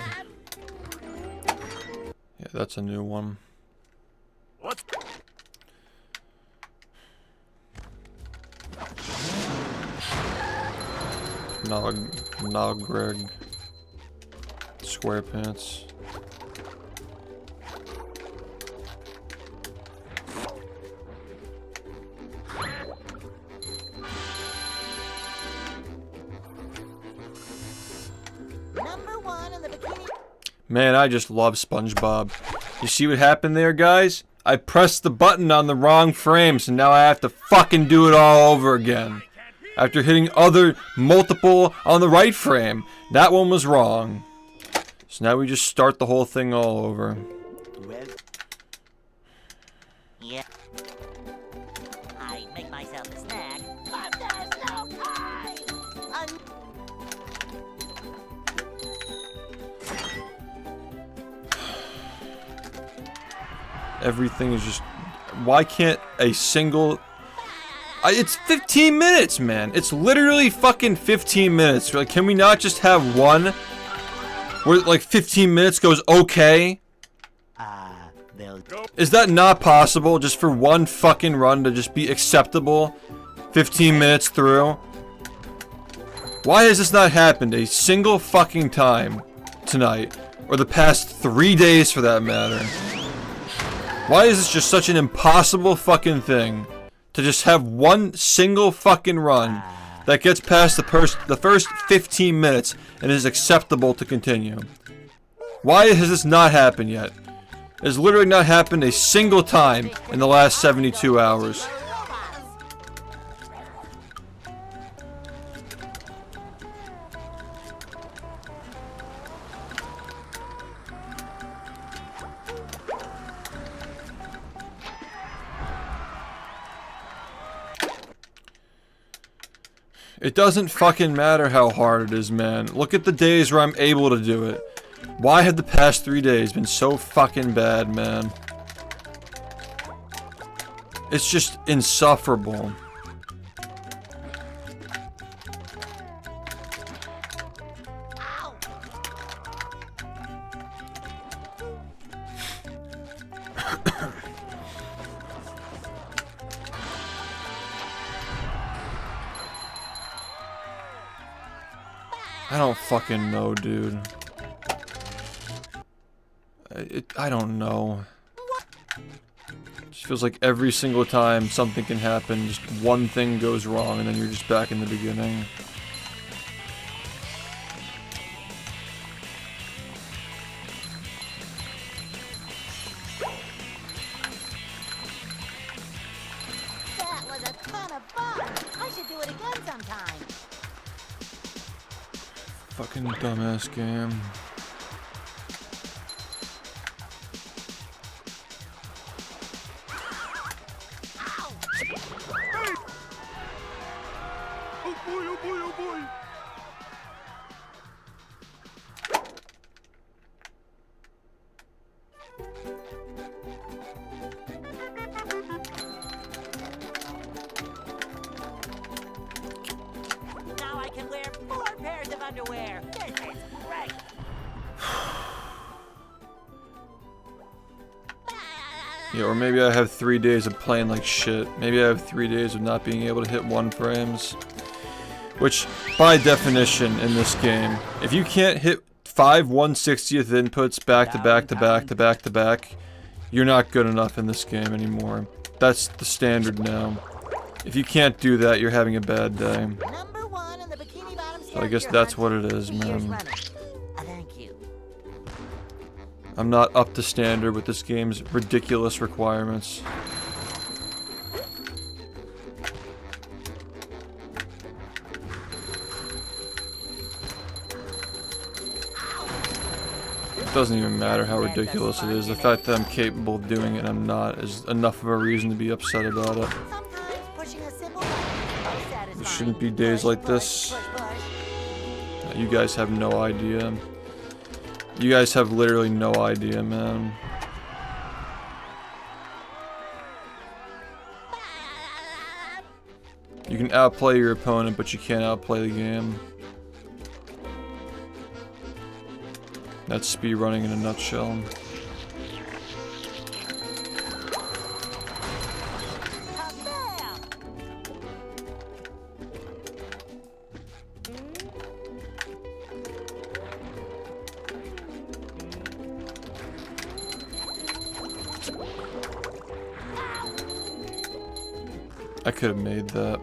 Yeah, that's a new one. What? Nog Greg. SquarePants. Number 1 in the bikini. Man, I just love SpongeBob. You see what happened there, guys? I pressed the button on the wrong frames, and now I have to fucking do it all over again. Can't after hitting other multiple on the right frame. That one was wrong. So now we just start the whole thing all over. Well, Yeah. I make myself a snack, but there's no time. Everything is just... Why can't a single... It's 15 minutes, man. It's literally fucking 15 minutes. Like, can we not just have one where, like, 15 minutes goes okay? they'll Is that not possible? Just for one fucking run to just be acceptable? 15 minutes through? Why has this not happened a single fucking time tonight? Or the past 3 days for that matter? Why is this just such an impossible fucking thing? To just have one single fucking run that gets past the first 15 minutes and is acceptable to continue. Why has this not happened yet? It has literally not happened a single time in the last 72 hours. It doesn't fucking matter how hard it is, man. Look at the days where I'm able to do it. Why have the past 3 days been so fucking bad, man? It's just insufferable. I don't fucking know, dude. I don't know. It just feels like every single time something can happen, just one thing goes wrong and then you're just back in the beginning. That was a ton of fun. I should do it again sometime. Fucking dumbass game. Oh boy, oh boy, oh boy! Now I can wear 4 pairs of underwear. This is great. Yeah, or maybe I have 3 days of playing like shit. Maybe I have 3 days of not being able to hit 1 frames. Which, by definition in this game, if you can't hit 5 1/60th inputs back to back to back to back to back, you're not good enough in this game anymore. That's the standard now. If you can't do that, you're having a bad day. Number 1 in the bikini bottom So I guess that's what it is, man. Thank you. I'm not up to standard with this game's ridiculous requirements. It doesn't even matter how ridiculous it is. The fact that I'm capable of doing it and I'm not is enough of a reason to be upset about it. Sometimes pushing a simple button is most satisfying. There shouldn't be days like this. You guys have no idea. You guys have literally no idea, man. You can outplay your opponent, but you can't outplay the game. That's speedrunning in a nutshell. I could have made that.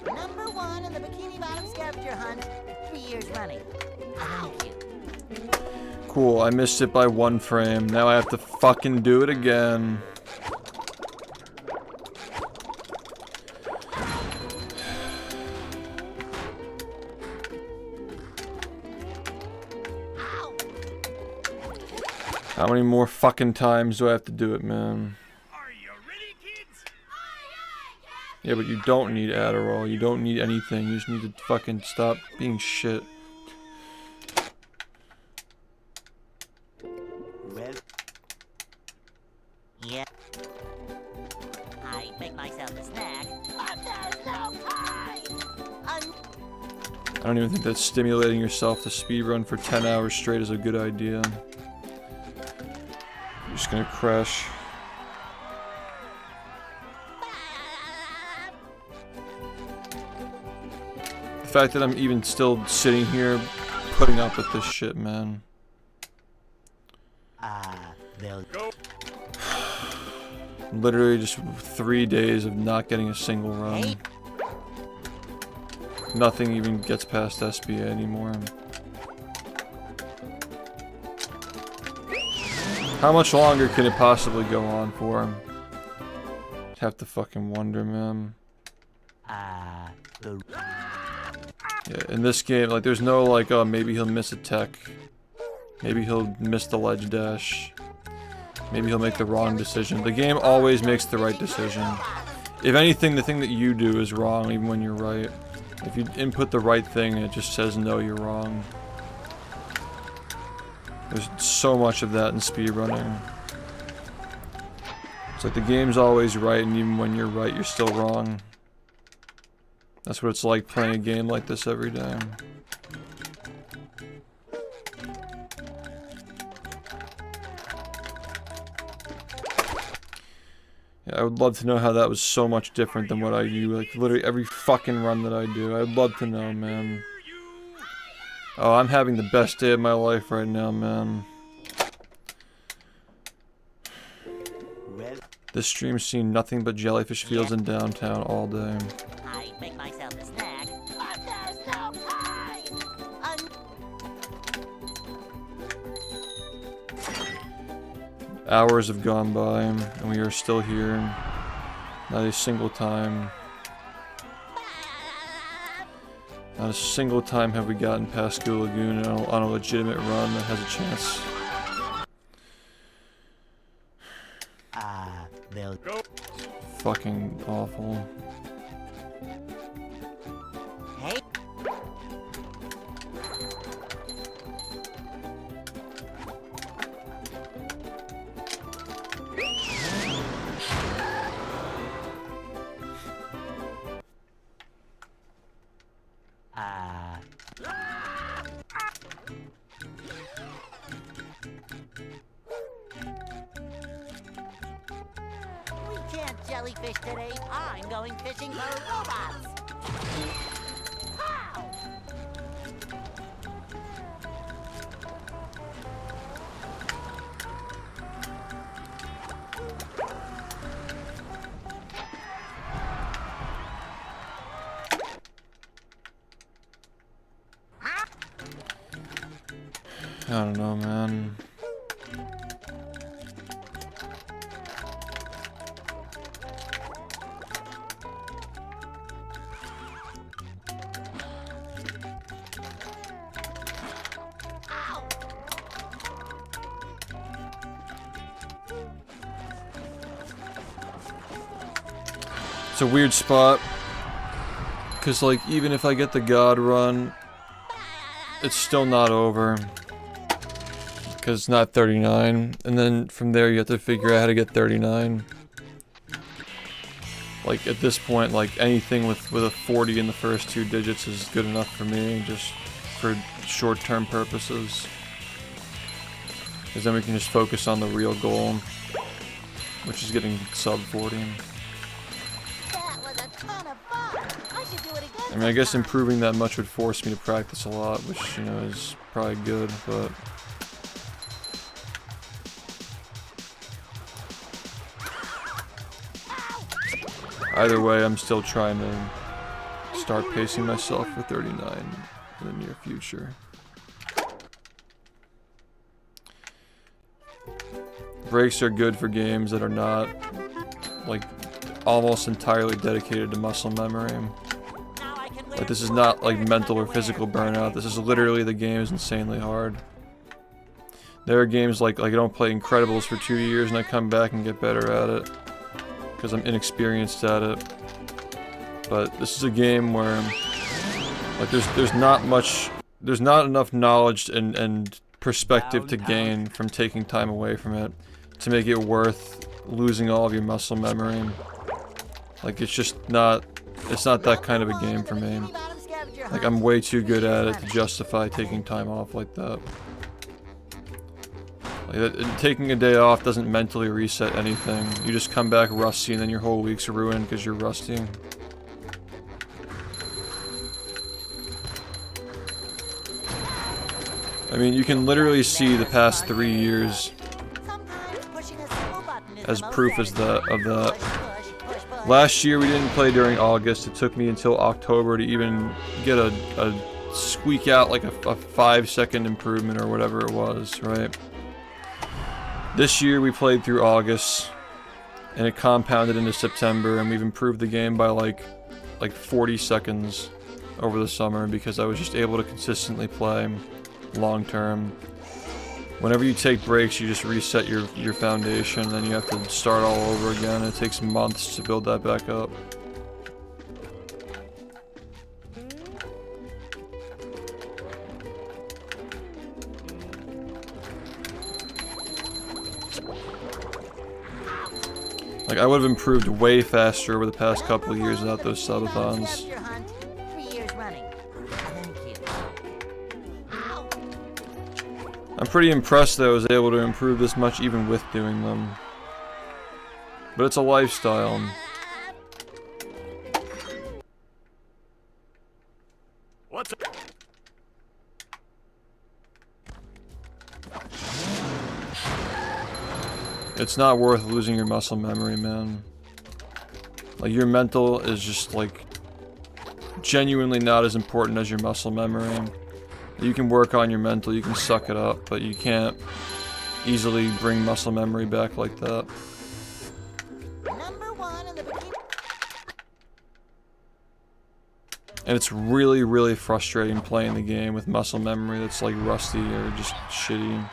Number 1 in the bikini bottom scavenger hunt, 3 years running. Thank you. Cool, I missed it by 1 frame. Now I have to fucking do it again. How many more fucking times do I have to do it, man? Are you ready, kids? Yeah, but you don't need Adderall. You don't need anything. You just need to fucking stop being shit. Well, Yeah. I make myself a snack, but there's no time. I don't even think that stimulating yourself to speedrun for 10 hours straight is a good idea. You're just gonna crash. The fact that I'm even still sitting here putting up with this shit, man. they'll Literally just 3 days of not getting a single run. Hey. Nothing even gets past SBA anymore. How much longer can it possibly go on for? Have to fucking wonder, man. the Yeah, in this game, like, there's no, like, oh, maybe he'll miss a tech. Maybe he'll miss the ledge dash. Maybe he'll make the wrong decision. The game always makes the right decision. If anything, the thing that you do is wrong, even when you're right. If you input the right thing, it just says, no, you're wrong. There's so much of that in speedrunning. It's like the game's always right, and even when you're right, you're still wrong. That's what it's like playing a game like this every day. Yeah, I would love to know how that was so much different than what I do. Like, literally every fucking run that I do. I'd love to know, man. Oh, I'm having the best day of my life right now, man. well, This stream's seen nothing but jellyfish fields in downtown all day. I make myself a snack, but there's no time. Hours have gone by, and we are still here. Not a single time. Not a single time have we gotten past Goo Lagoon on a legitimate run that has a chance. they'll Fucking awful. Hey. We can't jellyfish today. I'm going fishing for robots. How? I don't know, man. It's a weird spot, cause like even if I get the God run, it's still not over, cause it's not 39, and then from there you have to figure out how to get 39. Like at this point, like anything with a 40 in the first 2 digits is good enough for me, just for short-term purposes. Cause then we can just focus on the real goal, which is getting sub 40. That was a ton of fun. I should do it again. I mean, I guess improving that much would force me to practice a lot, which, you know, is probably good, but... Either way, I'm still trying to start pacing myself for 39 in the near future. Breaks are good for games that are not, like, almost entirely dedicated to muscle memory. Now I can Like, this is not, like, mental or physical burnout. This is literally the game is insanely hard. There are games like I don't play Incredibles for 2 years and I come back and get better at it because I'm inexperienced at it. But this is a game where like there's not enough knowledge and perspective to gain from taking time away from it to make it worth losing all of your muscle memory. Like it's not that kind of a game for me. Like I'm way too good at it to justify taking time off like that. Like, taking a day off doesn't mentally reset anything. You just come back rusty and then your whole week's ruined because you're rusty. I mean, you can literally see the past 3 years as proof of that. Last year we didn't play during August. It took me until October to even get a squeak out like a 5-second improvement or whatever it was, right? This year we played through August and it compounded into September and we've improved the game by like 40 seconds over the summer because I was just able to consistently play long term. Whenever you take breaks, you just reset your foundation, and then you have to start all over again. It takes months to build that back up. Like, I would have improved way faster over the past couple of years without those subathons. I'm pretty impressed that I was able to improve this much even with doing them. But it's a lifestyle. What's up? It's not worth losing your muscle memory, man. Like, your mental is just, like, genuinely not as important as your muscle memory. You can work on your mental, you can suck it up, but you can't easily bring muscle memory back like that. And it's really, really frustrating playing the game with muscle memory that's like rusty or just shitty.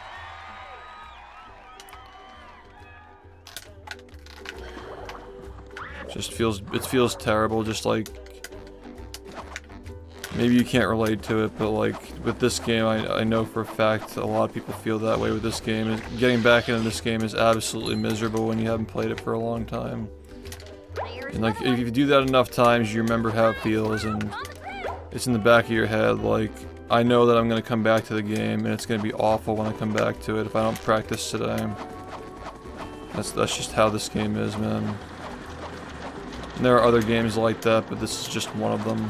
It feels terrible, just like, maybe you can't relate to it, but like with this game, I know for a fact a lot of people feel that way with this game. Getting back into this game is absolutely miserable when you haven't played it for a long time. And like, if you do that enough times, you remember how it feels, and it's in the back of your head. Like, I know that I'm gonna come back to the game, and it's gonna be awful when I come back to it if I don't practice today. That's just how this game is, man. And there are other games like that, but this is just one of them.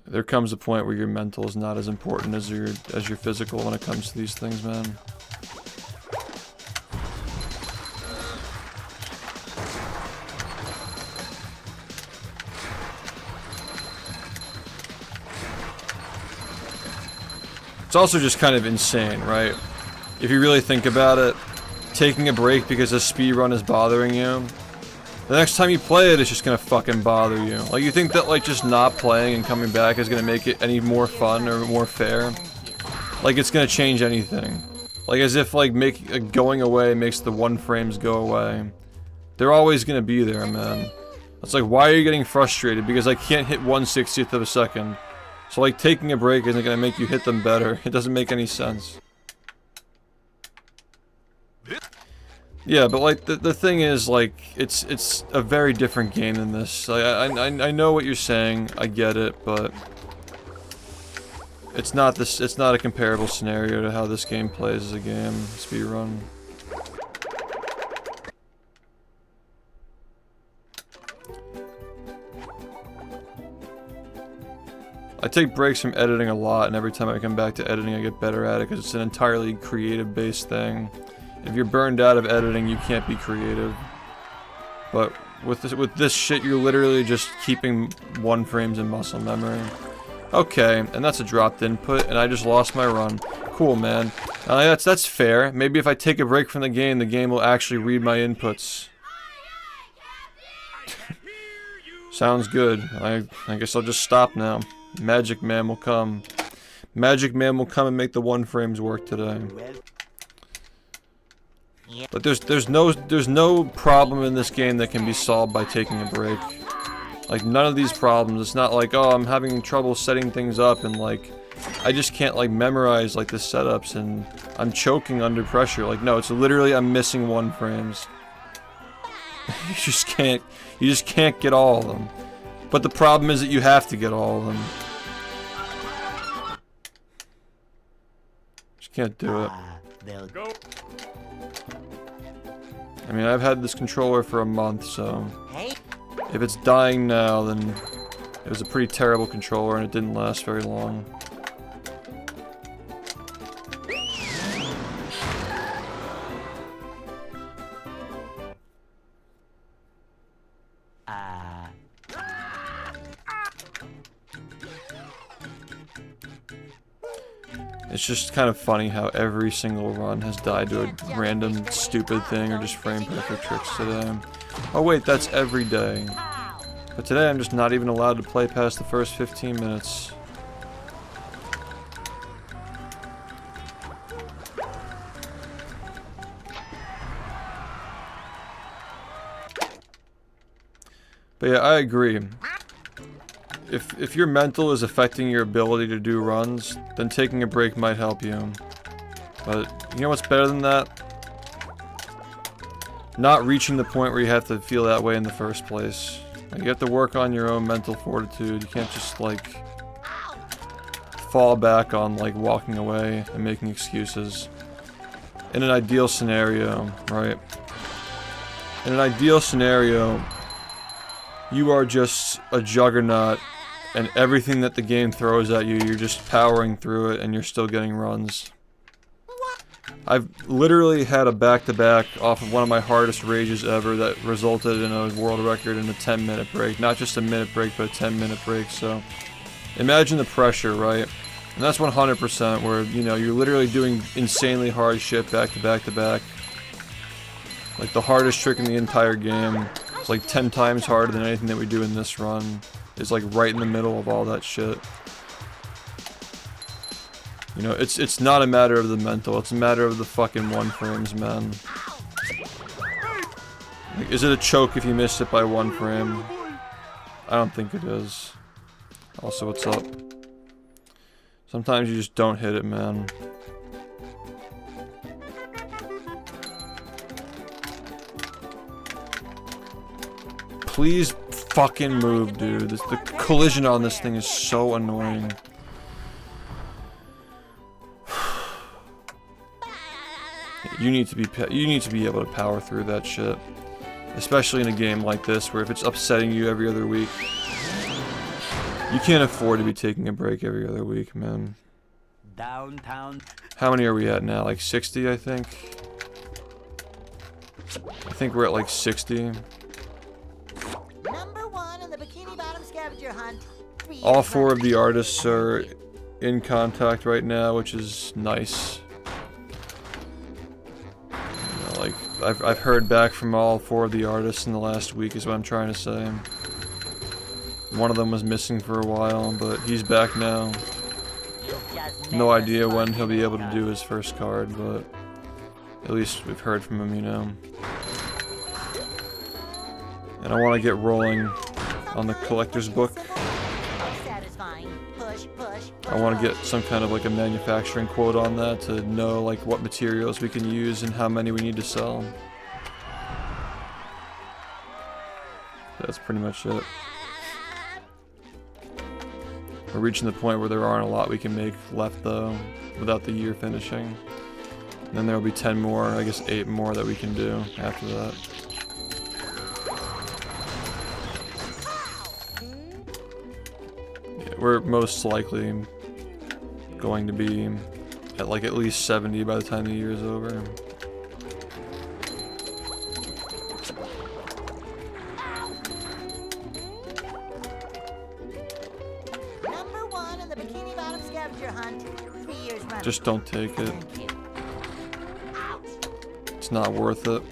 There comes a point where your mental is not as important as your physical when it comes to these things, man. It's also just kind of insane, right? If you really think about it, taking a break because a speedrun is bothering you, the next time you play it, it's just gonna fucking bother you. Like, you think that, like, just not playing and coming back is gonna make it any more fun or more fair? Like, it's gonna change anything. Like, as if, like, going away makes the 1 frames go away. They're always gonna be there, man. It's like, why are you getting frustrated? Because I can't hit 1/60th of a second. So, like, taking a break isn't gonna make you hit them better. It doesn't make any sense. Yeah, but like the thing is, like, it's a very different game than this. Like, I know what you're saying, I get it, but it's not a comparable scenario to how this game plays as a game, speedrun. I take breaks from editing a lot, and every time I come back to editing I get better at it because it's an entirely creative-based thing. If you're burned out of editing, you can't be creative. But with this shit, you're literally just keeping 1 frames in muscle memory. Okay, and that's a dropped input, and I just lost my run. Cool, man. That's fair. Maybe if I take a break from the game will actually read my inputs. Sounds good. I guess I'll just stop now. Magic Man will come. Magic Man will come and make the 1 frames work today. But there's no problem in this game that can be solved by taking a break. Like, none of these problems. It's not like, oh, I'm having trouble setting things up and like I just can't like memorize like the setups and I'm choking under pressure. Like, no, it's literally I'm missing 1 frames. You just can't get all of them. But the problem is that you have to get all of them. Just can't do it. Go. I mean, I've had this controller for a month, so Hey, if it's dying now, then it was a pretty terrible controller and it didn't last very long. It's just kind of funny how every single run has died to a random stupid thing or just frame perfect tricks today. Oh wait, that's every day. But today I'm just not even allowed to play past the first 15 minutes. But yeah, I agree. If your mental is affecting your ability to do runs, then taking a break might help you. But you know what's better than that? Not reaching the point where you have to feel that way in the first place. Like, you have to work on your own mental fortitude. You can't just like fall back on like walking away and making excuses. In an ideal scenario, right? In an ideal scenario, you are just a juggernaut, and everything that the game throws at you, you're just powering through it, and you're still getting runs. I've literally had a back-to-back off of one of my hardest rages ever that resulted in a world record in a 10-minute break. Not just a minute break, but a 10-minute break, so imagine the pressure, right? And that's 100% where, you know, you're literally doing insanely hard shit back-to-back-to-back. Like, the hardest trick in the entire game. It's like 10 times harder than anything that we do in this run. Is like right in the middle of all that shit. You know, it's not a matter of the mental, it's a matter of the fucking 1 frames, man. Like, is it a choke if you missed it by 1 frame? I don't think it is. Also, what's up? Sometimes you just don't hit it, man. Please fucking move, dude. The collision on this thing is so annoying. You need to be able to power through that shit. Especially in a game like this where if it's upsetting you every other week, you can't afford to be taking a break every other week, man. Downtown. How many are we at now? Like 60, I think. I think we're at like 60. number 1 in the Bikini Bottom scavenger hunt. All 4 of the artists are in contact right now, which is nice. You know, like, I've heard back from all 4 of the artists in the last week is what I'm trying to say. One of them was missing for a while, but he's back now. No idea when he'll be able to do his first card, but at least we've heard from him, you know. And I want to get rolling on the collector's book. I want to get some kind of like a manufacturing quote on that to know like what materials we can use and how many we need to sell. That's pretty much it. We're reaching the point where there aren't a lot we can make left though, without the year finishing. And then there will be 10 more, I guess 8 more that we can do after that. Yeah, we're most likely going to be at like at least 70 by the time the year is over. Bikini Bottom scavenger hunt. 3 years running. Just don't take it. Thank you. It's not worth it.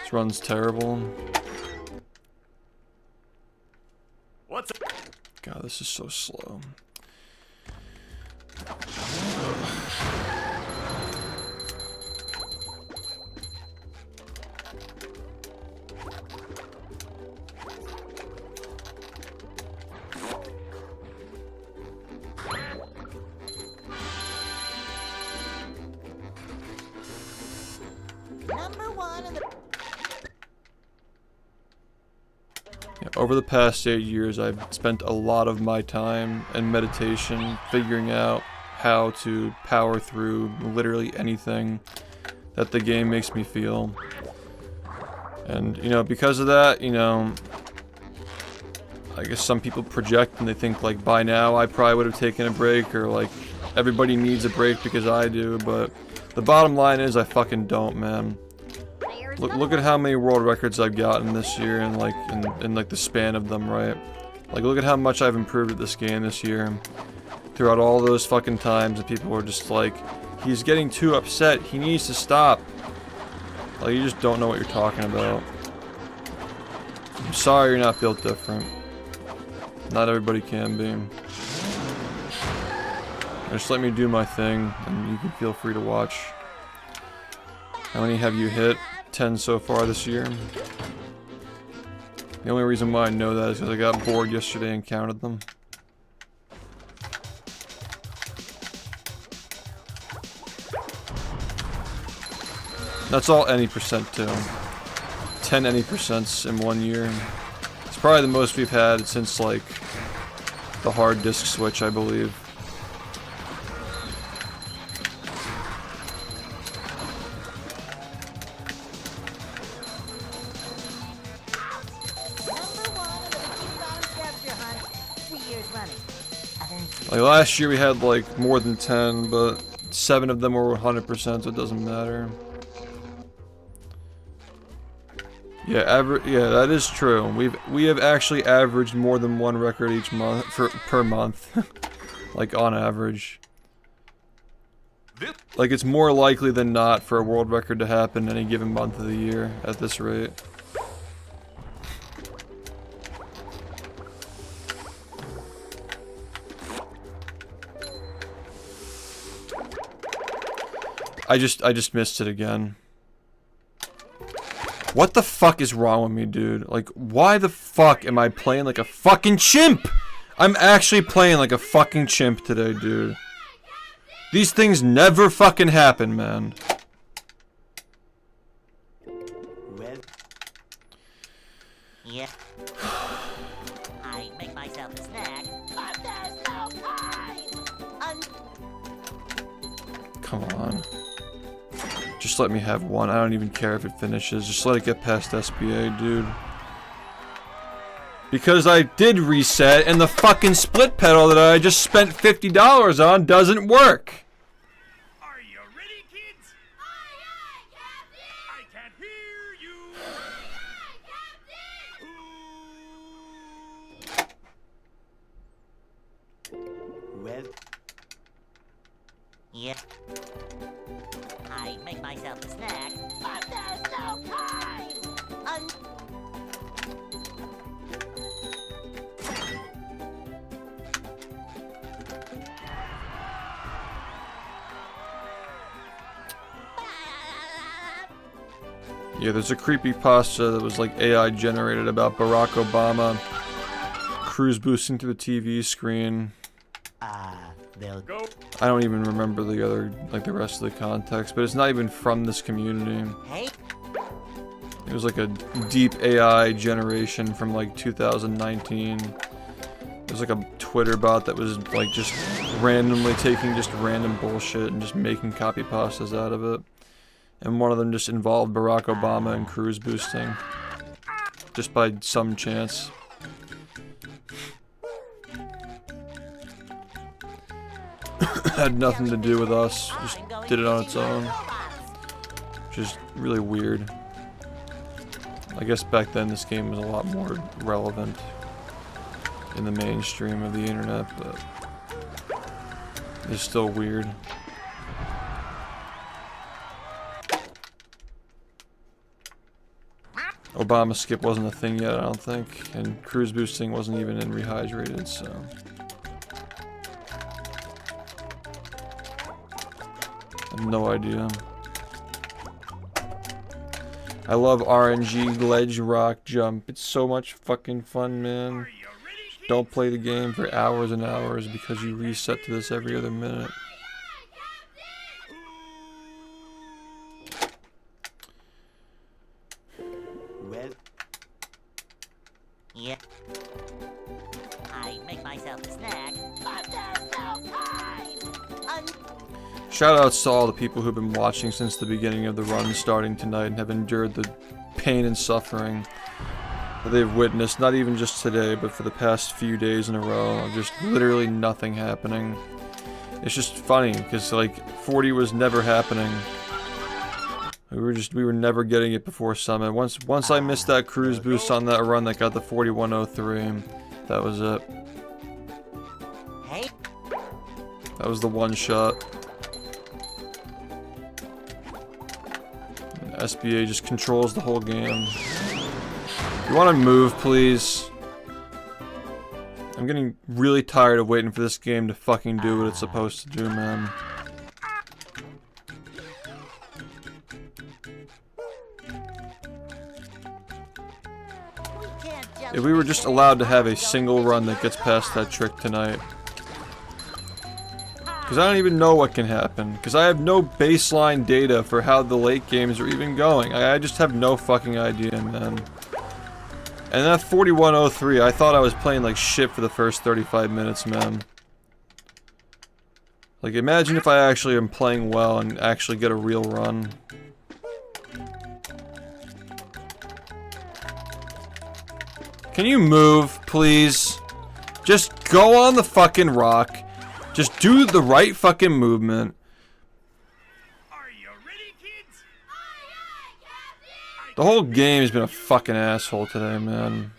This run's terrible. What's up? God, this is so slow. Number 1 in the... Yeah, over the past 8 years, I've spent a lot of my time and meditation figuring out how to power through literally anything that the game makes me feel. And, you know, because of that, you know, I guess some people project and they think, like, by now I probably would have taken a break, or, like, everybody needs a break because I do, but the bottom line is I fucking don't, man. Look at how many world records I've gotten this year, and like in like the span of them, right? Like, look at how much I've improved at this game this year. Throughout all those fucking times, and people were just like, he's getting too upset, he needs to stop. Like, you just don't know what you're talking about. I'm sorry you're not built different. Not everybody can be. Just let me do my thing, and you can feel free to watch. How many have you hit? 10 so far this year. The only reason why I know that is because I got bored yesterday and counted them. That's all any percent too. 10 any percents in 1 year. It's probably the most we've had since like the hard disk switch, I believe. Like last year we had like more than 10, but 7 of them were 100%, so it doesn't matter. Yeah, yeah, that is true. We have actually averaged more than 1 record each month per month. Like on average. Like it's more likely than not for a world record to happen any given month of the year at this rate. I just missed it again. What the fuck is wrong with me, dude? Like, why the fuck am I playing like a fucking chimp? I'm actually playing like a fucking chimp today, dude. These things never fucking happen, man. Well, Yeah. I make myself a snack, but there's no time. Come on. Just let me have one. I don't even care if it finishes. Just let it get past SBA, dude. Because I did reset, and the fucking split pedal that I just spent $50 on doesn't work. Are you ready, kids? I can't hear you. well, Yeah. I make myself a snack, but there's no time. Yeah, there's a creepypasta that was like AI generated about Barack Obama cruise boosting to the TV screen. they'll Go. I don't even remember the other, like the rest of the context, but it's not even from this community. Hey. It was like a deep AI generation from like 2019. It was like a Twitter bot that was like just randomly taking just random bullshit and just making copy pastas out of it. And one of them just involved Barack Obama and cruise boosting. Just by some chance. Had nothing to do with us, just did it on its own. Which is really weird. I guess back then this game was a lot more relevant in the mainstream of the internet, but it's still weird. Obama skip wasn't a thing yet, I don't think, and cruise boosting wasn't even in rehydrated, so. I have no idea. I love RNG ledge rock jump. It's so much fucking fun, man. Don't play the game for hours and hours because you reset to this every other minute. Well, Yeah. I make myself a snack, but there's no time. Shoutouts to all the people who've been watching since the beginning of the run starting tonight and have endured the pain and suffering that they've witnessed, not even just today, but for the past few days in a row, of just literally nothing happening. It's just funny, because like, 40 was never happening. We were never getting it before Summit. Once I missed that cruise boost on that run that got the 4103, that was it. Hey, That was the one shot. And SBA just controls the whole game. You want to move, please? I'm getting really tired of waiting for this game to fucking do what it's supposed to do, man. we can't If we were just allowed to have a single run that gets past that trick tonight. Because I don't even know what can happen. Because I have no baseline data for how the late games are even going. I just have no fucking idea, man. And that 4103, I thought I was playing like shit for the first 35 minutes, man. Like, imagine if I actually am playing well and actually get a real run. Can you move, please? Just go on the fucking rock. Just do the right fucking movement. Are you ready, kids? The whole game has been a fucking asshole today, man.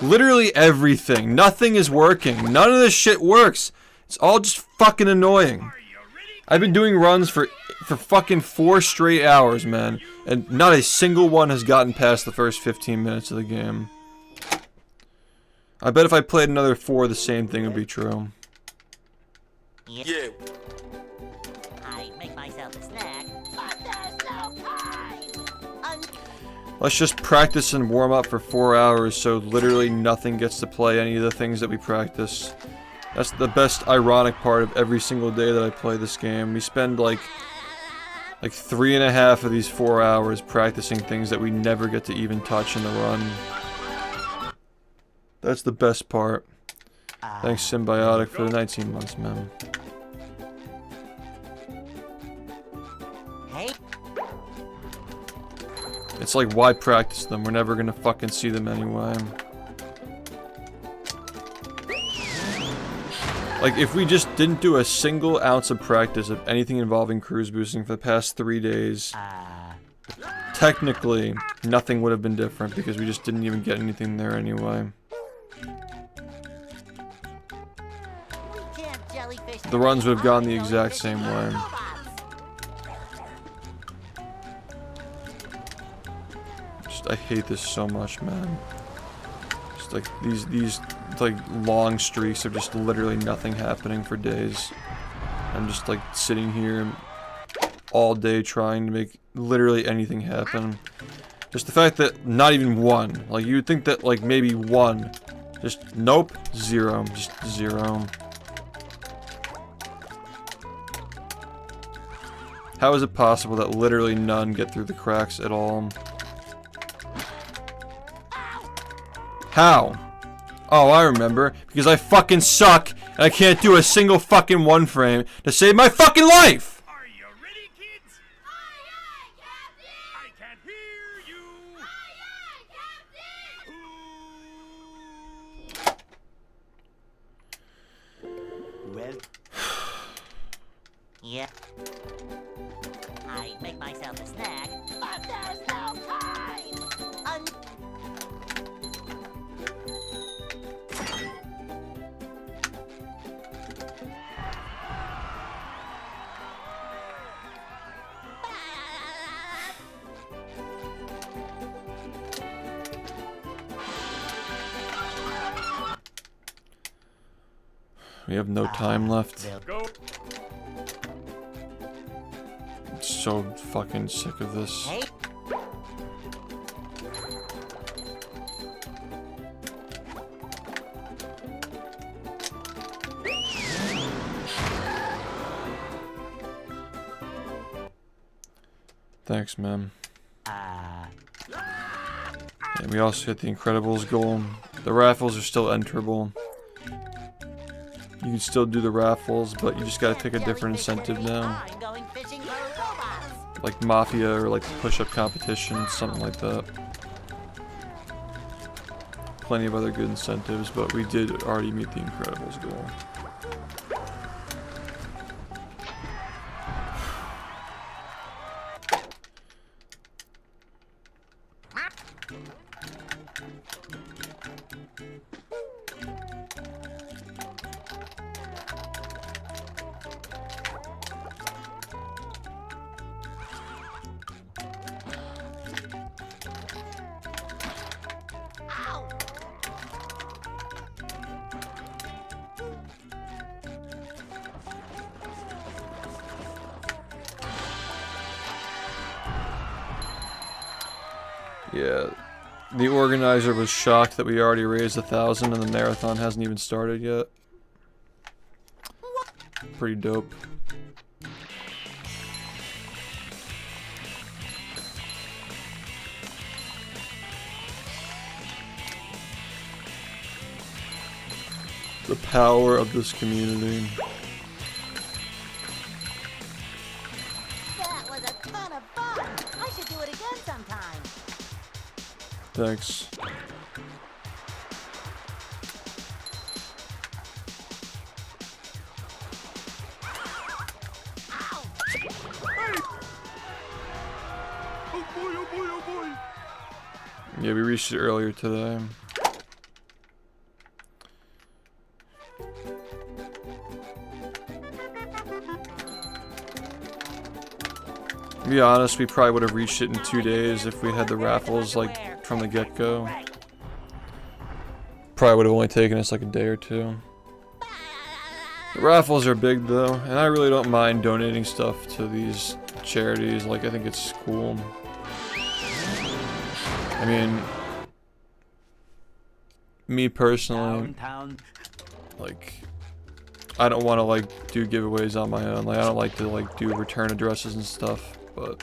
Literally everything. Nothing is working. None of this shit works. It's all just fucking annoying. Are you ready? I've been doing runs for fucking 4 straight hours, man. And not a single one has gotten past the first 15 minutes of the game. I bet if I played another 4, the same thing would be true. yeah. I make myself a snack, but there's no time. Let's just practice and warm up for 4 hours so literally nothing gets to play any of the things that we practice. That's the best ironic part of every single day that I play this game. We spend like 3.5 of these 4 hours practicing things that we never get to even touch in the run. That's the best part. Thanks Symbiotic for the 19 months, man. Hey, It's like, why practice them? We're never gonna fucking see them anyway. Like, if we just didn't do a single ounce of practice of anything involving cruise boosting for the past 3 days, technically, nothing would have been different because we just didn't even get anything there anyway. we can't jellyfish. The runs would have gone the exact same way. Just, I hate this so much, man. Just like these like long streaks of just literally nothing happening for days. I'm just like sitting here all day trying to make literally anything happen. Just the fact that not even one. Like, you would think that like maybe one. Just nope, 0, just 0. How is it possible that literally none get through the cracks at all? How? Oh, I remember. Because I fucking suck, and I can't do a single fucking one frame to save my fucking life! Are you ready, kids? I can't hear you. Well, Yeah. I make myself a snack, but there's no time! We have no time left. Go. I'm so fucking sick of this. Hey. Thanks, man. And we also hit the Incredibles goal. The raffles are still enterable. You can still do the raffles, but you just gotta pick a different incentive now. I'm going fishing for robots. Like Mafia or like push-up competition, something like that. Plenty of other good incentives, but we did already meet the Incredibles goal. Yeah, the organizer was shocked that we already raised 1,000 and the marathon hasn't even started yet. Pretty dope. The power of this community. That was a ton of fun. I should do it again sometime. Thanks. Oh boy, oh boy, oh boy. Yeah, we reached it earlier today. To be honest, we probably would have reached it in 2 days if we had the raffles like from the get-go. Probably would have only taken us like a day or two. The raffles are big though, and I really don't mind donating stuff to these charities. Like, I think it's cool. I mean, me personally, like, I don't want to like do giveaways on my own. Like, I don't like to like do return addresses and stuff, but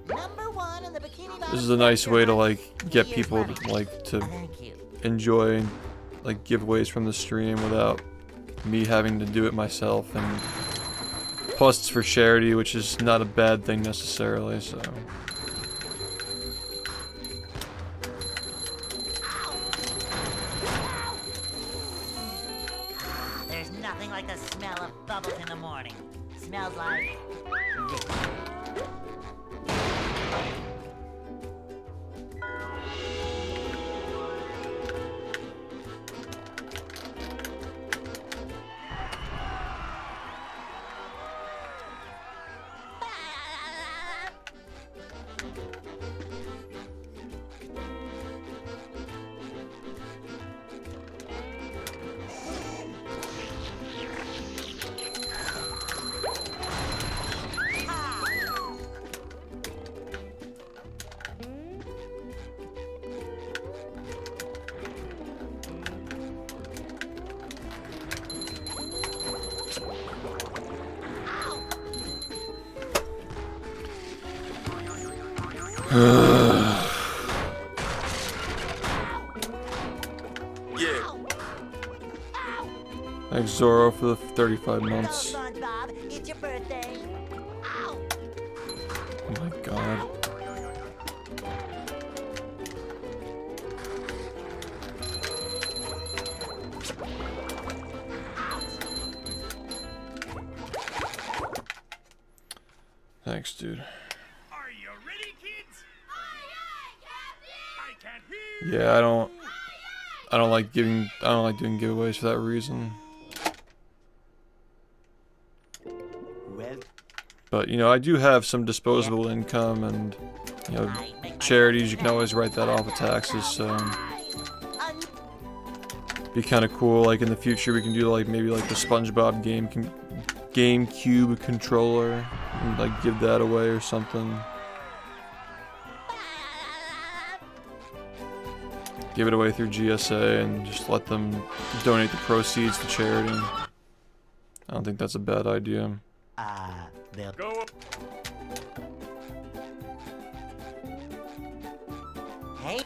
#1 in the bikini this is a nice way to like get people to, like, to Thank you. enjoy like giveaways from the stream without me having to do it myself. And plus it's for charity, which is not a bad thing necessarily, so. There's nothing like the smell of bubbles in the morning. Smells like... Yeah. Thanks Zoro for the 35 months. Hello, SpongeBob. It's your birthday. Ow. Oh my god. Thanks, dude. Are you ready, kids? I can't hear. Yeah, I don't like doing giveaways for that reason. Well, But you know, I do have some disposable income, and you know, charities. You can always write that off of taxes. So be kind of cool. Like in the future, we can do like maybe like the SpongeBob GameCube controller, and like give that away or something. Give it away through GSA and just let them donate the proceeds to charity. I don't think that's a bad idea. they'll Go up. Hey,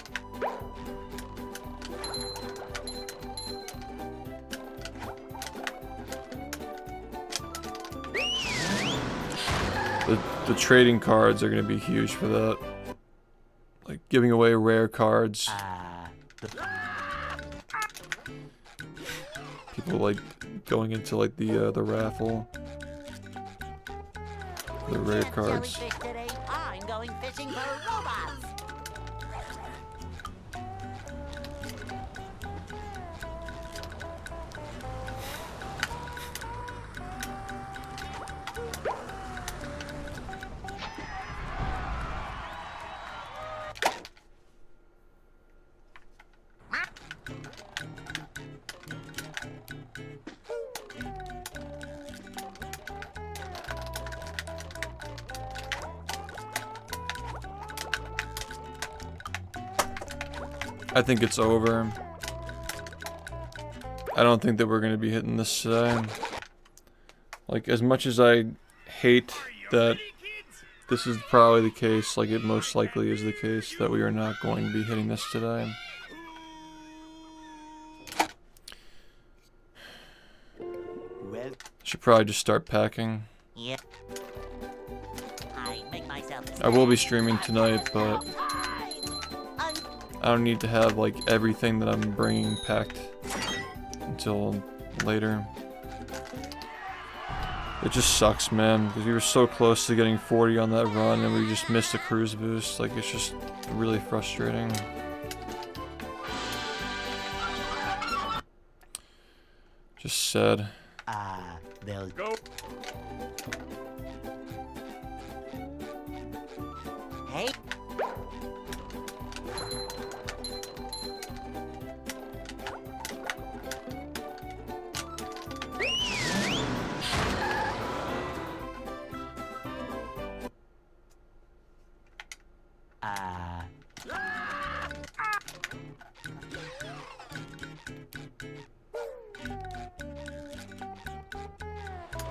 The trading cards are gonna be huge for that. Like giving away rare cards. People like going into like the raffle. The rare cards. jellyfish today. I'm going fishing for robots. I think it's over. I don't think that we're gonna be hitting this today. Like, as much as I hate that this is probably the case, like it most likely is the case that we are not going to be hitting this today. Well, Should probably just start packing. yeah. I make myself I will be streaming tonight, but I don't need to have like everything that I'm bringing packed until later. It just sucks, man, because we were so close to getting 40 on that run and we just missed a cruise boost. Like, it's just really frustrating. Just sad. They'll Go. hey.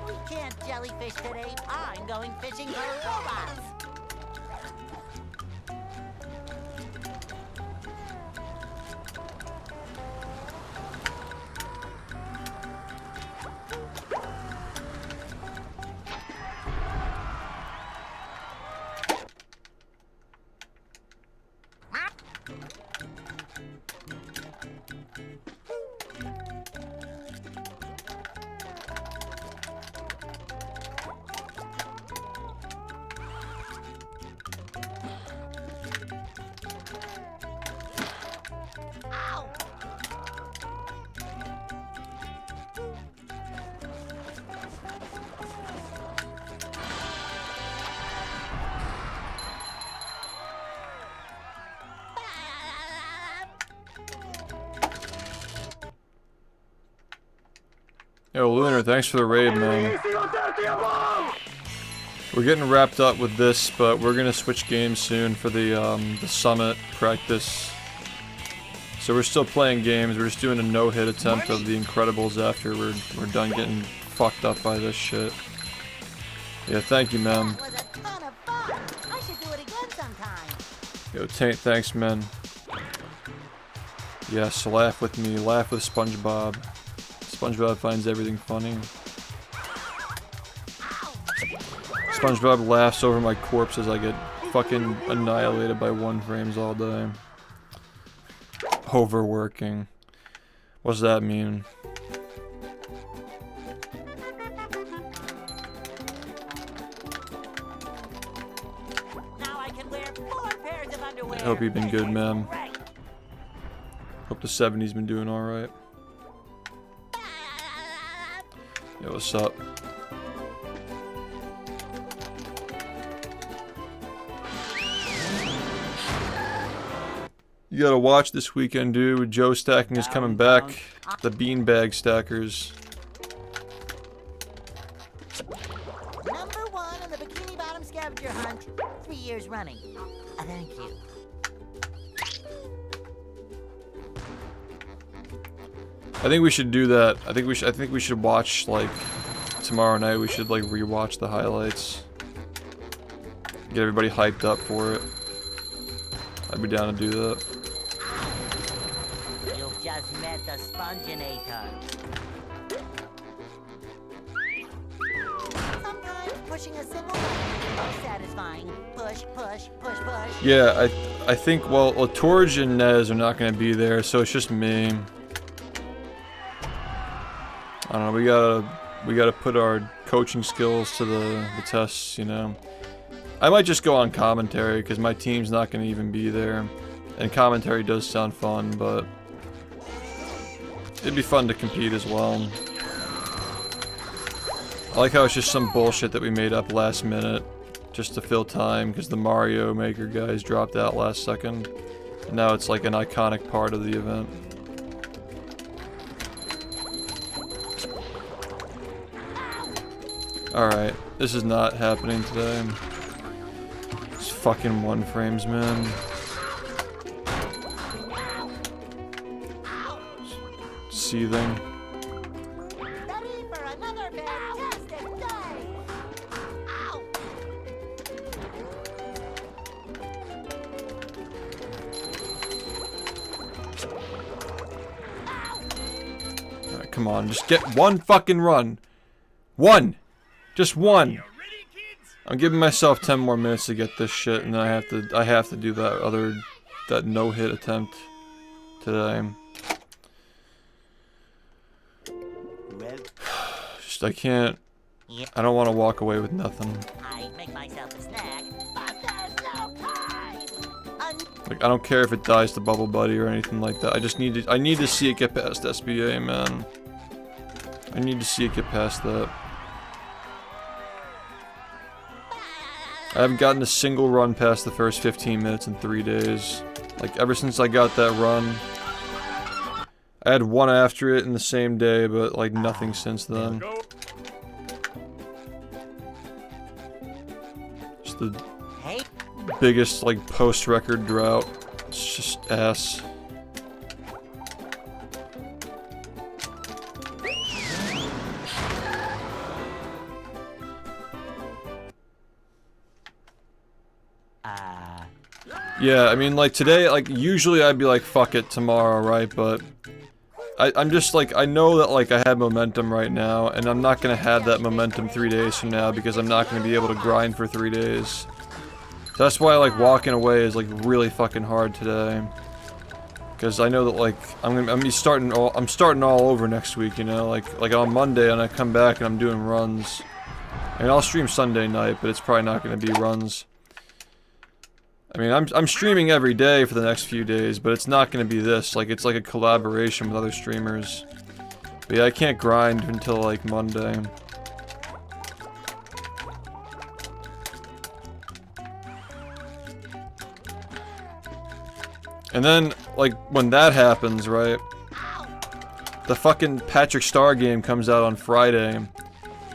We can't jellyfish today. I'm going fishing for robots. Ow! Yo, Lunar, thanks for the raid, man. We're getting wrapped up with this, but we're gonna switch games soon for the summit practice. So we're still playing games. We're just doing a no-hit attempt of the Incredibles after we're done getting fucked up by this shit. Yeah, thank you, man. That was a ton of fun. I should do it again sometime. Yo, Taint, thanks, man. Yes, laugh with me. Laugh with SpongeBob. SpongeBob finds everything funny. SpongeBob laughs over my corpse as I get fucking annihilated by 1 frames all day. Overworking. What's that mean? hope you've been good, man. Hope the 70's been doing alright. Yo, what's up? You gotta watch this weekend, dude. Joe Stacking is coming back. The beanbag stackers. Number 1 on the Bikini Bottom scavenger hunt. 3 years running. Thank you. I think we should do that. I think we should watch, like, tomorrow night. We should, like, rewatch the highlights. Get everybody hyped up for it. I'd be down to do that. You've just met the sponginator. Sometimes pushing a simple button is the most satisfying. Push, push, push, push. Yeah, I think, well, Torge and Nez are not gonna be there, so it's just me. I don't know, we gotta put our coaching skills to the tests, you know. I might just go on commentary, because my team's not gonna even be there. And commentary does sound fun, but it'd be fun to compete as well. I like how it's just some bullshit that we made up last minute, just to fill time, because the Mario Maker guys dropped out last second. And now it's like an iconic part of the event. Alright, this is not happening today. It's fucking 1 frames, man. Seething. Ready for another fantastic day. Ow. Alright, come on, just get 1 fucking run. 1! Just 1! I'm giving myself 10 more minutes to get this shit, and then I have to do that no-hit attempt today. Just, I can't, I don't want to walk away with nothing. I make myself a snack, but there's no time. Like, I don't care if it dies to Bubble Buddy or anything like that. I need to see it get past SBA, man. I need to see it get past that. I haven't gotten a single run past the first 15 minutes in 3 days. Like, ever since I got that run. I had 1 after it in the same day, but, like, nothing since then. Just the biggest, like, post-record drought. It's just ass. Yeah, I mean, like, today, like, usually I'd be like, fuck it, tomorrow, right? But I'm just, like, I know that, like, I have momentum right now, and I'm not gonna have that momentum 3 days from now, because I'm not gonna be able to grind for 3 days. So that's why, like, walking away is, like, really fucking hard today. Because I know that, like, I'm starting all over next week, you know? Like on Monday, and I come back and I'm doing runs. I mean, I'll stream Sunday night, but it's probably not gonna be runs. I mean, I'm streaming every day for the next few days, but it's not gonna be this. Like, it's like a collaboration with other streamers. But yeah, I can't grind until, like, Monday. And then, like, when that happens, right? The fucking Patrick Star game comes out on Friday.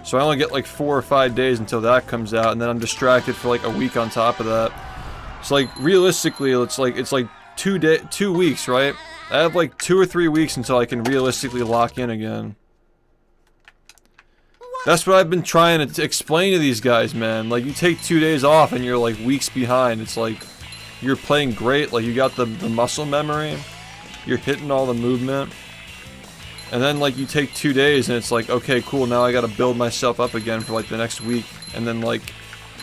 So I only get, like, 4 or 5 days until that comes out, and then I'm distracted for, like, a week on top of that. It's like, realistically, it's like 2 weeks, right? I have like 2 or 3 weeks until I can realistically lock in again. That's what I've been trying to explain to these guys, man. Like, you take 2 days off and you're like weeks behind. It's like, you're playing great, like you got the muscle memory, you're hitting all the movement. And then like you take 2 days and it's like, okay, cool, now I gotta build myself up again for like the next week. And then like,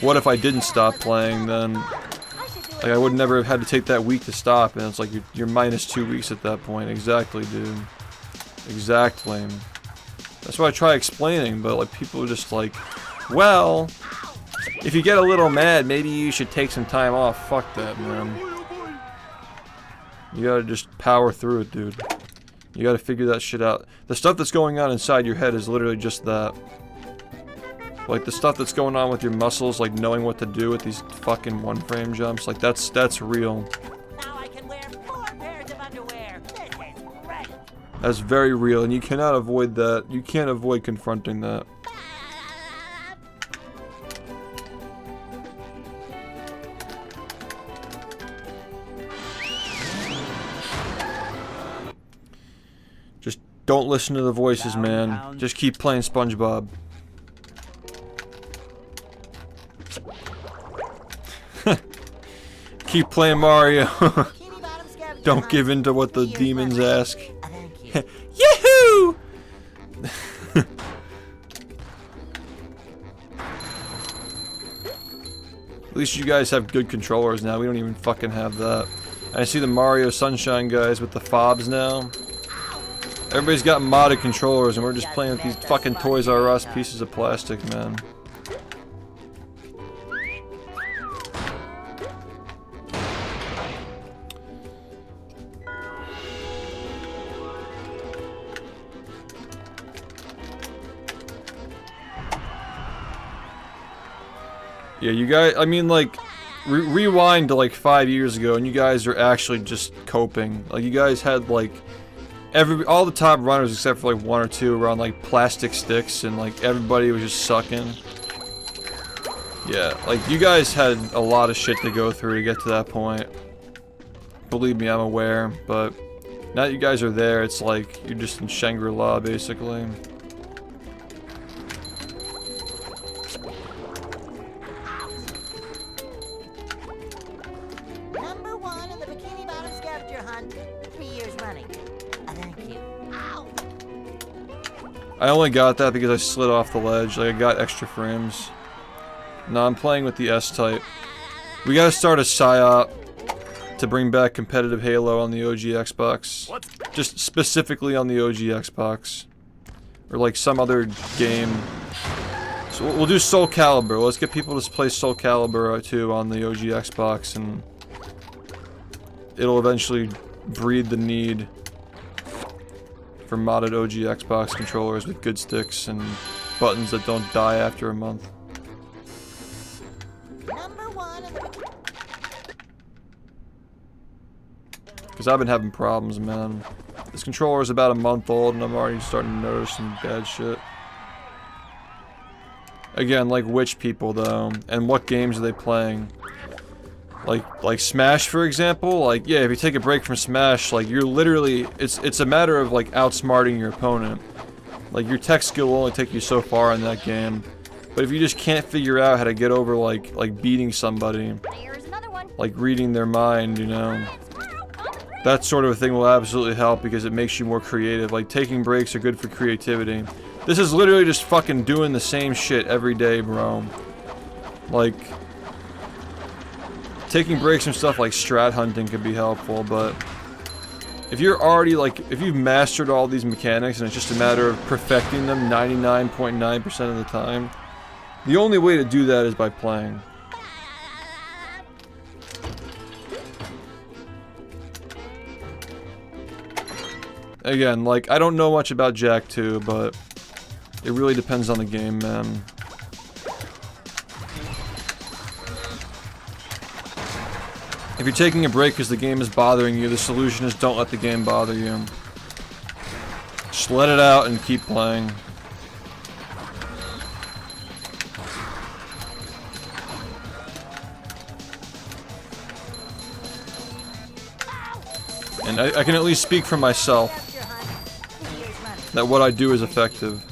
what if I didn't stop playing then? Like, I would never have had to take that week to stop, and it's like, you're minus 2 weeks at that point. Exactly, dude. Exactly. That's why I try explaining, but, like, people are just like, well, if you get a little mad, maybe you should take some time off. Fuck that, man. You gotta just power through it, dude. You gotta figure that shit out. The stuff that's going on inside your head is literally just that. Like, the stuff that's going on with your muscles, like knowing what to do with these fucking one-frame jumps, like, that's real. Now I can wear 4 pairs of underwear. This is great. That's very real, and you cannot avoid that. You can't avoid confronting that. Just don't listen to the voices, man. Just keep playing SpongeBob. Keep playing Mario. Bikini bottom scavenger Don't hunt. give in to what the 3 years demons running. ask. Thank you. Yahoo! At least you guys have good controllers now. We don't even fucking have that. I see the Mario Sunshine guys with the fobs now. Everybody's got modded controllers and we're just playing with these fucking Toys R Us pieces of plastic, man. Yeah, you guys, I mean, like, rewind to like 5 years ago and you guys are actually just coping. Like, you guys had like, all the top runners except for like 1 or 2 were on like plastic sticks and like everybody was just sucking. Yeah, like you guys had a lot of shit to go through to get to that point. Believe me, I'm aware, but now that you guys are there, it's like you're just in Shangri-La basically. Number 1 in the bikini bottom scavenger hunt. 3 years running. Thank you. Ow! I only got that because I slid off the ledge. Like, I got extra frames. No, I'm playing with the S-type. We gotta start a PSYOP to bring back competitive Halo on the OG Xbox. What? Just specifically on the OG Xbox. Or like some other game. So we'll do Soul Calibur. Let's get people to play Soul Calibur 2 on the OG Xbox and it'll eventually breed the need for modded OG Xbox controllers with good sticks and buttons that don't die after a month. Number 1 in the bikini. Because I've been having problems, man. This controller is about a month old and I'm already starting to notice some bad shit. Again, like which people though, and what games are they playing? Like Smash, for example. Like, yeah, if you take a break from Smash, like you're literally, it's a matter of like outsmarting your opponent. Like your tech skill will only take you so far in that game. But if you just can't figure out how to get over like beating somebody, There's another one. like reading their mind, you know, that sort of a thing will absolutely help because it makes you more creative. Like taking breaks are good for creativity. This is literally just fucking doing the same shit every day, bro. Like, taking breaks from stuff like strat hunting could be helpful, but if you're already like, if you've mastered all these mechanics and it's just a matter of perfecting them 99.9% of the time, the only way to do that is by playing. Again, like, I don't know much about Jak 2, but it really depends on the game, man. If you're taking a break because the game is bothering you, the solution is don't let the game bother you. Just let it out and keep playing. And I can at least speak for myself Scavenger hunt. 3 years running. that what I do is effective.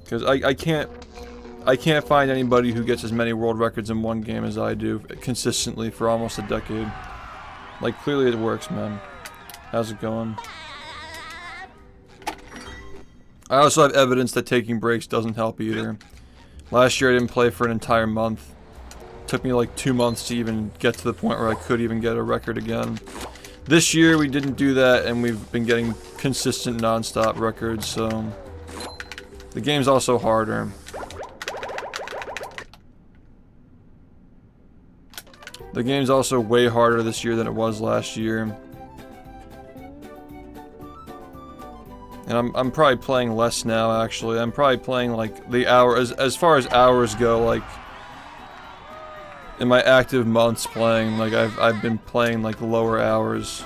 Because I can't find anybody who gets as many world records in one game as I do consistently for almost a decade. Like, clearly it works, man. How's it going? I also have evidence that taking breaks doesn't help either. Last year I didn't play for an entire month. It took me like 2 months to even get to the point where I could even get a record again. This year we didn't do that and we've been getting consistent non-stop records, so the game's also harder. The game's also way harder this year than it was last year. And I'm probably playing less now, actually. I'm probably playing, like, the hour... As far as hours go, like... In my active months playing, like, I've been playing, like, lower hours.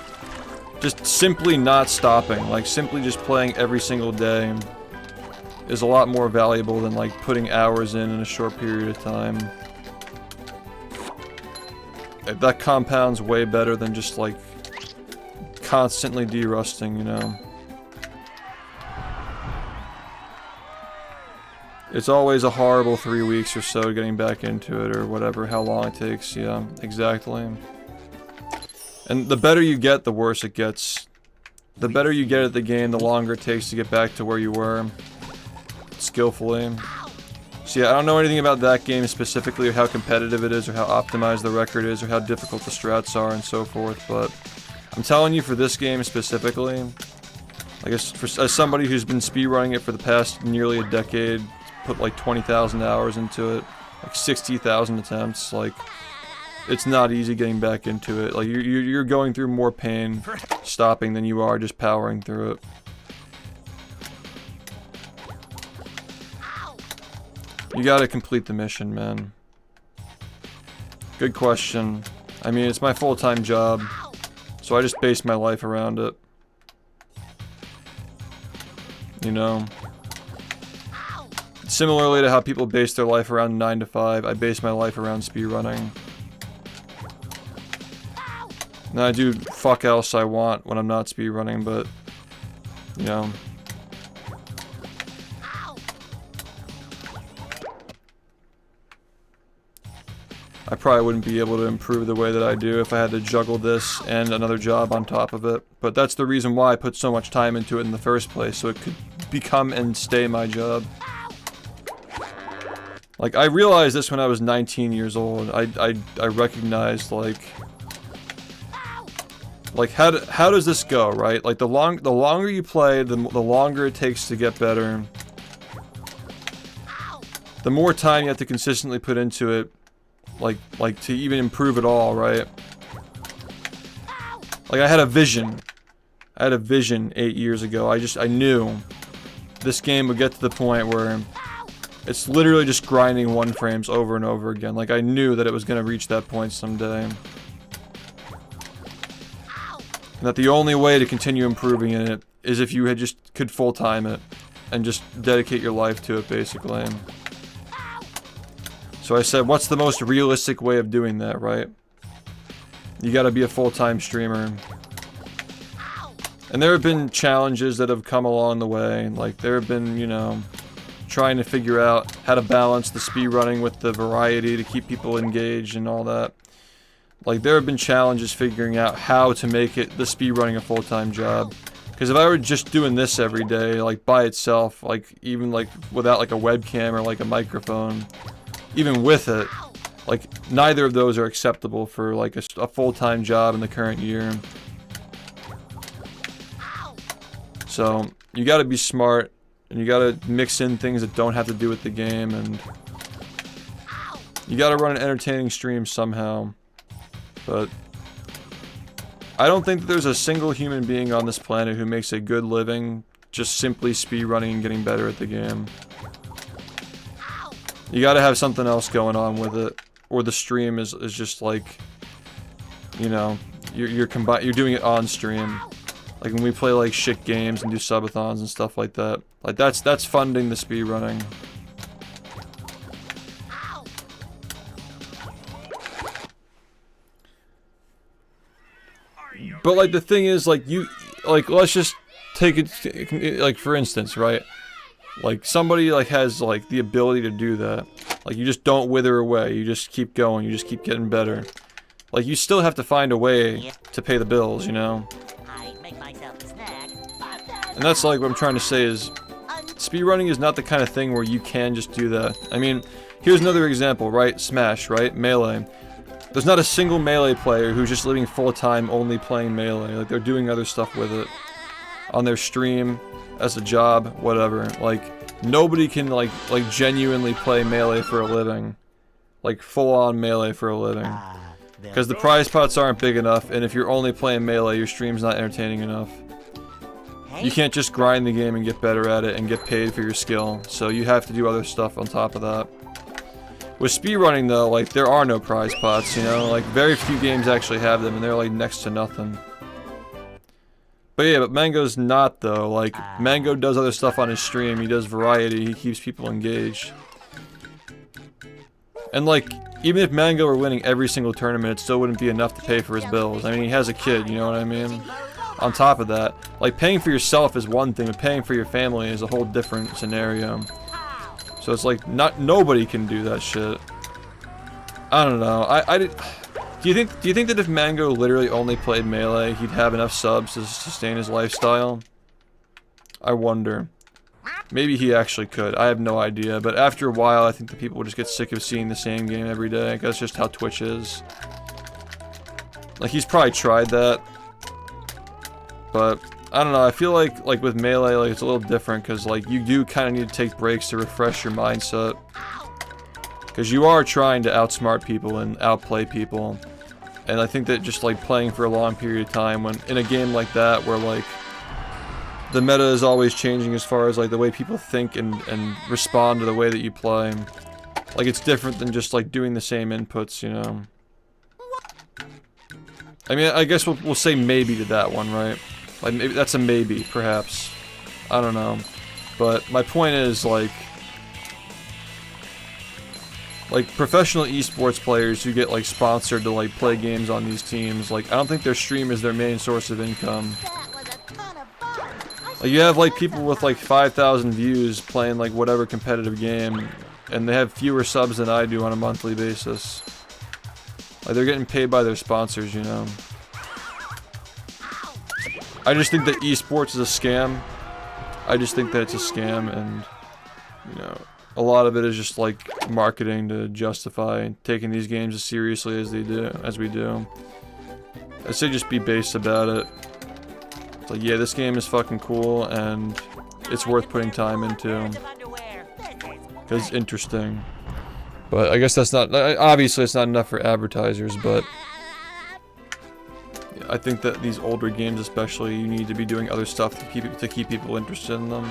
Just simply not stopping. Like, simply just playing every single day is a lot more valuable than, like, putting hours in a short period of time. That compounds way better than just, like, constantly derusting, you know? It's always a horrible 3 weeks or so getting back into it, or whatever, how long it takes, yeah, exactly. And the better you get, the worse it gets. The better you get at the game, the longer it takes to get back to where you were. Skillfully. So yeah, I don't know anything about that game specifically, or how competitive it is, or how optimized the record is, or how difficult the strats are, and so forth, but... I'm telling you, for this game specifically, I guess as somebody who's been speedrunning it for the past nearly a decade, put like 20,000 hours into it, like 60,000 attempts, like, it's not easy getting back into it. Like, you're going through more pain stopping than you are just powering through it. You gotta complete the mission, man. Good question. I mean, it's my full-time job, so I just base my life around it. You know? Similarly to how people base their life around 9 to 5, I base my life around speedrunning. Now I do fuck else I want when I'm not speedrunning, but, you know. I probably wouldn't be able to improve the way that I do if I had to juggle this and another job on top of it. But that's the reason why I put so much time into it in the first place, so it could become and stay my job. Like, I realized this when I was 19 years old. I recognized, like, how does this go, right? Like, the longer you play, the longer it takes to get better. The more time you have to consistently put into it, like to even improve at all, right? Like, I had a vision. I had a vision 8 years ago. I knew this game would get to the point where it's literally just grinding 1 frames over and over again. Like, I knew that it was gonna reach that point someday. And that the only way to continue improving in it is if you had just could full-time it and just dedicate your life to it, basically. So I said, what's the most realistic way of doing that, right? You gotta be a full-time streamer. And there have been challenges that have come along the way. Like, there have been, you know, trying to figure out how to balance the speedrunning with the variety to keep people engaged and all that. Like, there have been challenges figuring out how to make the speedrunning a full-time job. Because if I were just doing this every day, like, by itself, like, even, like, without, like, a webcam or, like, a microphone, even with it, like, neither of those are acceptable for, like, a full-time job in the current year. So, you gotta be smart, and you gotta mix in things that don't have to do with the game, and you gotta run an entertaining stream somehow. But I don't think that there's a single human being on this planet who makes a good living just simply speedrunning and getting better at the game. You gotta have something else going on with it, or the stream is just like, you know, you're doing it on stream. Like when we play like shit games and do subathons and stuff like that. Like that's funding the speedrunning. But like the thing is, like let's just take it, like for instance, right? Like somebody like has like the ability to do that. Like you just don't wither away, you just keep going, you just keep getting better. Like you still have to find a way to pay the bills, you know? And that's like what I'm trying to say is, speedrunning is not the kind of thing where you can just do that. I mean, here's another example, right? Smash, right? Melee. There's not a single Melee player who's just living full-time only playing Melee. Like, they're doing other stuff with it. On their stream, as a job, whatever. Like, nobody can, like genuinely play Melee for a living. Like, full-on Melee for a living. Because the prize pots aren't big enough, and if you're only playing melee, your stream's not entertaining enough. You can't just grind the game and get better at it and get paid for your skill, so you have to do other stuff on top of that. With speedrunning though, like, there are no prize pots, you know? Like, very few games actually have them, and they're like next to nothing. But yeah, but Mango's not though. Like, Mango does other stuff on his stream, he does variety, he keeps people engaged. And like, even if Mango were winning every single tournament, it still wouldn't be enough to pay for his bills. I mean, he has a kid, you know what I mean? On top of that, like, paying for yourself is one thing, but paying for your family is a whole different scenario. So it's like, nobody can do that shit. I don't know. Do you think that if Mango literally only played melee, he'd have enough subs to sustain his lifestyle? I wonder. Maybe he actually could. I have no idea. But after a while, I think the people will just get sick of seeing the same game every day. I guess that's just how Twitch is. Like, he's probably tried that. But I don't know. I feel like with melee, like, it's a little different because like you do kind of need to take breaks to refresh your mindset. Because you are trying to outsmart people and outplay people. And I think that just like playing for a long period of time when in a game like that where like the meta is always changing as far as like the way people think and respond to the way that you play. Like, it's different than just like doing the same inputs, you know. I mean, I guess we'll say maybe to that one, right? Like, maybe that's a maybe, perhaps. I don't know. But my point is, like professional esports players who get like sponsored to like play games on these teams, like, I don't think their stream is their main source of income. Like, you have like people with like 5,000 views playing like whatever competitive game, and they have fewer subs than I do on a monthly basis. Like, they're getting paid by their sponsors, you know. I just think that esports is a scam. I just think that it's a scam, and you know, a lot of it is just like marketing to justify taking these games as seriously as we do. I say just be base about it. It's like, yeah, this game is fucking cool and it's worth putting time into because it's interesting. But I guess that's not, obviously it's not enough for advertisers, but I think that these older games especially, you need to be doing other stuff to keep people interested in them.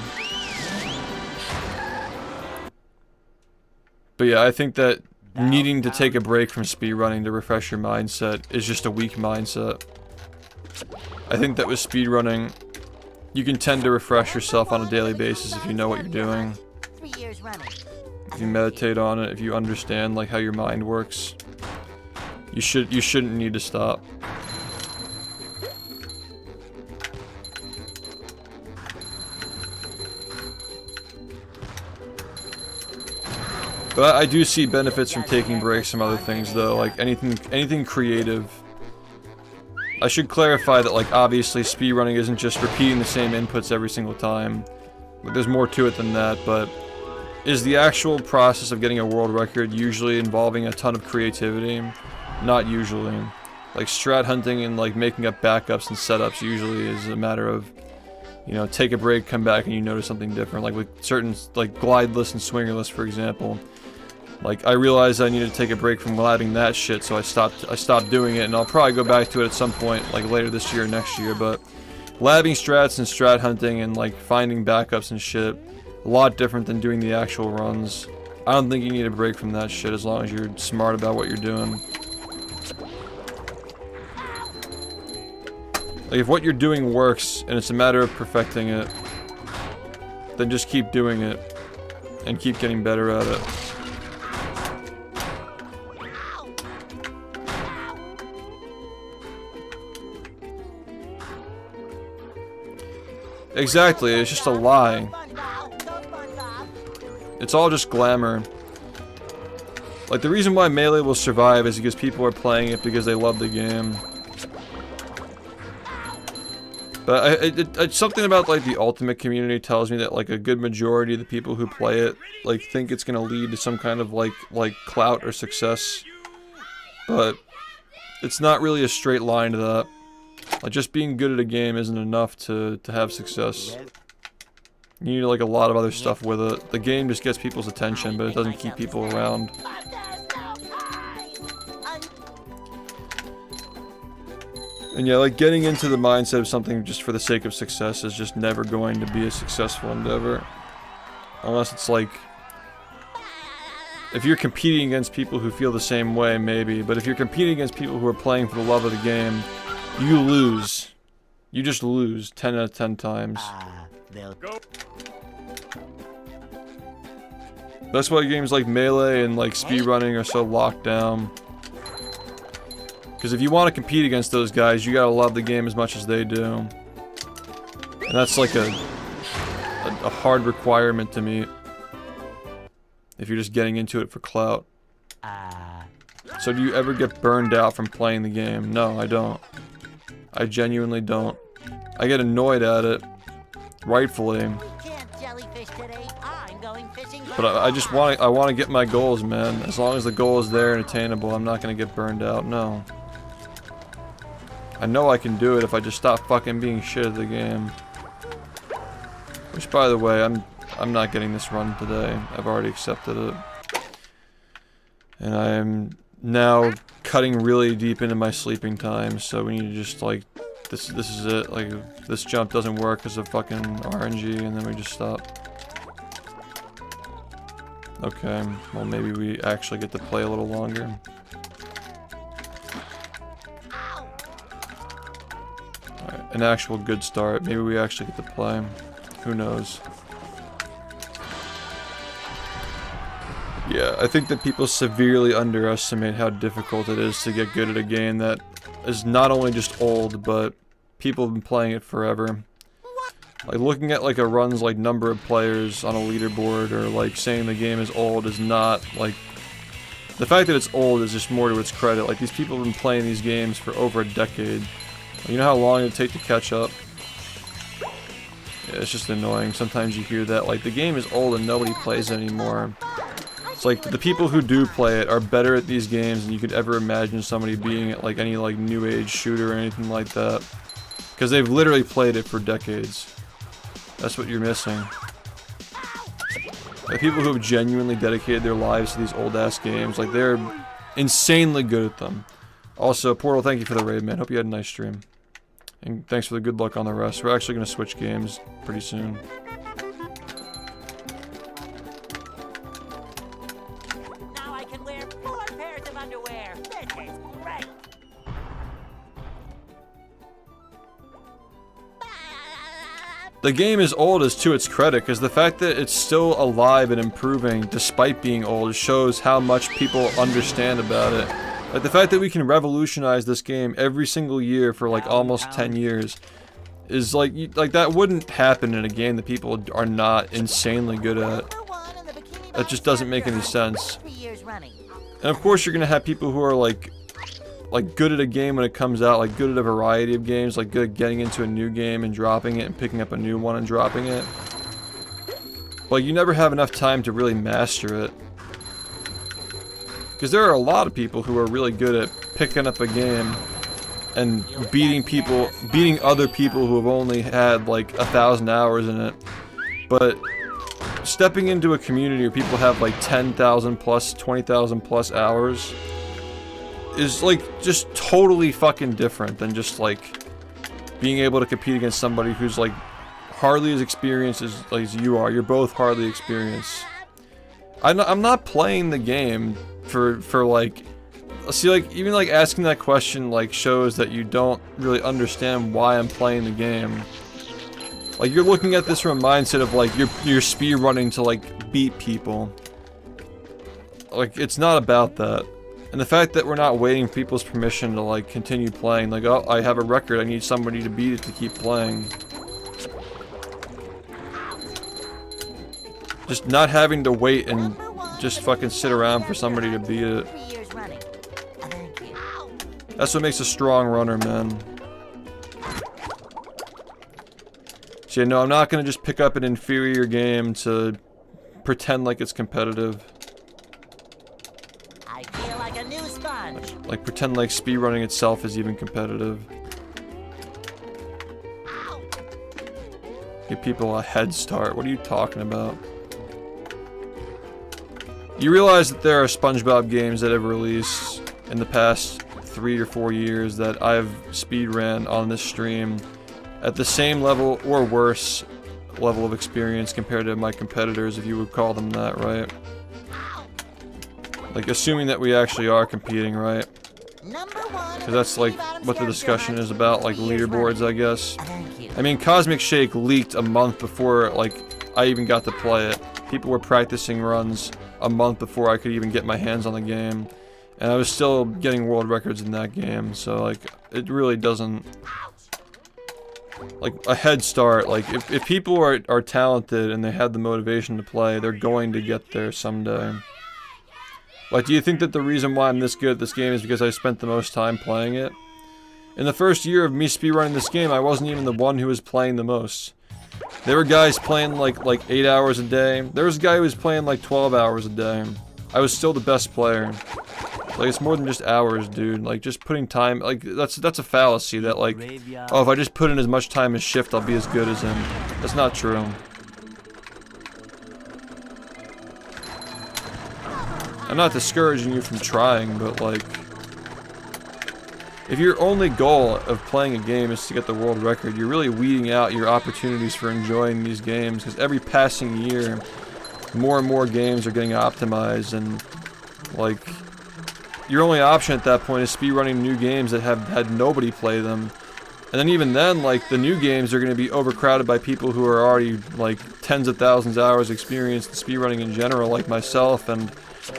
But yeah, I think that needing to take a break from speedrunning to refresh your mindset is just a weak mindset. I think that with speedrunning, you can tend to refresh yourself on a daily basis if you know what you're doing. 3 years running. If you meditate on it, if you understand like how your mind works, you shouldn't need to stop. But I do see benefits from taking breaks from other things though, like anything creative. I should clarify that, like, obviously speedrunning isn't just repeating the same inputs every single time. There's more to it than that, but is the actual process of getting a world record usually involving a ton of creativity? Not usually. Like, strat hunting and like making up backups and setups usually is a matter of, you know, take a break, come back, and you notice something different. Like with certain, like glideless and swingerless, for example. Like, I realized I needed to take a break from labbing that shit, so I stopped doing it, and I'll probably go back to it at some point, like later this year or next year, but labbing strats and strat hunting and like finding backups and shit, a lot different than doing the actual runs. I don't think you need a break from that shit as long as you're smart about what you're doing. Like, if what you're doing works, and it's a matter of perfecting it, then just keep doing it, and keep getting better at it. Exactly, it's just a lie. It's all just glamour. Like, the reason why Melee will survive is because people are playing it because they love the game. But it's something about, like, the Ultimate community tells me that, like, a good majority of the people who play it, like, think it's gonna lead to some kind of, like clout or success. But it's not really a straight line to that. Like, just being good at a game isn't enough to have success. You need, like, a lot of other stuff with it. The game just gets people's attention, but it doesn't keep people around. And yeah, like getting into the mindset of something just for the sake of success is just never going to be a successful endeavor. Unless it's like, if you're competing against people who feel the same way, maybe. But if you're competing against people who are playing for the love of the game, you lose. You just lose 10 out of 10 times. They'll That's why games like Melee and like speedrunning are so locked down. Because if you want to compete against those guys, you gotta love the game as much as they do. And that's like a hard requirement to meet. If you're just getting into it for clout. So do you ever get burned out from playing the game? No, I don't. I genuinely don't. I get annoyed at it. Rightfully. can't jellyfish today. I'm going fishing. But I just want to get my goals, man. As long as the goal is there and attainable, I'm not gonna get burned out. No. I know I can do it if I just stop fucking being shit at the game. Which, by the way, I'm not getting this run today. I've already accepted it. And I am now cutting really deep into my sleeping time, so we need to just like this is it. Like if this jump doesn't work because of fucking RNG, and then we just stop. Okay, well maybe we actually get to play a little longer. Alright, an actual good start. Maybe we actually get to play. Who knows? Yeah, I think that people severely underestimate how difficult it is to get good at a game that is not only just old, but people have been playing it forever. Like looking at like a run's like number of players on a leaderboard, or like saying the game is old is not like... The fact that it's old is just more to its credit. Like these people have been playing these games for over a decade. You know how long it would take to catch up? Yeah, it's just annoying. Sometimes you hear that like the game is old and nobody plays it anymore. It's like the people who do play it are better at these games than you could ever imagine somebody being at like any like new age shooter or anything like that. Because they've literally played it for decades. That's what you're missing. The people who have genuinely dedicated their lives to these old ass games, like they're insanely good at them. Also, Portal, thank you for the raid, man. Hope you had a nice stream. And thanks for the good luck on the rest. We're actually going to switch games pretty soon. Now I can wear 4 pairs of underwear. This is great. The game is old as to its credit, because the fact that it's still alive and improving despite being old shows how much people understand about it. Like the fact that we can revolutionize this game every single year for like almost 10 years is like that wouldn't happen in a game that people are not insanely good at. That just doesn't make any sense. And of course you're gonna have people who are like good at a game when it comes out, like good at a variety of games, like good at getting into a new game and dropping it and picking up a new one and dropping it. But you never have enough time to really master it. Because there are a lot of people who are really good at picking up a game and beating other people who have only had like 1,000 hours in it. But stepping into a community where people have like 10,000 plus, 20,000 plus hours is like just totally fucking different than just like being able to compete against somebody who's like hardly as experienced as you are. You're both hardly experienced. I'm not playing the game for like, see, like even like asking that question like shows that you don't really understand why I'm playing the game. Like you're looking at this from a mindset of like you're speed running to like beat people. Like it's not about that. And the fact that we're not waiting for people's permission to like continue playing, like, oh, I have a record, I need somebody to beat it to keep playing. Just not having to wait and just fucking sit around for somebody to beat it. That's what makes a strong runner, man. So yeah, no, I'm not gonna just pick up an inferior game to pretend like it's competitive. I feel like a new sponge. Like pretend like speedrunning itself is even competitive. Give people a head start. What are you talking about? You realize that there are SpongeBob games that have released in the past 3 or 4 years that I've speedran on this stream at the same level or worse level of experience compared to my competitors, if you would call them that, right? Like, assuming that we actually are competing, right? Because that's like what the discussion is about, like leaderboards, I guess. I mean, Cosmic Shake leaked a month before, like, I even got to play it. People were practicing runs a month before I could even get my hands on the game. And I was still getting world records in that game, so, like, it really doesn't... Like, a head start, like, if people are talented and they have the motivation to play, they're going to get there someday. Like, do you think that the reason why I'm this good at this game is because I spent the most time playing it? In the first year of me speedrunning this game, I wasn't even the one who was playing the most. There were guys playing like 8 hours a day. There was a guy who was playing like 12 hours a day. I was still the best player. Like, it's more than just hours, dude. Like, just putting time, like, that's a fallacy that, like, oh, if I just put in as much time as SHiFT, I'll be as good as him. That's not true. I'm not discouraging you from trying, but, like, if your only goal of playing a game is to get the world record, you're really weeding out your opportunities for enjoying these games, because every passing year, more and more games are getting optimized, and, like, your only option at that point is speedrunning new games that have had nobody play them. And then even then, like, the new games are going to be overcrowded by people who are already, like, tens of thousands of hours experience in speedrunning in general, like myself, and,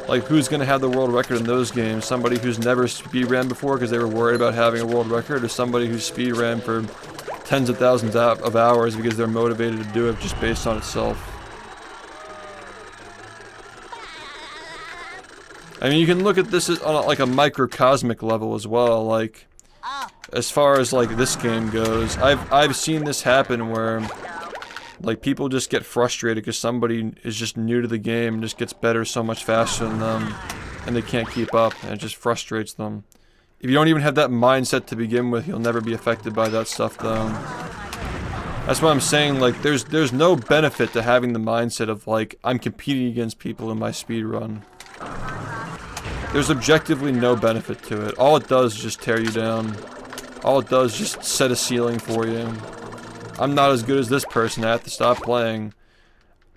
like, who's going to have the world record in those games? Somebody who's never speedran before because they were worried about having a world record, or somebody who's speedran for tens of thousands of hours because they're motivated to do it just based on itself? I mean, you can look at this on like a microcosmic level as well. Like, as far as like this game goes, I've seen this happen where like people just get frustrated because somebody is just new to the game and just gets better so much faster than them, and they can't keep up, and it just frustrates them. If you don't even have that mindset to begin with, you'll never be affected by that stuff, though. That's what I'm saying. Like, there's no benefit to having the mindset of like I'm competing against people in my speedrun. There's objectively no benefit to it. All it does is just tear you down. All it does is just set a ceiling for you. I'm not as good as this person, I have to stop playing.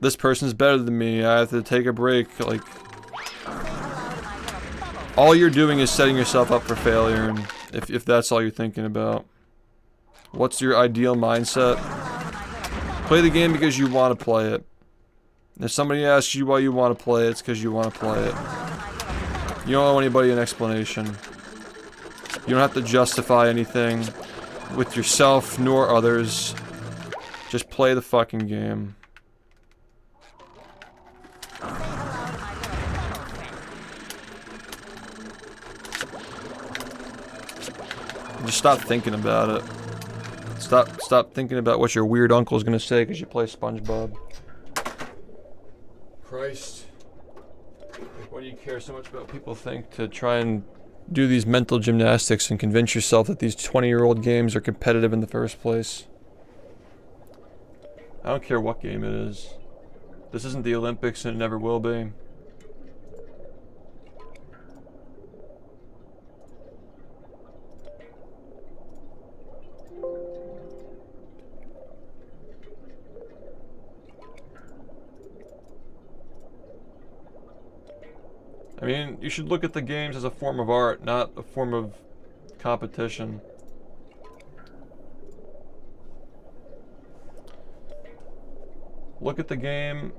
This person's better than me, I have to take a break. Like, all you're doing is setting yourself up for failure, and if that's all you're thinking about. What's your ideal mindset? Play the game because you want to play it. If somebody asks you why you want to play it, it's because you want to play it. You don't owe anybody an explanation. You don't have to justify anything with yourself nor others. Just play the fucking game. Just stop thinking about it. Stop thinking about what your weird uncle's gonna say because you play SpongeBob. Christ. Why do you care so much about what people think to try and do these mental gymnastics and convince yourself that these 20-year-old games are competitive in the first place? I don't care what game it is. This isn't the Olympics and it never will be. I mean, you should look at the games as a form of art, not a form of competition. Look at the game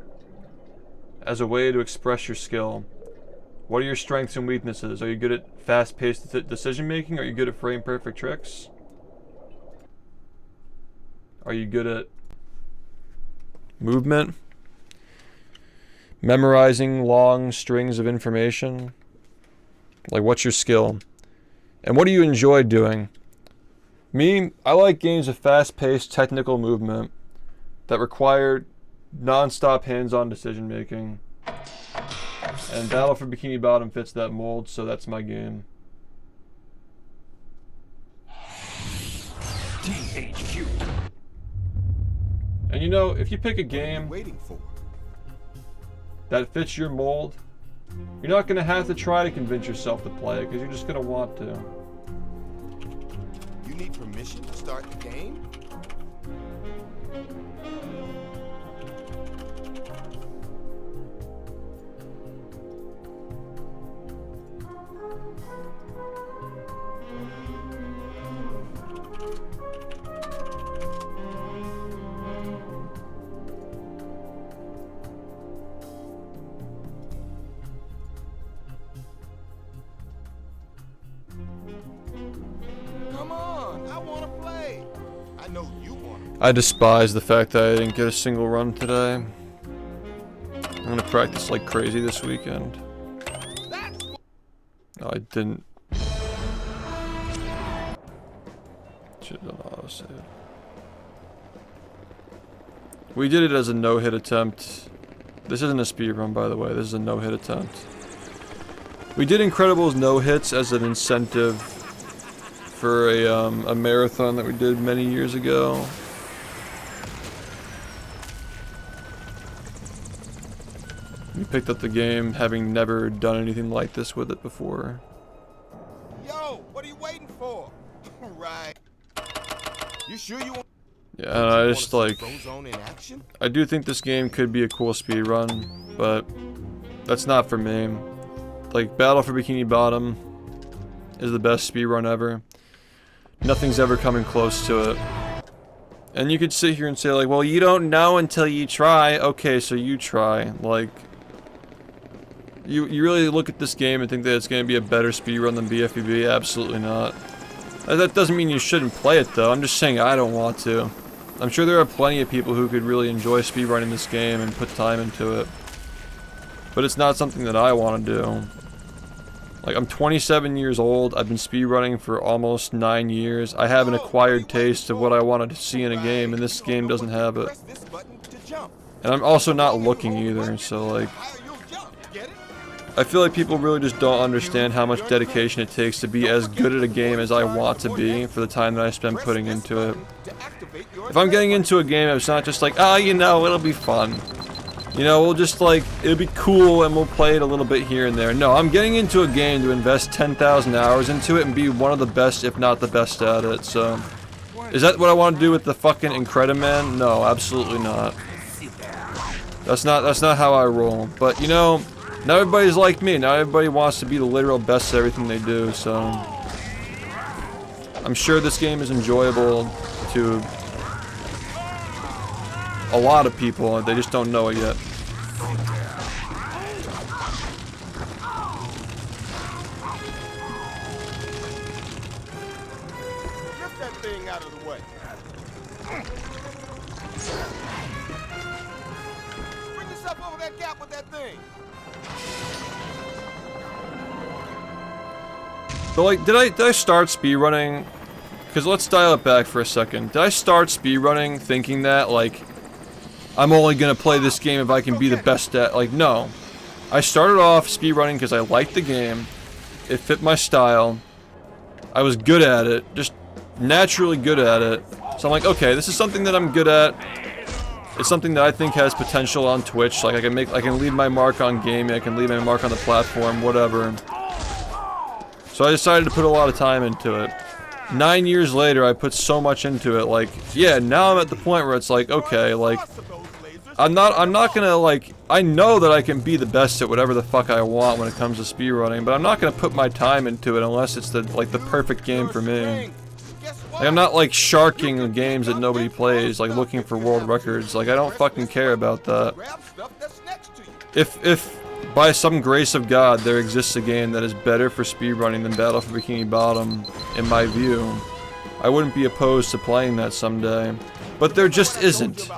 as a way to express your skill. What are your strengths and weaknesses? Are you good at fast-paced decision making? Are you good at frame-perfect tricks? Are you good at movement? Memorizing long strings of information? Like, what's your skill? And what do you enjoy doing? Me, I like games of fast-paced technical movement that require non-stop hands-on decision making. And Battle for Bikini Bottom fits that mold, so that's my game. THQ. And you know, if you pick a game Waiting for. that fits your mold, you're not going to have to try to convince yourself to play it, because you're just going to want to. You need permission to start the game? Come on, I want to play. I know you want to. I despise the fact that I didn't get a single run today. I'm gonna practice like crazy this weekend. No, I didn't. Should have done autosave. We did it as a no-hit attempt. This isn't a speedrun, by the way. This is a no-hit attempt. We did Incredibles no-hits as an incentive for a marathon that we did many years ago. We picked up the game having never done anything like this with it before. Yo, what are you waiting for? Right. You sure you want? Yeah, and I just like, Frozone in action? I do think this game could be a cool speedrun, but that's not for me. Like, Battle for Bikini Bottom is the best speedrun ever. Nothing's ever coming close to it. And you could sit here and say like, well, you don't know until you try. Okay, so you try. Like, you really look at this game and think that it's going to be a better speedrun than bfbb? Absolutely not. That doesn't mean you shouldn't play it though. I'm just saying I don't want to. I'm sure there are plenty of people who could really enjoy speedrunning this game and put time into it. But it's not something that I want to do. Like, I'm 27 years old, I've been speedrunning for almost 9 years. I have an acquired taste of what I wanted to see in a game, and this game doesn't have it. And I'm also not looking either, so like, I feel like people really just don't understand how much dedication it takes to be as good at a game as I want to be for the time that I spend putting into it. If I'm getting into a game, it's not just like, ah, you know, it'll be fun. You know, we'll just like, it'll be cool and we'll play it a little bit here and there. No, I'm getting into a game to invest 10,000 hours into it and be one of the best, if not the best at it, so. Is that what I want to do with the fucking Incrediman? No, absolutely not. That's not how I roll. But, you know, not everybody's like me. Not everybody wants to be the literal best at everything they do, so. I'm sure this game is enjoyable to a lot of people, they just don't know it yet. Get that thing out of the way. Bring yourself over that gap with that thing. But like, did I start speedrunning? Because let's dial it back for a second. Did I start speedrunning thinking that, like, I'm only gonna play this game if I can be the best at, like, no. I started off speedrunning because I liked the game, it fit my style, I was good at it, just naturally good at it, so I'm like, okay, this is something that I'm good at, it's something that I think has potential on Twitch, like I can leave my mark on gaming, I can leave my mark on the platform, whatever. So I decided to put a lot of time into it. 9 years later, I put so much into it, like, yeah, now I'm at the point where it's like, okay, like, I'm not gonna, like, I know that I can be the best at whatever the fuck I want when it comes to speedrunning, but I'm not gonna put my time into it unless it's the, like, the perfect game for me. Like, I'm not, like, sharking the games that nobody plays, like, looking for world records, like, I don't fucking care about that. If by some grace of God there exists a game that is better for speedrunning than Battle for Bikini Bottom, in my view, I wouldn't be opposed to playing that someday. But there just isn't.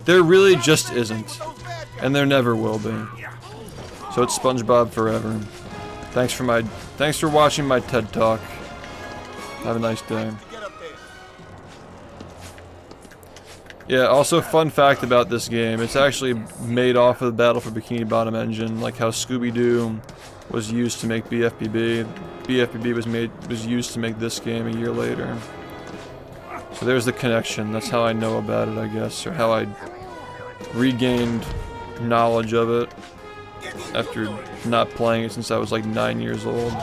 There really just isn't. And there never will be. So it's SpongeBob forever. Thanks for watching my TED Talk. Have a nice day. Yeah, also fun fact about this game, it's actually made off of the Battle for Bikini Bottom engine, like how Scooby-Doo was used to make BFBB. BFBB was used to make this game a year later. So there's the connection, that's how I know about it, I guess, or how I regained knowledge of it after not playing it since I was like 9 years old.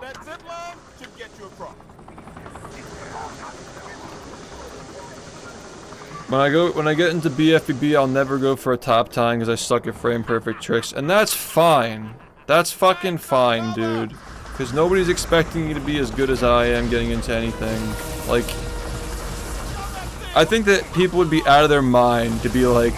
That zip line should get you across. When I get into bfbb, I'll never go for a top time because I suck at frame perfect tricks, and that's fine. That's fucking fine, dude. Because nobody's expecting you to be as good as I am getting into anything. Like, I think that people would be out of their mind to be like,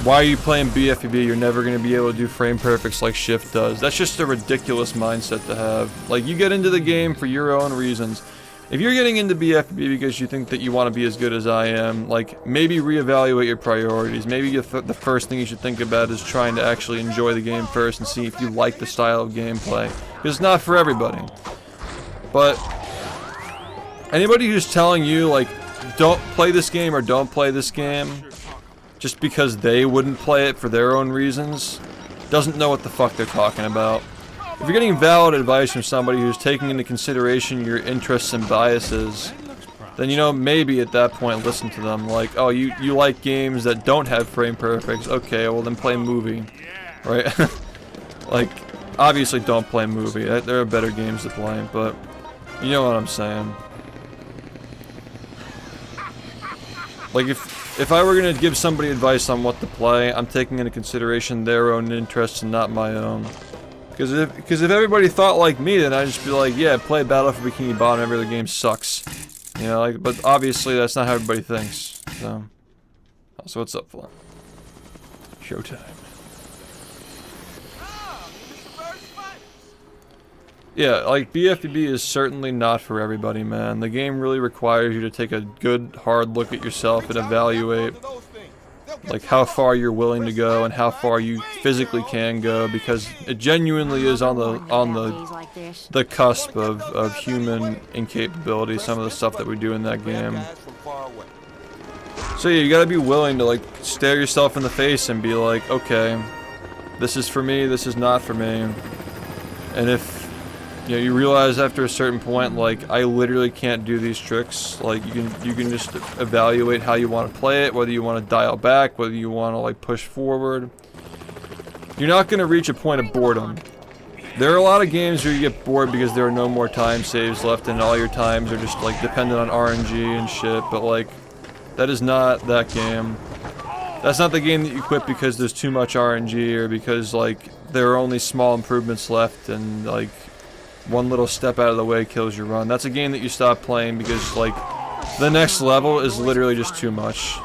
why are you playing bfbb? You're never going to be able to do frame perfects like SHiFT does. That's just a ridiculous mindset to have. Like, you get into the game for your own reasons. If you're getting into bfbb because you think that you want to be as good as I am, like, maybe reevaluate your priorities. Maybe the first thing you should think about is trying to actually enjoy the game first and see if you like the style of gameplay. Because it's not for everybody. But anybody who's telling you, like, don't play this game or don't play this game just because they wouldn't play it for their own reasons doesn't know what the fuck they're talking about. If you're getting valid advice from somebody who's taking into consideration your interests and biases, then, you know, maybe at that point listen to them. Like, oh, you like games that don't have frame perfects. Okay, well then play movie. Right? Like, obviously don't play movie. There are better games to play, but you know what I'm saying. Like, if I were gonna give somebody advice on what to play, I'm taking into consideration their own interests and not my own. Because if everybody thought like me, then I'd just be like, yeah, play Battle for Bikini Bottom, every other game sucks. You know, like, but obviously that's not how everybody thinks. So what's up, Flan? Showtime. Yeah, like, bfbb is certainly not for everybody, man. The game really requires you to take a good, hard look at yourself and evaluate, like, how far you're willing to go and how far you physically can go, because it genuinely is on the cusp of human incapability, some of the stuff that we do in that game. So yeah, you gotta be willing to, like, stare yourself in the face and be like, okay, this is for me, this is not for me. And if, you know, you realize after a certain point, like, I literally can't do these tricks, like, you can just evaluate how you want to play it, whether you want to dial back, whether you want to, like, push forward. You're not going to reach a point of boredom. There are a lot of games where you get bored because there are no more time saves left and all your times are just, like, dependent on RNG and shit, but, like, that is not that game. That's not the game that you quit because there's too much RNG or because, like, there are only small improvements left and, like, one little step out of the way kills your run. That's a game that you stop playing because, like, the next level is literally just too much.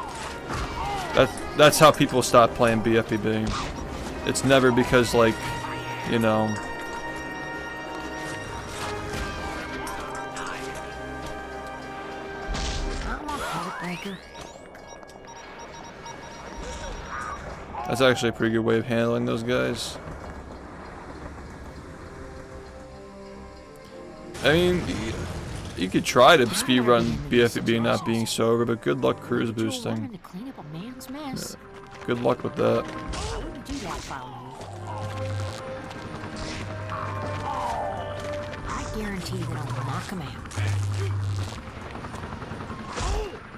That's how people stop playing bfbb. It's never because, like, you know... That's actually a pretty good way of handling those guys. I mean, you could try to speedrun bfbb not being sober, but good luck cruise boosting. Yeah, good luck with that. I guarantee that I'll knock him out.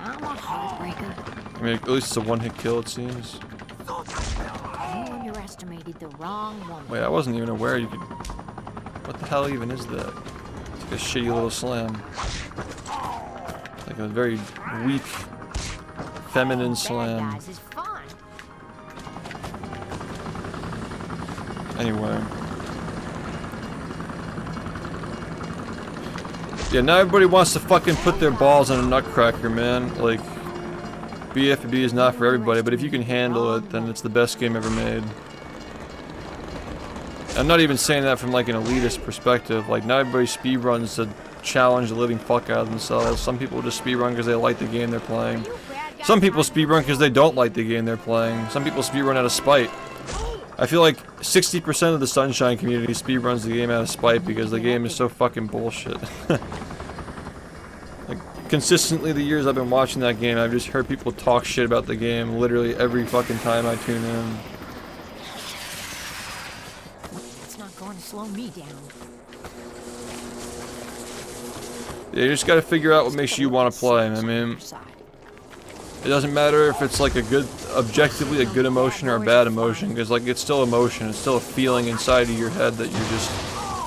I'm a heartbreaker. I mean, at least it's a one-hit kill, it seems. You underestimated the wrong one. Wait, I wasn't even aware you could... What the hell even is that? It's like a shitty little slam. It's like a very weak, feminine slam. Guys is fun. Anyway. Yeah, now everybody wants to fucking put their balls on a nutcracker, man. Like, bfbb is not for everybody, but if you can handle it, then it's the best game ever made. I'm not even saying that from, like, an elitist perspective. Like, not everybody speedruns to challenge the living fuck out of themselves. Some people just speedrun because they like the game they're playing. Some people speedrun because they don't like the game they're playing. Some people speedrun out of spite. I feel like 60% of the Sunshine community speedruns the game out of spite because the game is so fucking bullshit. Like, consistently the years I've been watching that game, I've just heard people talk shit about the game literally every fucking time I tune in. It's not going to slow me down. Yeah, you just gotta figure out what makes you want to play. I mean, it doesn't matter if it's like a good, objectively a good emotion or a bad emotion, because like it's still emotion, it's still a feeling inside of your head that you're just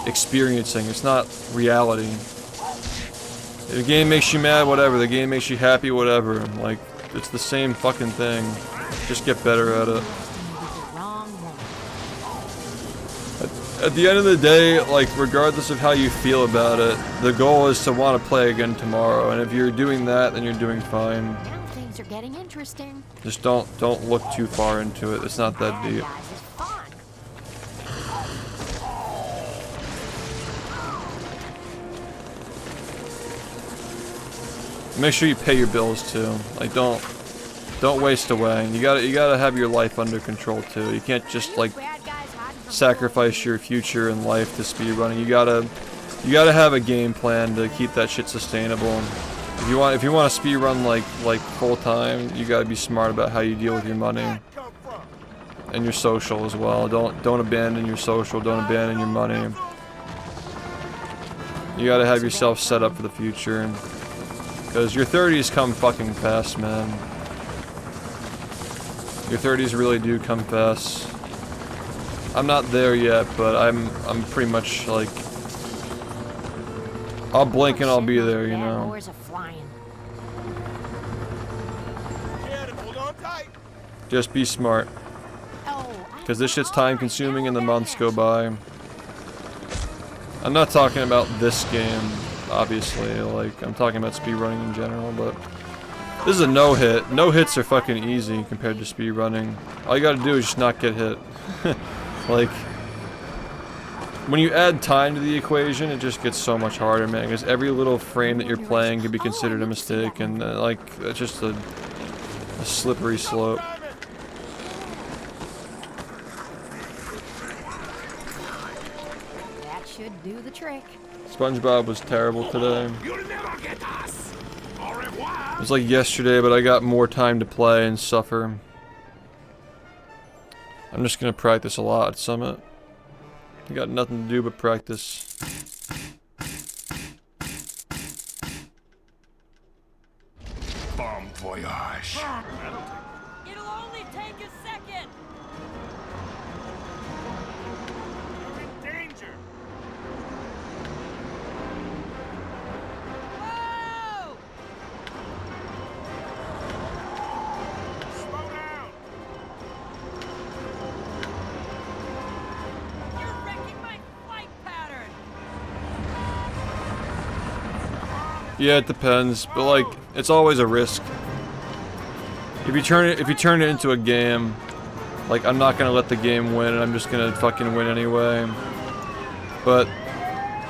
experiencing. It's not reality. If the game makes you mad, whatever. The game makes you happy, whatever. Like, it's the same fucking thing. Just get better at it. At the end of the day, like, regardless of how you feel about it, the goal is to want to play again tomorrow. And if you're doing that, then you're doing fine. Now things are getting interesting. Just don't look too far into it. It's not that deep. Paradise is fun. Make sure you pay your bills too. Like, don't waste away. You gotta have your life under control too. You can't just like Bad guys hiding from sacrifice your future and life to speedrunning. You gotta have a game plan to keep that shit sustainable. If you want to speedrun like full time, you gotta be smart about how you deal with your money and your social as well. Don't abandon your social. Don't abandon your money. You gotta have yourself set up for the future, because your 30s come fucking fast, man. Your 30s really do come fast. I'm not there yet, but I'm pretty much like, I'll blink and I'll be there, you know. boys are flying. Yeah, then hold on tight. Just be smart, Oh, because this shit's time consuming and the months go by. I'm not talking about this game, obviously, like, I'm talking about speedrunning in general, but this is a no-hit. No-hits are fucking easy compared to speedrunning. All you gotta do is just not get hit. Like, when you add time to the equation, it just gets so much harder, man, because every little frame that you're playing can be considered a mistake, and like, it's just a slippery slope. that should do the trick. SpongeBob was terrible today. You'll never get us. Au revoir. It was like yesterday, but I got more time to play and suffer. I'm just gonna practice a lot at Summit. I got nothing to do but practice. Bon voyage. It'll only take a second. You're in danger. Whoa! Slow down. You're wrecking my flight pattern. Yeah, it depends, but like, it's always a risk. If you turn it into a game, like, I'm not gonna let the game win, and I'm just gonna fucking win anyway. But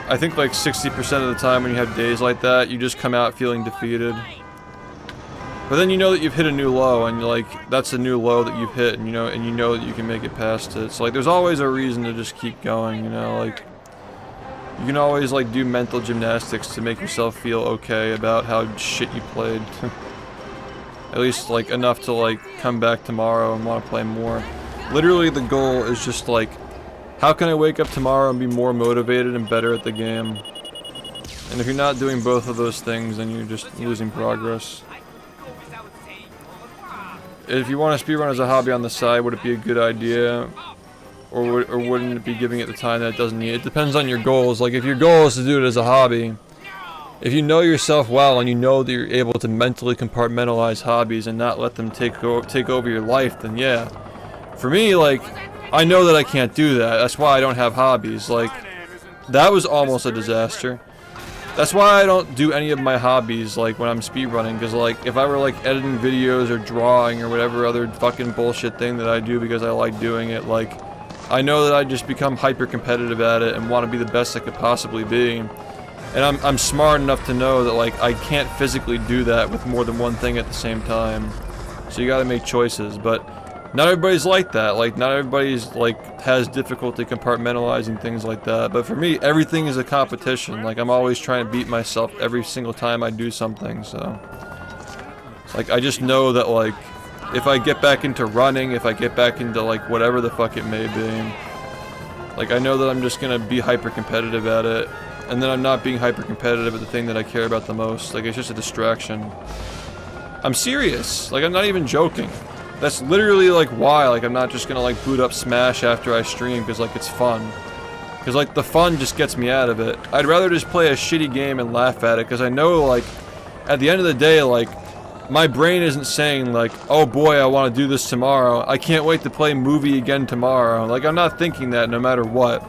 I think like 60% of the time when you have days like that, you just come out feeling defeated. But then you know that you've hit a new low, and like, that's a new low that you've hit, and you know that you can make it past it. So like, there's always a reason to just keep going, you know, like, you can always like do mental gymnastics to make yourself feel okay about how shit you played. At least like enough to like come back tomorrow and want to play more. Literally the goal is just like, how can I wake up tomorrow and be more motivated and better at the game? And if you're not doing both of those things, then you're just losing progress. If you want to speedrun as a hobby on the side, would it be a good idea? Or wouldn't it be giving it the time that it doesn't need? It depends on your goals. Like, if your goal is to do it as a hobby, if you know yourself well and you know that you're able to mentally compartmentalize hobbies and not let them take over your life, then yeah. For me, like, I know that I can't do that. That's why I don't have hobbies. Like, that was almost a disaster. That's why I don't do any of my hobbies, like, when I'm speedrunning, because, like, if I were, like, editing videos or drawing or whatever other fucking bullshit thing that I do because I like doing it, like, I know that I just become hyper competitive at it and want to be the best I could possibly be. And I'm smart enough to know that, like, I can't physically do that with more than one thing at the same time. So you gotta make choices, but not everybody's like that. Like, not everybody's, like, has difficulty compartmentalizing things like that. But for me, everything is a competition. Like, I'm always trying to beat myself every single time I do something, so. Like, I just know that, like, if I get back into running, if I get back into, like, whatever the fuck it may be, like, I know that I'm just gonna be hyper competitive at it. And then I'm not being hyper competitive at the thing that I care about the most. Like, it's just a distraction. I'm serious. Like, I'm not even joking. That's literally, like, why. Like, I'm not just gonna, like, boot up Smash after I stream, because, like, it's fun. Because, like, the fun just gets me out of it. I'd rather just play a shitty game and laugh at it, because I know, like, at the end of the day, like, my brain isn't saying, like, oh boy, I want to do this tomorrow. I can't wait to play movie again tomorrow. Like, I'm not thinking that no matter what.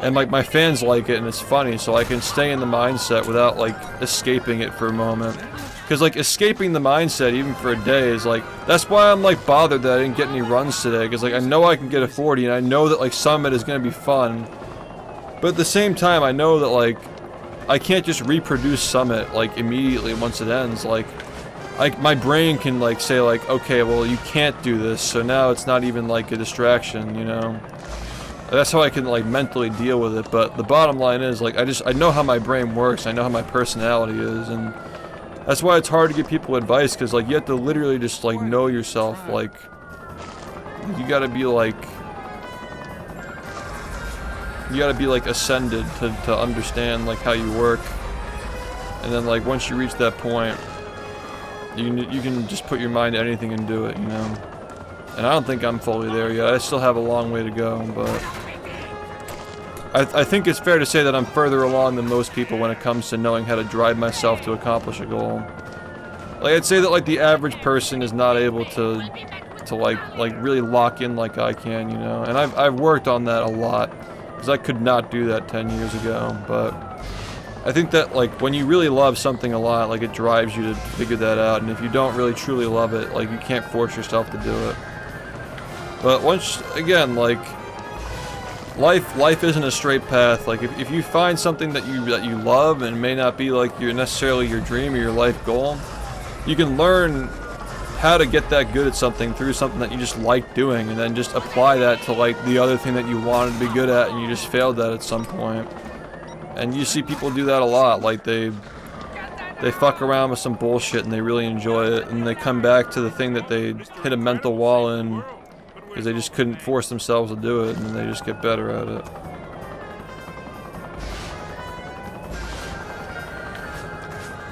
And, like, my fans like it and it's funny, so I can stay in the mindset without, like, escaping it for a moment. Because, like, escaping the mindset even for a day is, like, that's why I'm, like, bothered that I didn't get any runs today. Because, like, I know I can get a 40 and I know that, like, some of it is going to be fun. But at the same time, I know that, like, I can't just reproduce Summit, like, immediately once it ends. Like, my brain can, like, say, like, okay, well, you can't do this, so now it's not even, like, a distraction, you know? That's how I can, like, mentally deal with it, but the bottom line is, like, I know how my brain works, I know how my personality is, and that's why it's hard to give people advice, because, like, you have to literally just, like, know yourself, like, you gotta be, like, ascended to understand, like, how you work. And then, like, once you reach that point, you can just put your mind to anything and do it, you know? And I don't think I'm fully there yet. I still have a long way to go, but I think it's fair to say that I'm further along than most people when it comes to knowing how to drive myself to accomplish a goal. Like, I'd say that, like, the average person is not able to like really lock in like I can, you know? And I've worked on that a lot. Because I could not do that 10 years ago, but I think that, like, when you really love something a lot, like, it drives you to figure that out, and if you don't really truly love it, like, you can't force yourself to do it. But once, again, like, life isn't a straight path. Like, if you find something that you love, and it may not be, like, necessarily your dream or your life goal, you can learn how to get that good at something through something that you just like doing, and then just apply that to, like, the other thing that you wanted to be good at and you just failed at some point. And you see people do that a lot. Like, they fuck around with some bullshit and they really enjoy it, and they come back to the thing that they hit a mental wall in because they just couldn't force themselves to do it, and then they just get better at it.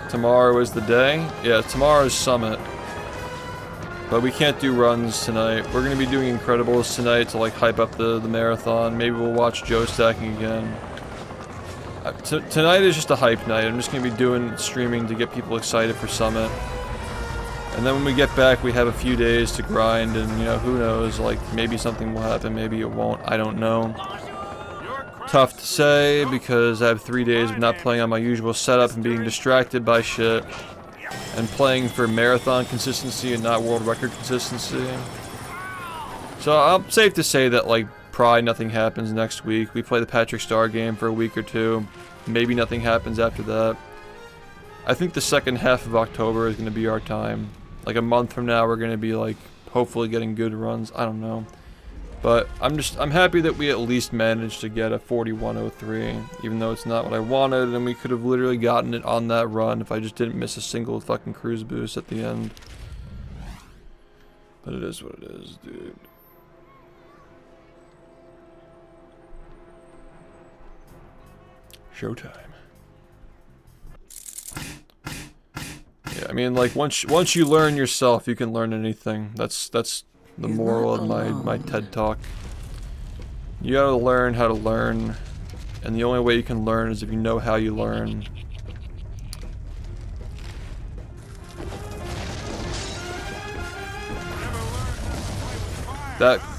Tomorrow is the day? Yeah, tomorrow's Summit. But we can't do runs tonight. We're going to be doing Incredibles tonight to, like, hype up the marathon. Maybe we'll watch Joe stacking again. Tonight is just a hype night. I'm just going to be doing streaming to get people excited for Summit. And then when we get back, we have a few days to grind, and, you know, who knows, like, maybe something will happen, maybe it won't, I don't know. Tough to say, because I have 3 days of not playing on my usual setup and being distracted by shit. And playing for marathon consistency and not world record consistency. So I'm safe to say that, like, probably nothing happens next week. We play the Patrick Star game for a week or two. Maybe nothing happens after that. I think the second half of October is going to be our time. Like, a month from now, we're going to be, like, hopefully getting good runs. I don't know. But I'm happy that we at least managed to get a 4103, even though it's not what I wanted, and we could have literally gotten it on that run if I just didn't miss a single fucking cruise boost at the end. But it is what it is, dude. Showtime. Yeah, I mean, like, once you learn yourself, you can learn anything. That's the moral of my TED Talk. You gotta learn how to learn, and the only way you can learn is if you know how you learn.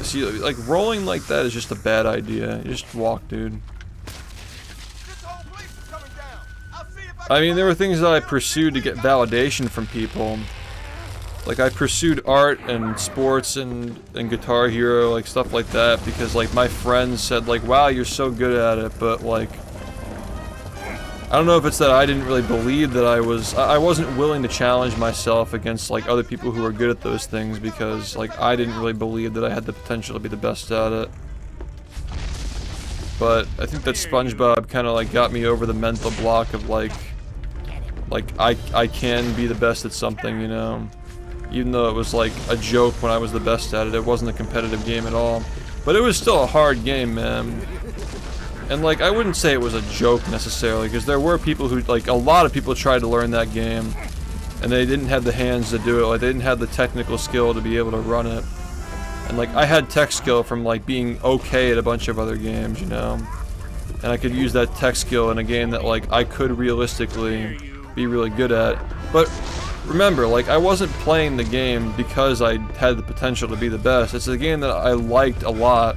See, like, rolling like that is just a bad idea. You just walk, dude. I mean, there were things that I pursued to get validation from people. Like, I pursued art and sports and Guitar Hero, like, stuff like that, because, like, my friends said, like, wow, you're so good at it, but, like, I don't know if it's that I didn't really believe that I wasn't willing to challenge myself against, like, other people who were good at those things, because, like, I didn't really believe that I had the potential to be the best at it. But I think that SpongeBob kind of, like, got me over the mental block of, like, I can be the best at something, you know? Even though it was, like, a joke when I was the best at it. It wasn't a competitive game at all. But it was still a hard game, man. And, like, I wouldn't say it was a joke, necessarily, because there were people who, like, a lot of people tried to learn that game, and they didn't have the hands to do it. Like, they didn't have the technical skill to be able to run it. And, like, I had tech skill from, like, being okay at a bunch of other games, you know? and I could use that tech skill in a game that like I could realistically be really good at. But remember, like, I wasn't playing the game because I had the potential to be the best. It's a game that I liked a lot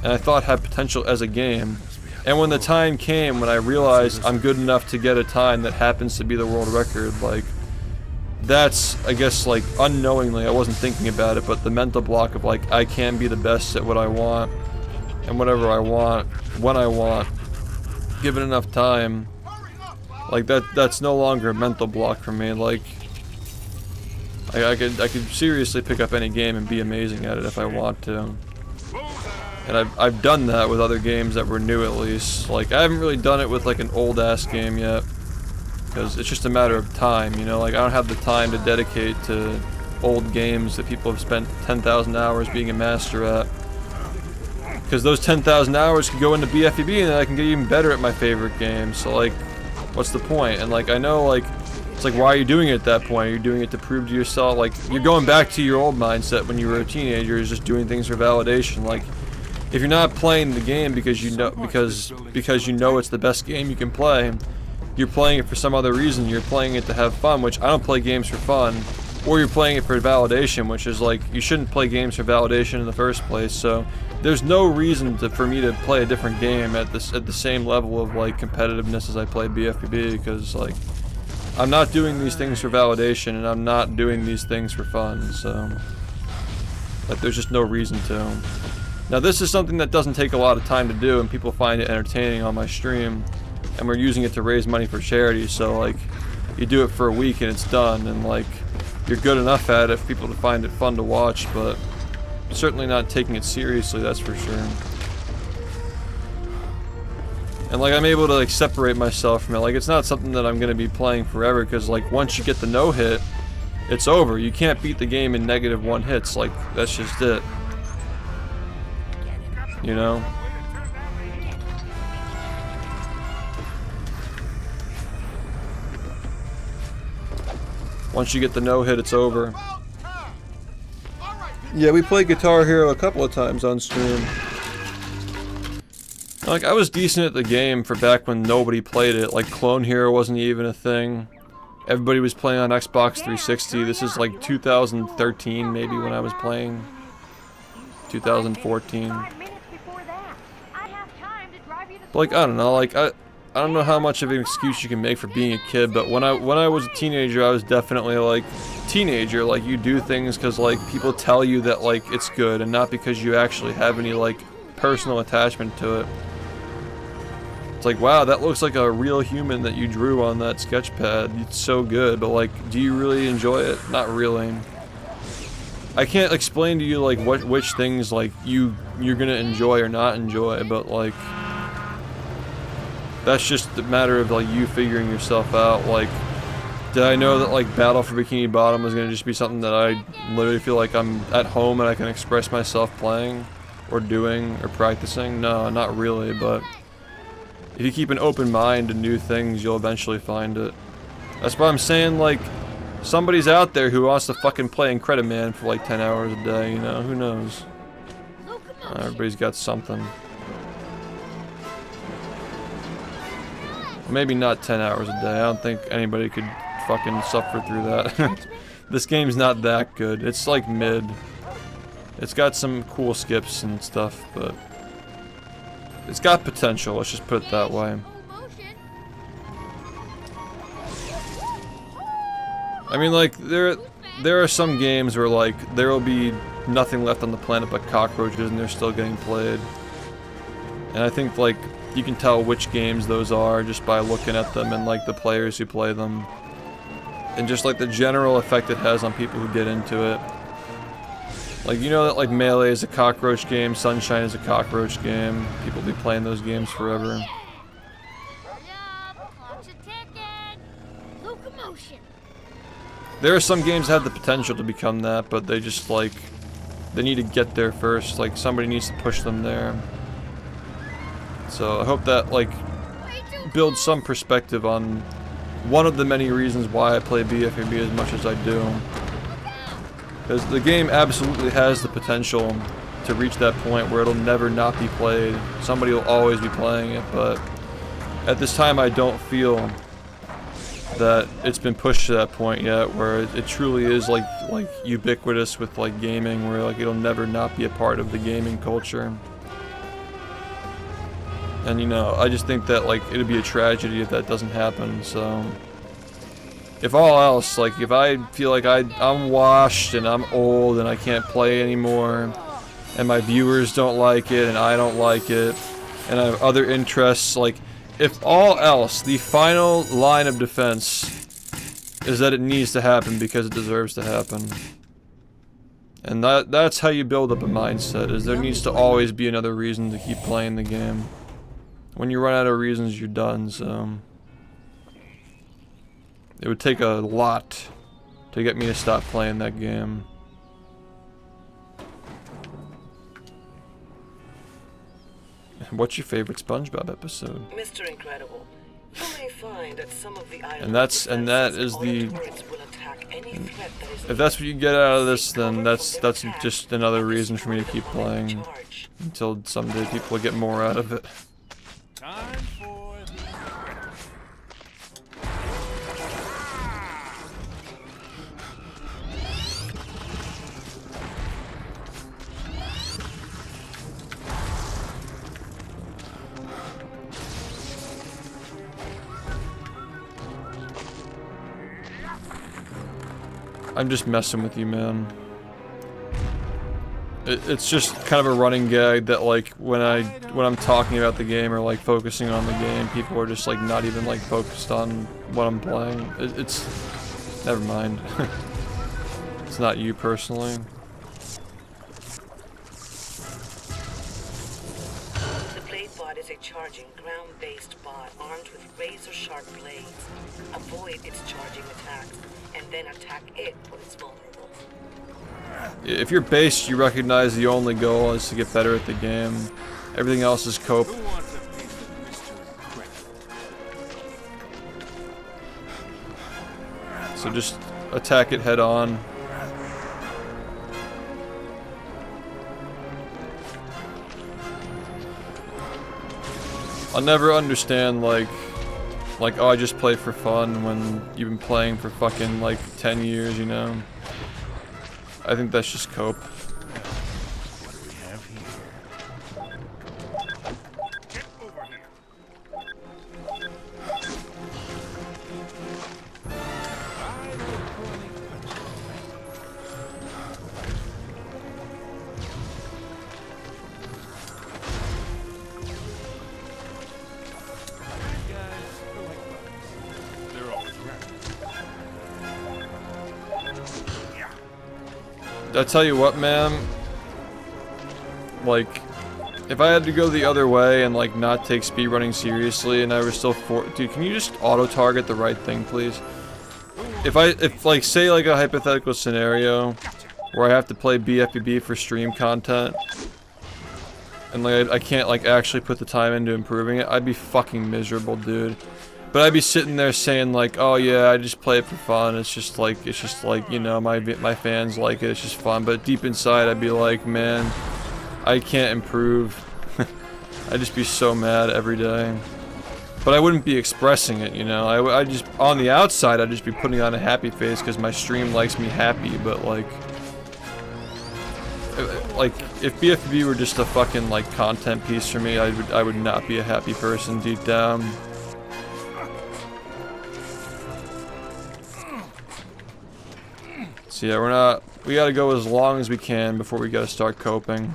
and I thought had potential as a game. And when the time came when I realized I'm good enough to get a time that happens to be the world record, like, that's, I guess, like, unknowingly, I wasn't thinking about it, but the mental block of, like, I can be the best at what I want and whatever I want, when I want, given enough time, like, that's no longer a mental block for me. Like, I could seriously pick up any game and be amazing at it if I want to. And I've done that with other games that were new, at least. Like, I haven't really done it with like an old ass game yet, because it's just a matter of time, you know. Like, I don't have the time to dedicate to old games that people have spent 10,000 hours being a master at, because those 10,000 hours could go into bfbb and then I can get even better at my favorite game. So like, what's the point? And like, I know, like, it's like, why are you doing it at that point? Are you doing it to prove to yourself? Like, you're going back to your old mindset when you were a teenager, is just doing things for validation. Like, if you're not playing the game because you know because you know it's the best game you can play, you're playing it for some other reason. You're playing it to have fun, which I don't play games for fun, or you're playing it for validation, which is like, you shouldn't play games for validation in the first place. So there's no reason for me to play a different game at the same level of like competitiveness as I play bfbb, because like, I'm not doing these things for validation and I'm not doing these things for fun. So like, there's just no reason to. Now, this is something that doesn't take a lot of time to do, and people find it entertaining on my stream, and we're using it to raise money for charity. So like, you do it for a week and it's done, and like, you're good enough at it for people to find it fun to watch, but certainly not taking it seriously, that's for sure. And like, I'm able to like separate myself from it. Like, it's not something that I'm gonna be playing forever, because like, once you get the no hit, it's over. You can't beat the game in -1 hits. Like, that's just it. You know? Once you get the no hit, it's over. Yeah, we played Guitar Hero a couple of times on stream. Like, I was decent at the game for back when nobody played it. Like, Clone Hero wasn't even a thing. Everybody was playing on Xbox 360. This is like 2013 maybe when I was playing. 2014. But like, I don't know, like, I don't know how much of an excuse you can make for being a kid, but when I was a teenager, I was definitely like teenager. Like, you do things because like people tell you that like it's good, and not because you actually have any like personal attachment to it. It's like, wow, that looks like a real human that you drew on that sketch pad. It's so good, but like, do you really enjoy it? Not really. I can't explain to you like which things like you're gonna enjoy or not enjoy, but like, that's just a matter of like you figuring yourself out. Like, did I know that like Battle for Bikini Bottom was gonna just be something that I literally feel like I'm at home and I can express myself playing or doing or practicing? No, not really, but if you keep an open mind to new things, you'll eventually find it. That's why I'm saying, like, somebody's out there who wants to fucking play Incrediman for like 10 hours a day, you know? Who knows? Everybody's got something. Maybe not 10 hours a day. I don't think anybody could fucking suffer through that. This game's not that good. It's like mid. It's got some cool skips and stuff, but it's got potential, let's just put it that way. I mean, like, there are some games where like there will be nothing left on the planet but cockroaches and they're still getting played. And I think like you can tell which games those are just by looking at them and like the players who play them. And just like the general effect it has on people who get into it. Like, you know that like Melee is a cockroach game, Sunshine is a cockroach game. People be playing those games forever. There are some games that have the potential to become that, but they just like, they need to get there first. Like, somebody needs to push them there. So I hope that like builds some perspective on one of the many reasons why I play bfbb as much as I do. Because the game absolutely has the potential to reach that point where it'll never not be played. Somebody will always be playing it, but at this time I don't feel that it's been pushed to that point yet where it truly is like ubiquitous with like gaming, where like it'll never not be a part of the gaming culture. And you know, I just think that like it'd be a tragedy if that doesn't happen. So if all else, like if I feel like I'm washed and I'm old and I can't play anymore and my viewers don't like it and I don't like it and I have other interests, like if all else, the final line of defense is that it needs to happen because it deserves to happen. And that's how you build up a mindset, is there needs to always be another reason to keep playing the game. When you run out of reasons, you're done, so it would take a lot to get me to stop playing that game. What's your favorite SpongeBob episode? Mr. Incredible, you may find that some of the And that is the. If that's what you get out of this, then that's just another reason for me to keep playing until someday people get more out of it. Time for the I'm just messing with you, man. It's just kind of a running gag that like when I'm talking about the game or like focusing on the game, people are just like not even like focused on what I'm playing. It's never mind. It's not you personally. The blade bot is a charging, ground-based bot armed with razor-sharp blades. Avoid its charging attacks, and then attack it when it's vulnerable. If you're based, you recognize the only goal is to get better at the game. Everything else is cope. who wants a piece of Mr. Incredible? So just attack it head on. I'll never understand like oh, I just play for fun when you've been playing for fucking like 10 years, you know? I think that's just cope. What do we have here? Get over here. They're always around. Yeah. I tell you what, man. Like, if I had to go the other way and like not take speedrunning seriously, and I was still dude, can you just auto-target the right thing, please? If like say like a hypothetical scenario where I have to play bfbb for stream content, and like I can't like actually put the time into improving it, I'd be fucking miserable, dude. But I'd be sitting there saying like, oh yeah, I just play it for fun. It's just like, you know, my fans like it. It's just fun. But deep inside, I'd be like, man, I can't improve. I'd just be so mad every day. But I wouldn't be expressing it, you know. I just on the outside, I'd just be putting on a happy face because my stream likes me happy. But like if bfbb were just a fucking like content piece for me, I would not be a happy person deep down. So yeah, we gotta go as long as we can before we gotta start coping.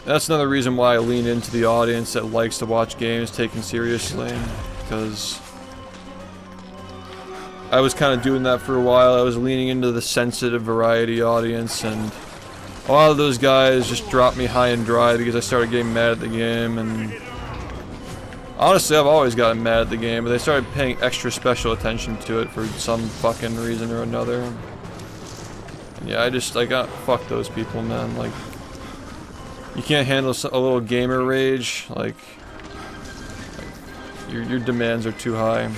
That's another reason why I lean into the audience that likes to watch games taken seriously, because I was kind of doing that for a while. I was leaning into the sensitive variety audience, and a lot of those guys just dropped me high and dry because I started getting mad at the game. And honestly, I've always gotten mad at the game, but they started paying extra special attention to it for some fucking reason or another. And yeah, I got fuck those people, man. Like, you can't handle a little gamer rage. Like Your demands are too high.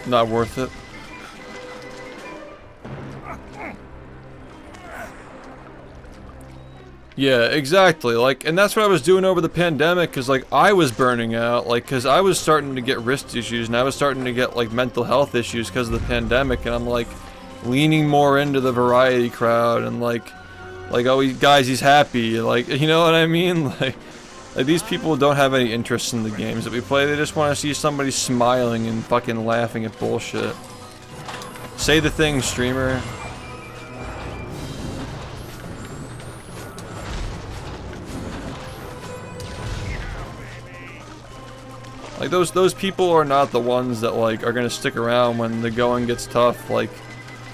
Not worth it. Yeah, exactly. Like, and that's what I was doing over the pandemic, cause like I was burning out, like, cause I was starting to get wrist issues, and I was starting to get like mental health issues because of the pandemic, and I'm like leaning more into the variety crowd, and like oh, guys, he's happy, like, you know what I mean? Like these people don't have any interest in the games that we play. They just want to see somebody smiling and fucking laughing at bullshit. Say the thing, streamer. Like those people are not the ones that like are gonna stick around when the going gets tough. Like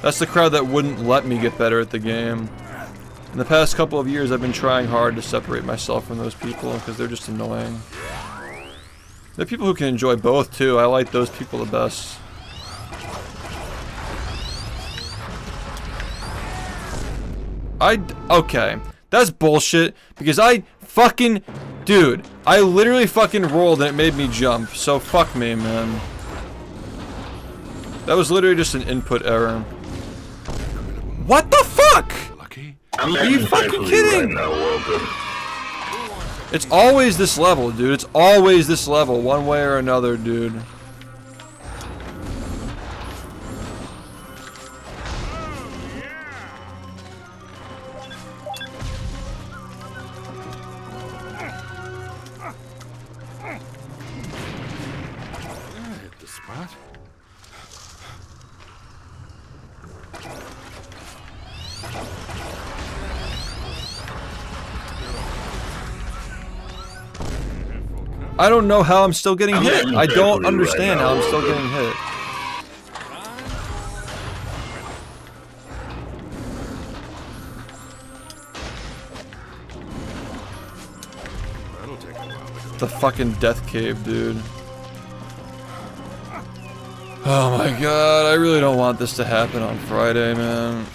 that's the crowd that wouldn't let me get better at the game. In the past couple of years, I've been trying hard to separate myself from those people because they're just annoying. There are people who can enjoy both too. I like those people the best. Okay, that's bullshit because dude, I literally fucking rolled and it made me jump. So fuck me, man. That was literally just an input error. What the fuck? Are you fucking kidding? It's always this level, dude. It's always this level, one way or another, dude. Hit the spot. I don't know how I'm still getting hit. I don't understand how I'm still getting hit. The fucking death cave, dude. Oh my god, I really don't want this to happen on Friday, man.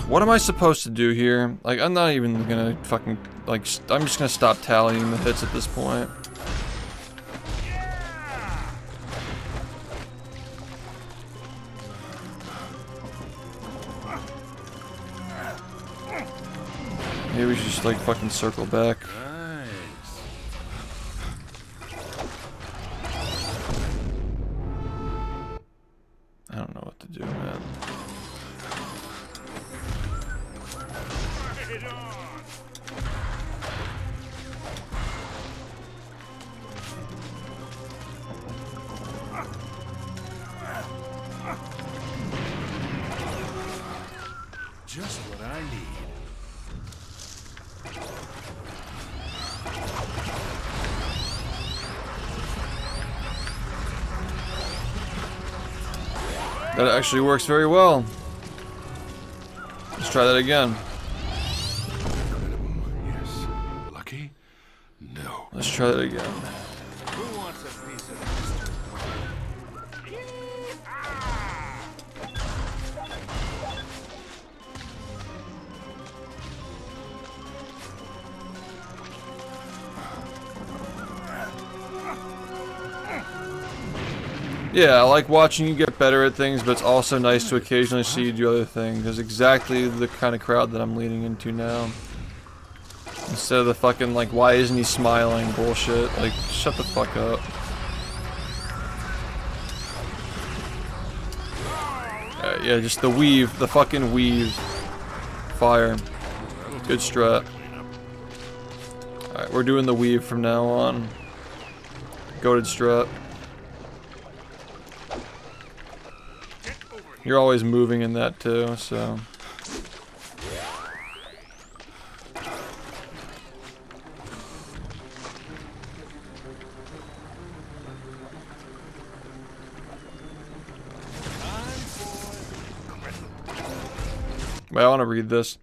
What am I supposed to do here? Like, I'm not even gonna fucking, like, I'm just gonna stop tallying the hits at this point. Maybe we should just, like, fucking circle back. I don't know what to do, man. Just what I need. That actually works very well. Let's try that again. Yes. Lucky? No. Let's try that again. Who wants a piece of this? Yeah, I like watching you get better at things, but it's also nice to occasionally see you do other things. There's exactly the kind of crowd that I'm leaning into now. Instead of the fucking, like, why isn't he smiling bullshit. Like, shut the fuck up. Yeah, just the weave, the fucking weave. fire. Good strat. Alright, we're doing the weave from now on. Goated strat. You're always moving in that too, so. I want to read this.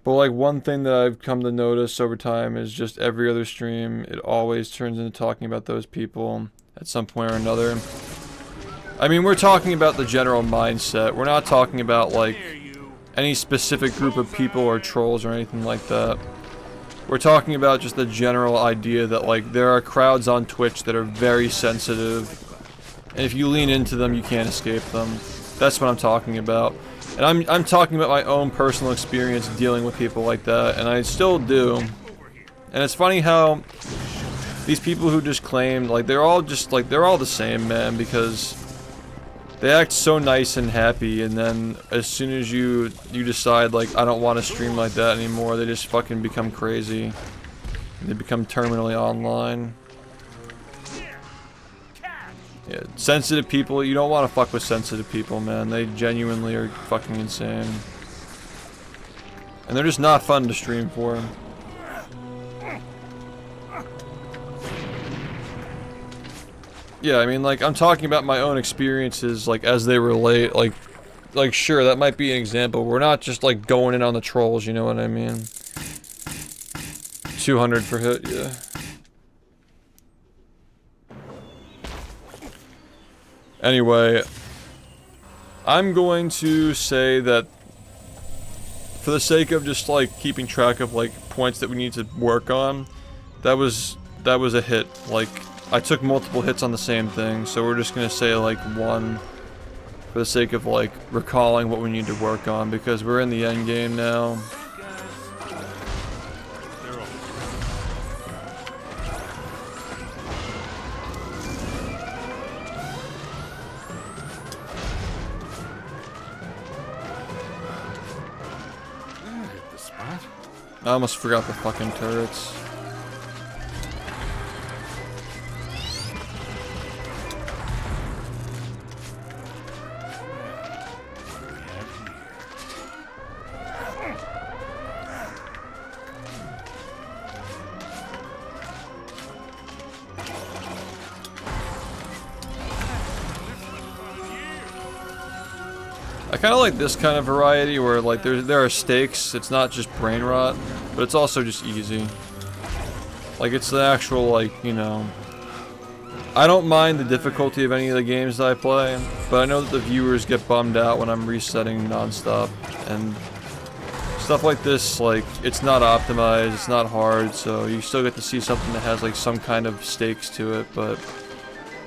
But like one thing that I've come to notice over time is just every other stream, it always turns into talking about those people at some point or another. I mean, we're talking about the general mindset. We're not talking about like any specific group of people or trolls or anything like that. We're talking about just the general idea that like there are crowds on Twitch that are very sensitive, and if you lean into them, you can't escape them. That's what I'm talking about. And I'm talking about my own personal experience dealing with people like that, and I still do. And it's funny how these people who just claimed, like, they're all the same, man, because they act so nice and happy, and then as soon as you decide, like, I don't want to stream like that anymore, they just fucking become crazy. They become terminally online. Yeah, sensitive people, you don't want to fuck with sensitive people, man. They genuinely are fucking insane. And they're just not fun to stream for. Yeah, I mean, like, I'm talking about my own experiences, like, as they relate, like, sure, that might be an example. We're not just, like, going in on the trolls, you know what I mean? 200 per hit, yeah. Anyway, I'm going to say that for the sake of just like keeping track of like points that we need to work on, that was a hit. Like I took multiple hits on the same thing, so we're just gonna say like 1 for the sake of like recalling what we need to work on because we're in the end game now. I almost forgot the fucking turrets. I kind of like this kind of variety where like there are stakes. It's not just brain rot, but it's also just easy. Like it's the actual like, you know, I don't mind the difficulty of any of the games that I play, but I know that the viewers get bummed out when I'm resetting non-stop, and stuff like this, like it's not optimized, it's not hard, so you still get to see something that has like some kind of stakes to it, but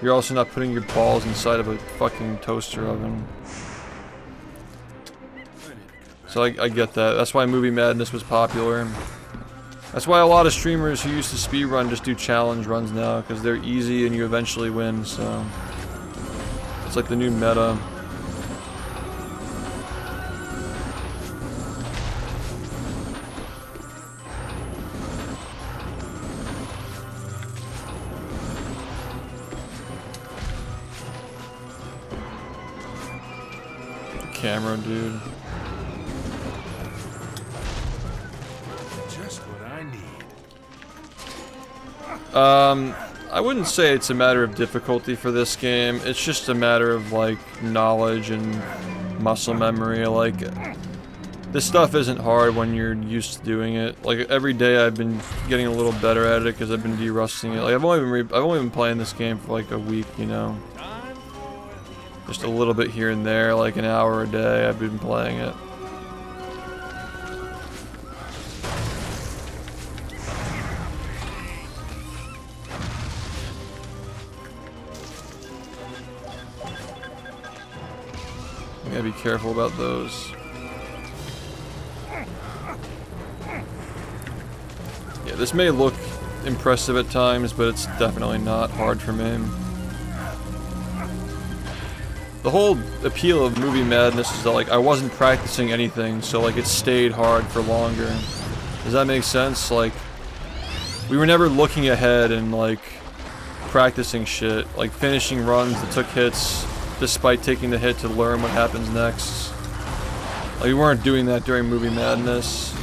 you're also not putting your balls inside of a fucking toaster oven. So I get that. That's why Movie Madness was popular. That's why a lot of streamers who used to speedrun just do challenge runs now, because they're easy and you eventually win, so... It's like the new meta. Camera, dude. I wouldn't say it's a matter of difficulty for this game. It's just a matter of, like, knowledge and muscle memory. Like, this stuff isn't hard when you're used to doing it. Like, every day I've been getting a little better at it because I've been de-rusting it. Like, I've only been playing this game for, like, a week, you know? Just a little bit here and there, like an hour a day I've been playing it. You gotta be careful about those. Yeah, this may look impressive at times, but it's definitely not hard for me. the whole appeal of Movie Madness is that like I wasn't practicing anything, so like it stayed hard for longer. Does that make sense? Like we were never looking ahead and like practicing shit, like finishing runs that took hits despite taking the hit to learn what happens next. Like we weren't doing that during Movie Madness.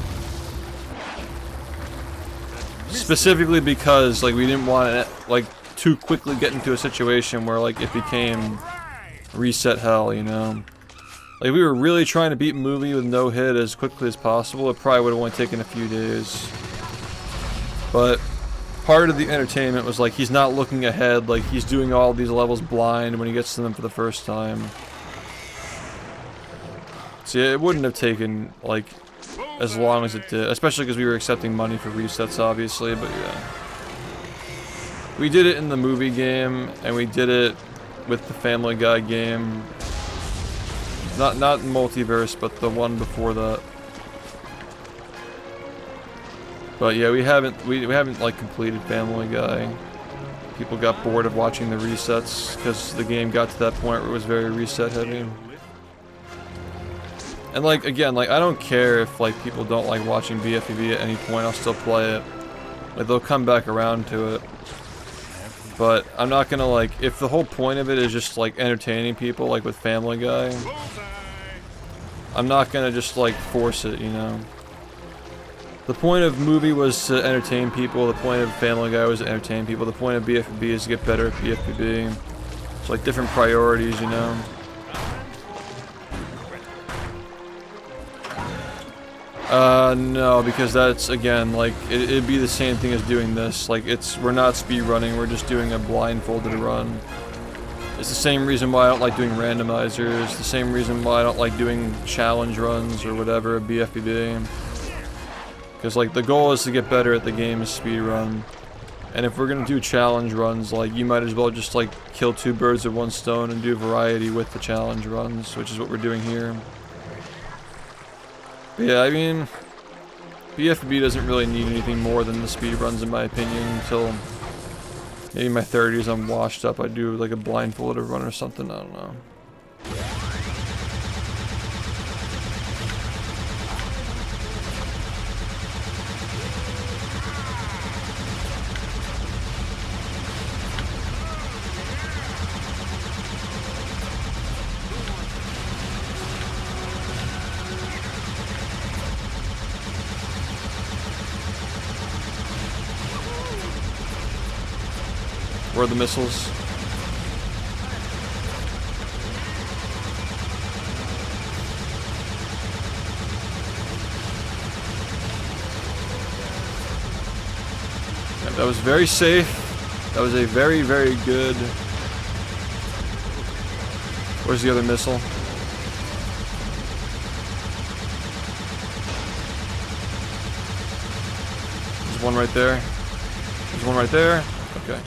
Specifically because like we didn't want to like too quickly get into a situation where like it became reset hell, you know? Like if we were really trying to beat Movie with no hit as quickly as possible, it probably would have only taken a few days. But part of the entertainment was like he's not looking ahead, like he's doing all these levels blind when he gets to them for the first time. So yeah, it wouldn't have taken like as long as it did, especially because we were accepting money for resets obviously, but yeah. We did it in the Movie game, and we did it with the Family Guy game. Not Multiverse, but the one before that. But yeah, we haven't like completed Family Guy. People got bored of watching the resets because the game got to that point where it was very reset heavy. And like again, like I don't care if like people don't like watching bfbb at any point. I'll still play it. Like they'll come back around to it. But I'm not gonna like, if the whole point of it is just like entertaining people like with Family Guy, I'm not gonna just like force it, you know. The point of Movie was to entertain people, the point of Family Guy was to entertain people, the point of bfbb is to get better at bfbb. It's like different priorities, you know. No, because that's, again, like, it'd be the same thing as doing this. Like, we're not speedrunning, we're just doing a blindfolded run. It's the same reason why I don't like doing randomizers, the same reason why I don't like doing challenge runs or whatever, bfbb. Because, like, the goal is to get better at the game as speedrun. And if we're gonna do challenge runs, like, you might as well just, like, kill two birds with one stone and do variety with the challenge runs, which is what we're doing here. Yeah, I mean, bfbb doesn't really need anything more than the speedruns in my opinion until maybe my 30s. I'm washed up, I do like a blindfolded run or something, I don't know. Where are the missiles? Yeah, that was very safe. That was a very, very good... Where's the other missile? There's one right there. There's one right there. Okay.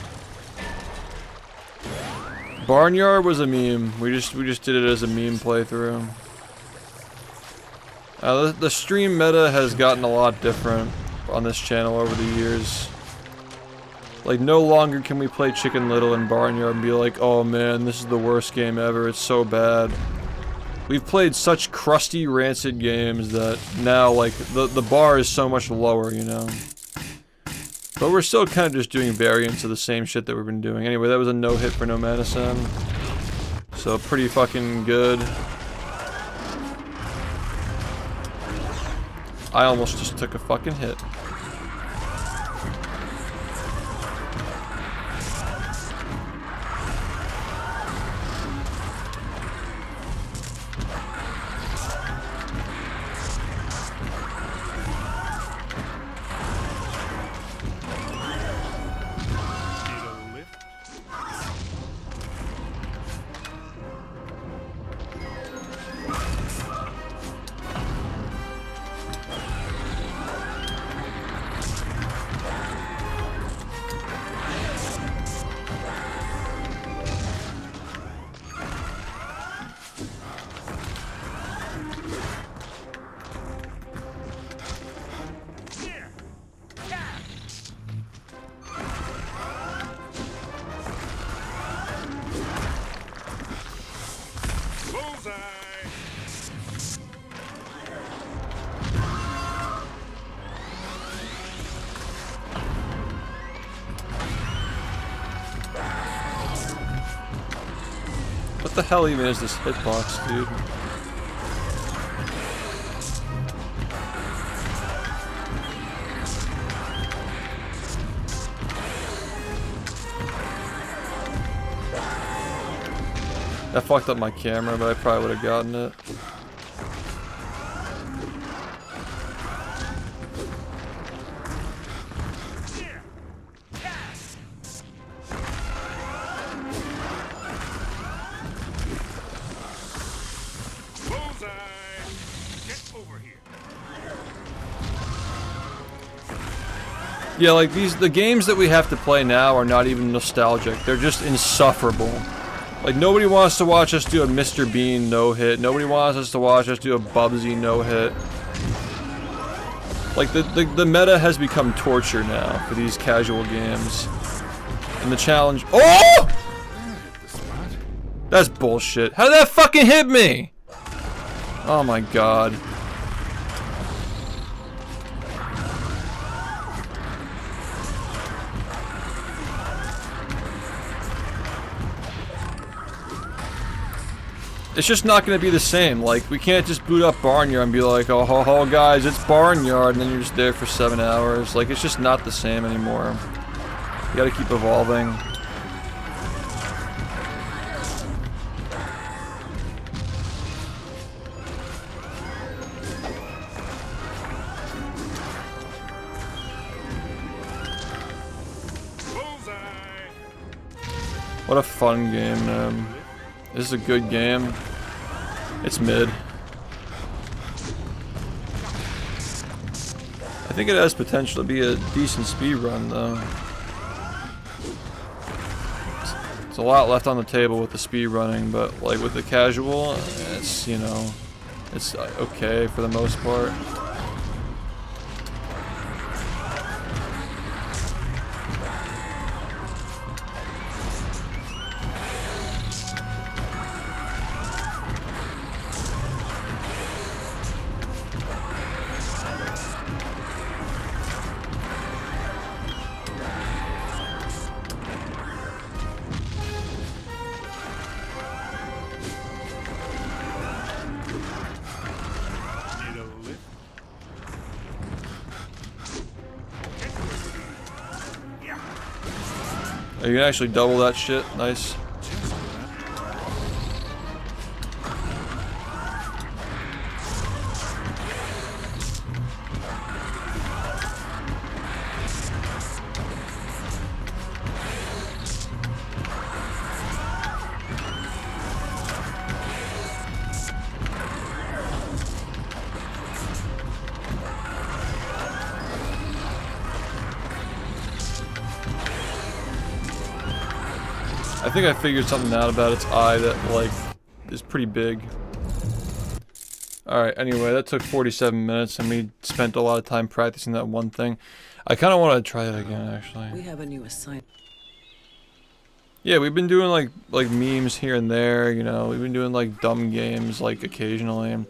Barnyard was a meme. We just did it as a meme playthrough. The stream meta has gotten a lot different on this channel over the years. Like, no longer can we play Chicken Little in Barnyard and be like, oh man, this is the worst game ever, it's so bad. We've played such crusty, rancid games that now, like, the bar is so much lower, you know? But we're still kind of just doing variants of the same shit that we've been doing. Anyway, that was a no-hit for Nomadasan. So, pretty fucking good. I almost just took a fucking hit. the hell even is this hitbox, dude? That fucked up my camera, but I probably would have gotten it. Yeah, like the games that we have to play now are not even nostalgic. They're just insufferable. Like, nobody wants to watch us do a Mr. Bean no-hit. Nobody wants us to watch us do a Bubsy no-hit. Like, the meta has become torture now for these casual games. And the challenge— Oh! That's bullshit. How did that fucking hit me? Oh my god. It's just not going to be the same. Like, we can't just boot up Barnyard and be like, oh, ho, ho, guys, it's Barnyard, and then you're just there for 7 hours. Like, it's just not the same anymore. You gotta keep evolving. What a fun game, man. This is a good game. It's mid. I think it has potential to be a decent speedrun, though. It's a lot left on the table with the speedrunning, but like with the casual, it's, you know, it's okay for the most part. Oh, you can actually double that shit. Nice. I think I figured something out about its eye that, like, is pretty big. Alright, anyway, that took 47 minutes and we spent a lot of time practicing that one thing. I kind of want to try that again, actually. We have a new assignment. Yeah, we've been doing, like memes here and there, you know. We've been doing, like, dumb games, like, occasionally.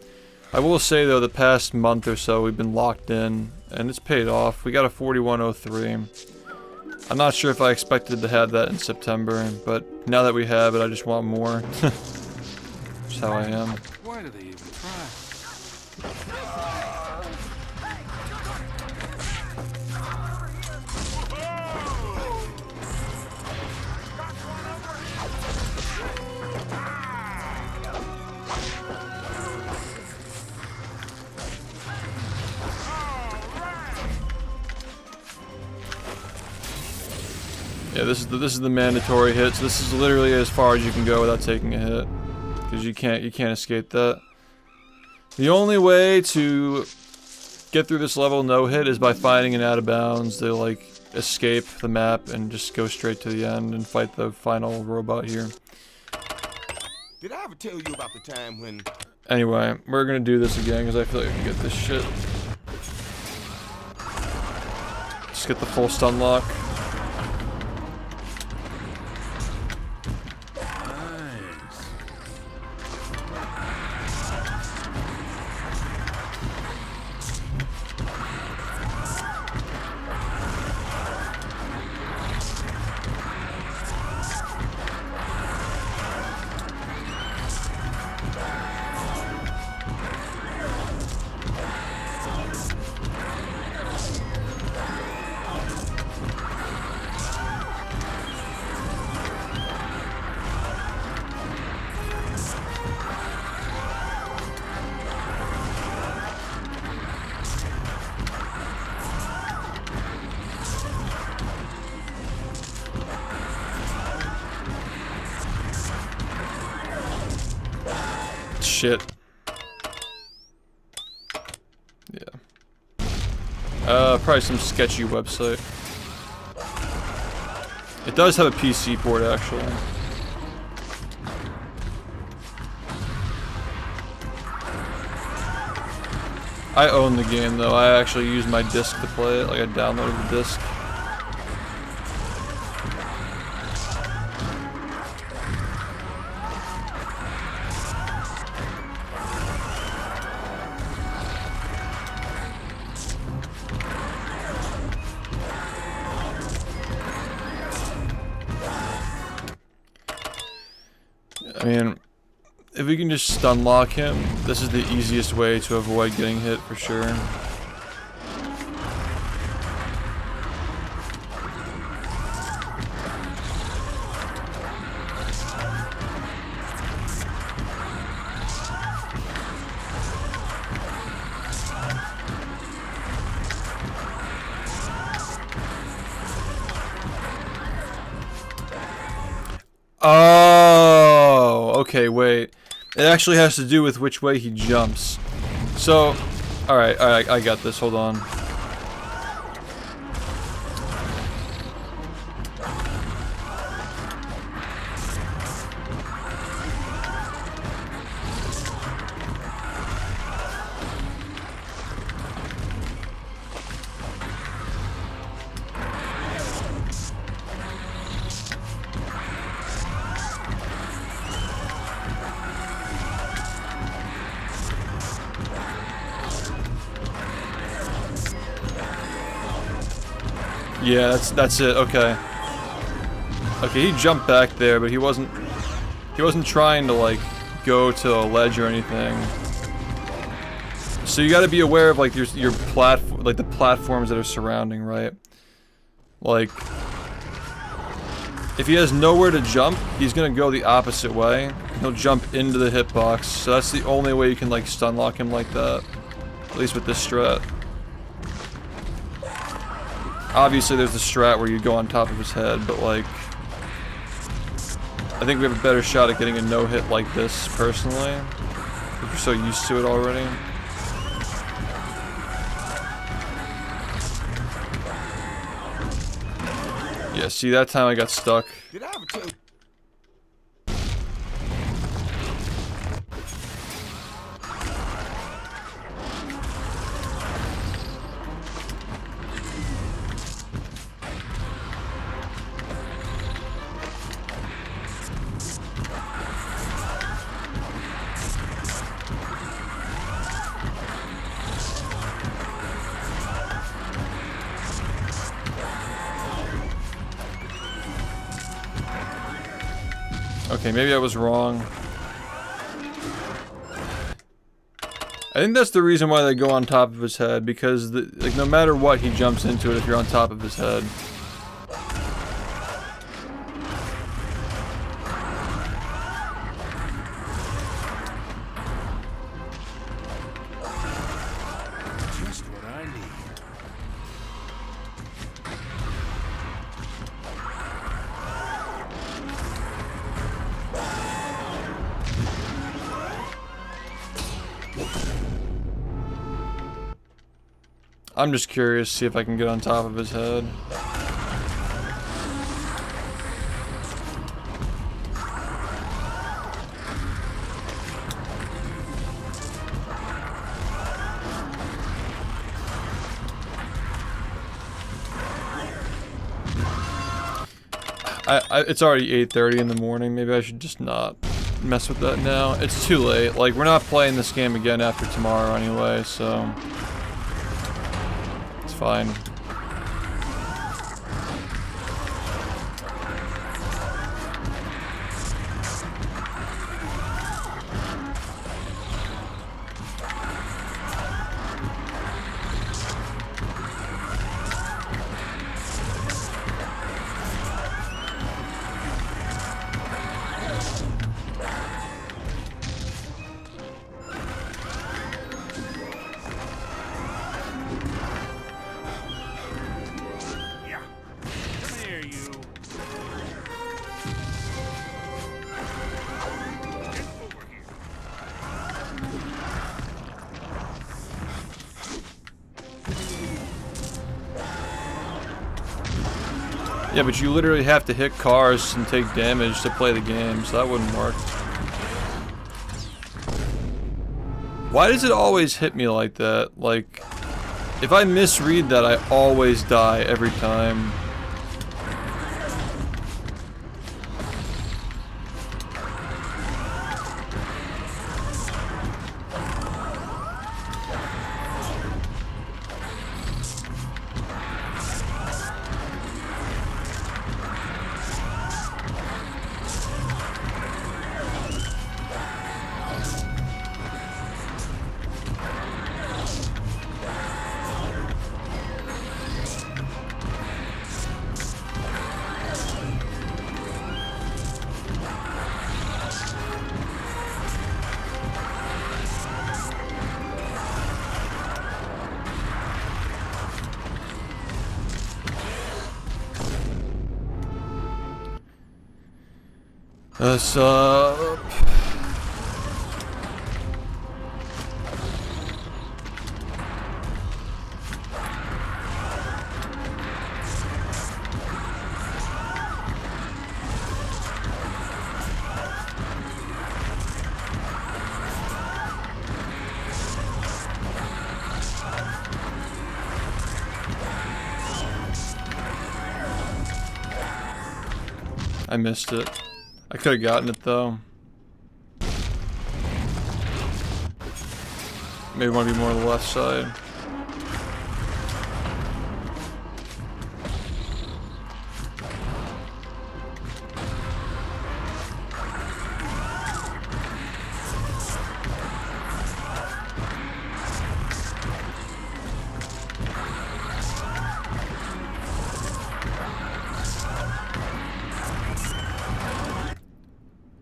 I will say, though, the past month or so, we've been locked in, and it's paid off. We got a 4103. I'm not sure if I expected to have that in September, but now that we have it, I just want more. That's how I am. Why do they even try? Yeah, this is the mandatory hits. This is literally as far as you can go without taking a hit, because you can't escape that. The only way to get through this level no hit is by finding an out of bounds to like escape the map and just go straight to the end and fight the final robot here. Did I ever tell you about the time when... Anyway, we're gonna do this again because I feel like I can get this shit. Just get the full stun lock. shit. Yeah. Probably some sketchy website. It does have a PC port, actually. I own the game, though. I actually use my disc to play it. Like, I downloaded the disc. I mean, if we can just stun lock him, this is the easiest way to avoid getting hit for sure. Oh, okay, wait. It actually has to do with which way he jumps. So, alright, I got this, hold on. Yeah, that's it. Okay. Okay, he jumped back there, but he wasn't trying to like go to a ledge or anything. So you got to be aware of like your platform, like the platforms that are surrounding, right? Like if he has nowhere to jump, he's gonna go the opposite way. He'll jump into the hitbox. So that's the only way you can like stun lock him like that. At least with this strat. Obviously there's the strat where you go on top of his head, but like I think we have a better shot at getting a no-hit like this, personally. Because we're so used to it already. Yeah, see, that time I got stuck. Did I ever tell you? Okay, maybe I was wrong. I think that's the reason why they go on top of his head, because like no matter what, he jumps into it if you're on top of his head. Just what I need. I'm just curious to see if I can get on top of his head. It's already 8:30 in the morning. Maybe I should just not mess with that now. It's too late. Like, we're not playing this game again after tomorrow anyway, so it's fine. Yeah, but you literally have to hit cars and take damage to play the game, so that wouldn't work. Why does it always hit me like that? Like, if I misread that, I always die every time. What's up? I missed it. I could have gotten it though. Maybe want to be more on the left side.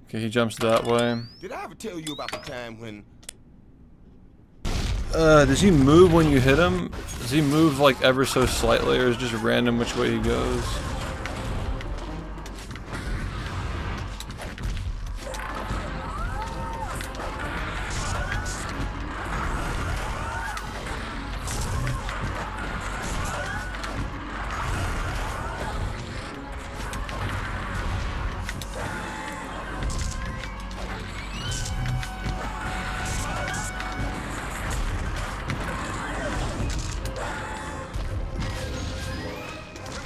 Okay, he jumps that way. Did I ever tell you about the time when... Does he move when you hit him? Does he move like ever so slightly, or is it just random which way he goes?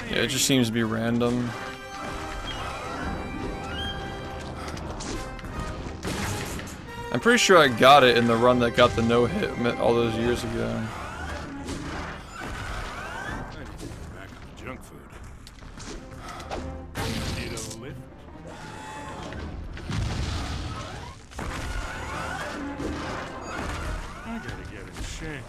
Yeah, it just seems to be random. I'm pretty sure I got it in the run that got the no-hit all those years ago. I need to get back on the junk food. Need a lift? I gotta get in shape.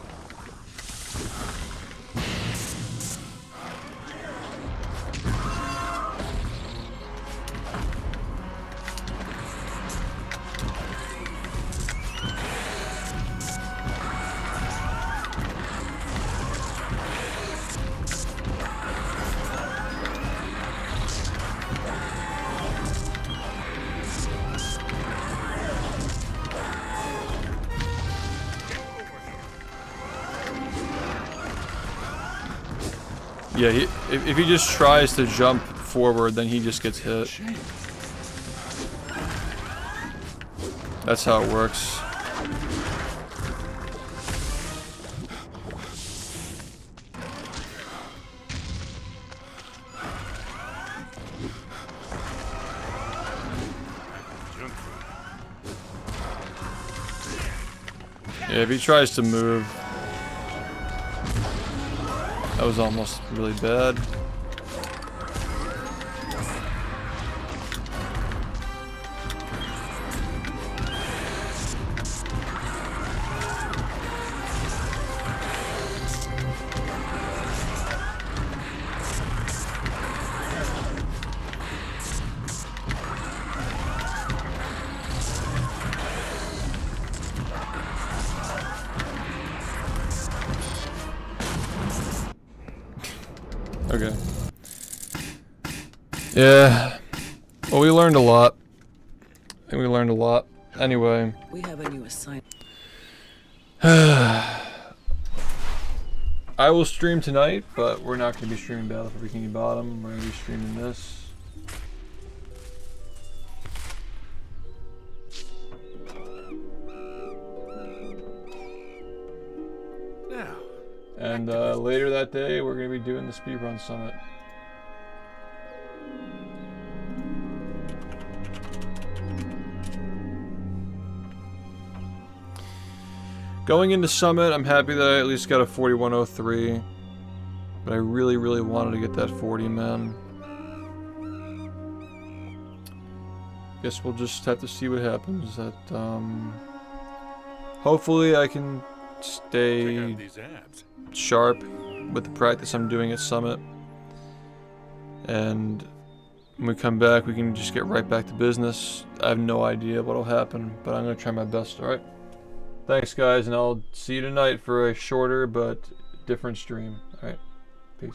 Yeah, if he just tries to jump forward, then he just gets hit. That's how it works. Yeah, if he tries to move, that was almost really bad. Okay. Yeah. Well, we learned a lot. I think we learned a lot. Anyway. We have a new assignment. I will stream tonight, but we're not going to be streaming Battle for Bikini Bottom. We're going to be streaming this. Now. And later that day, we're going to be doing the Speedrun Summit. Going into Summit, I'm happy that I at least got a 4103. But I really, really wanted to get that 40, man. Guess we'll just have to see what happens. That hopefully I can stay These abs. sharp with the practice I'm doing at Summit. And when we come back, we can just get right back to business. I have no idea what'll happen, but I'm gonna try my best, alright? Thanks, guys, and I'll see you tonight for a shorter but different stream. Alright, peace.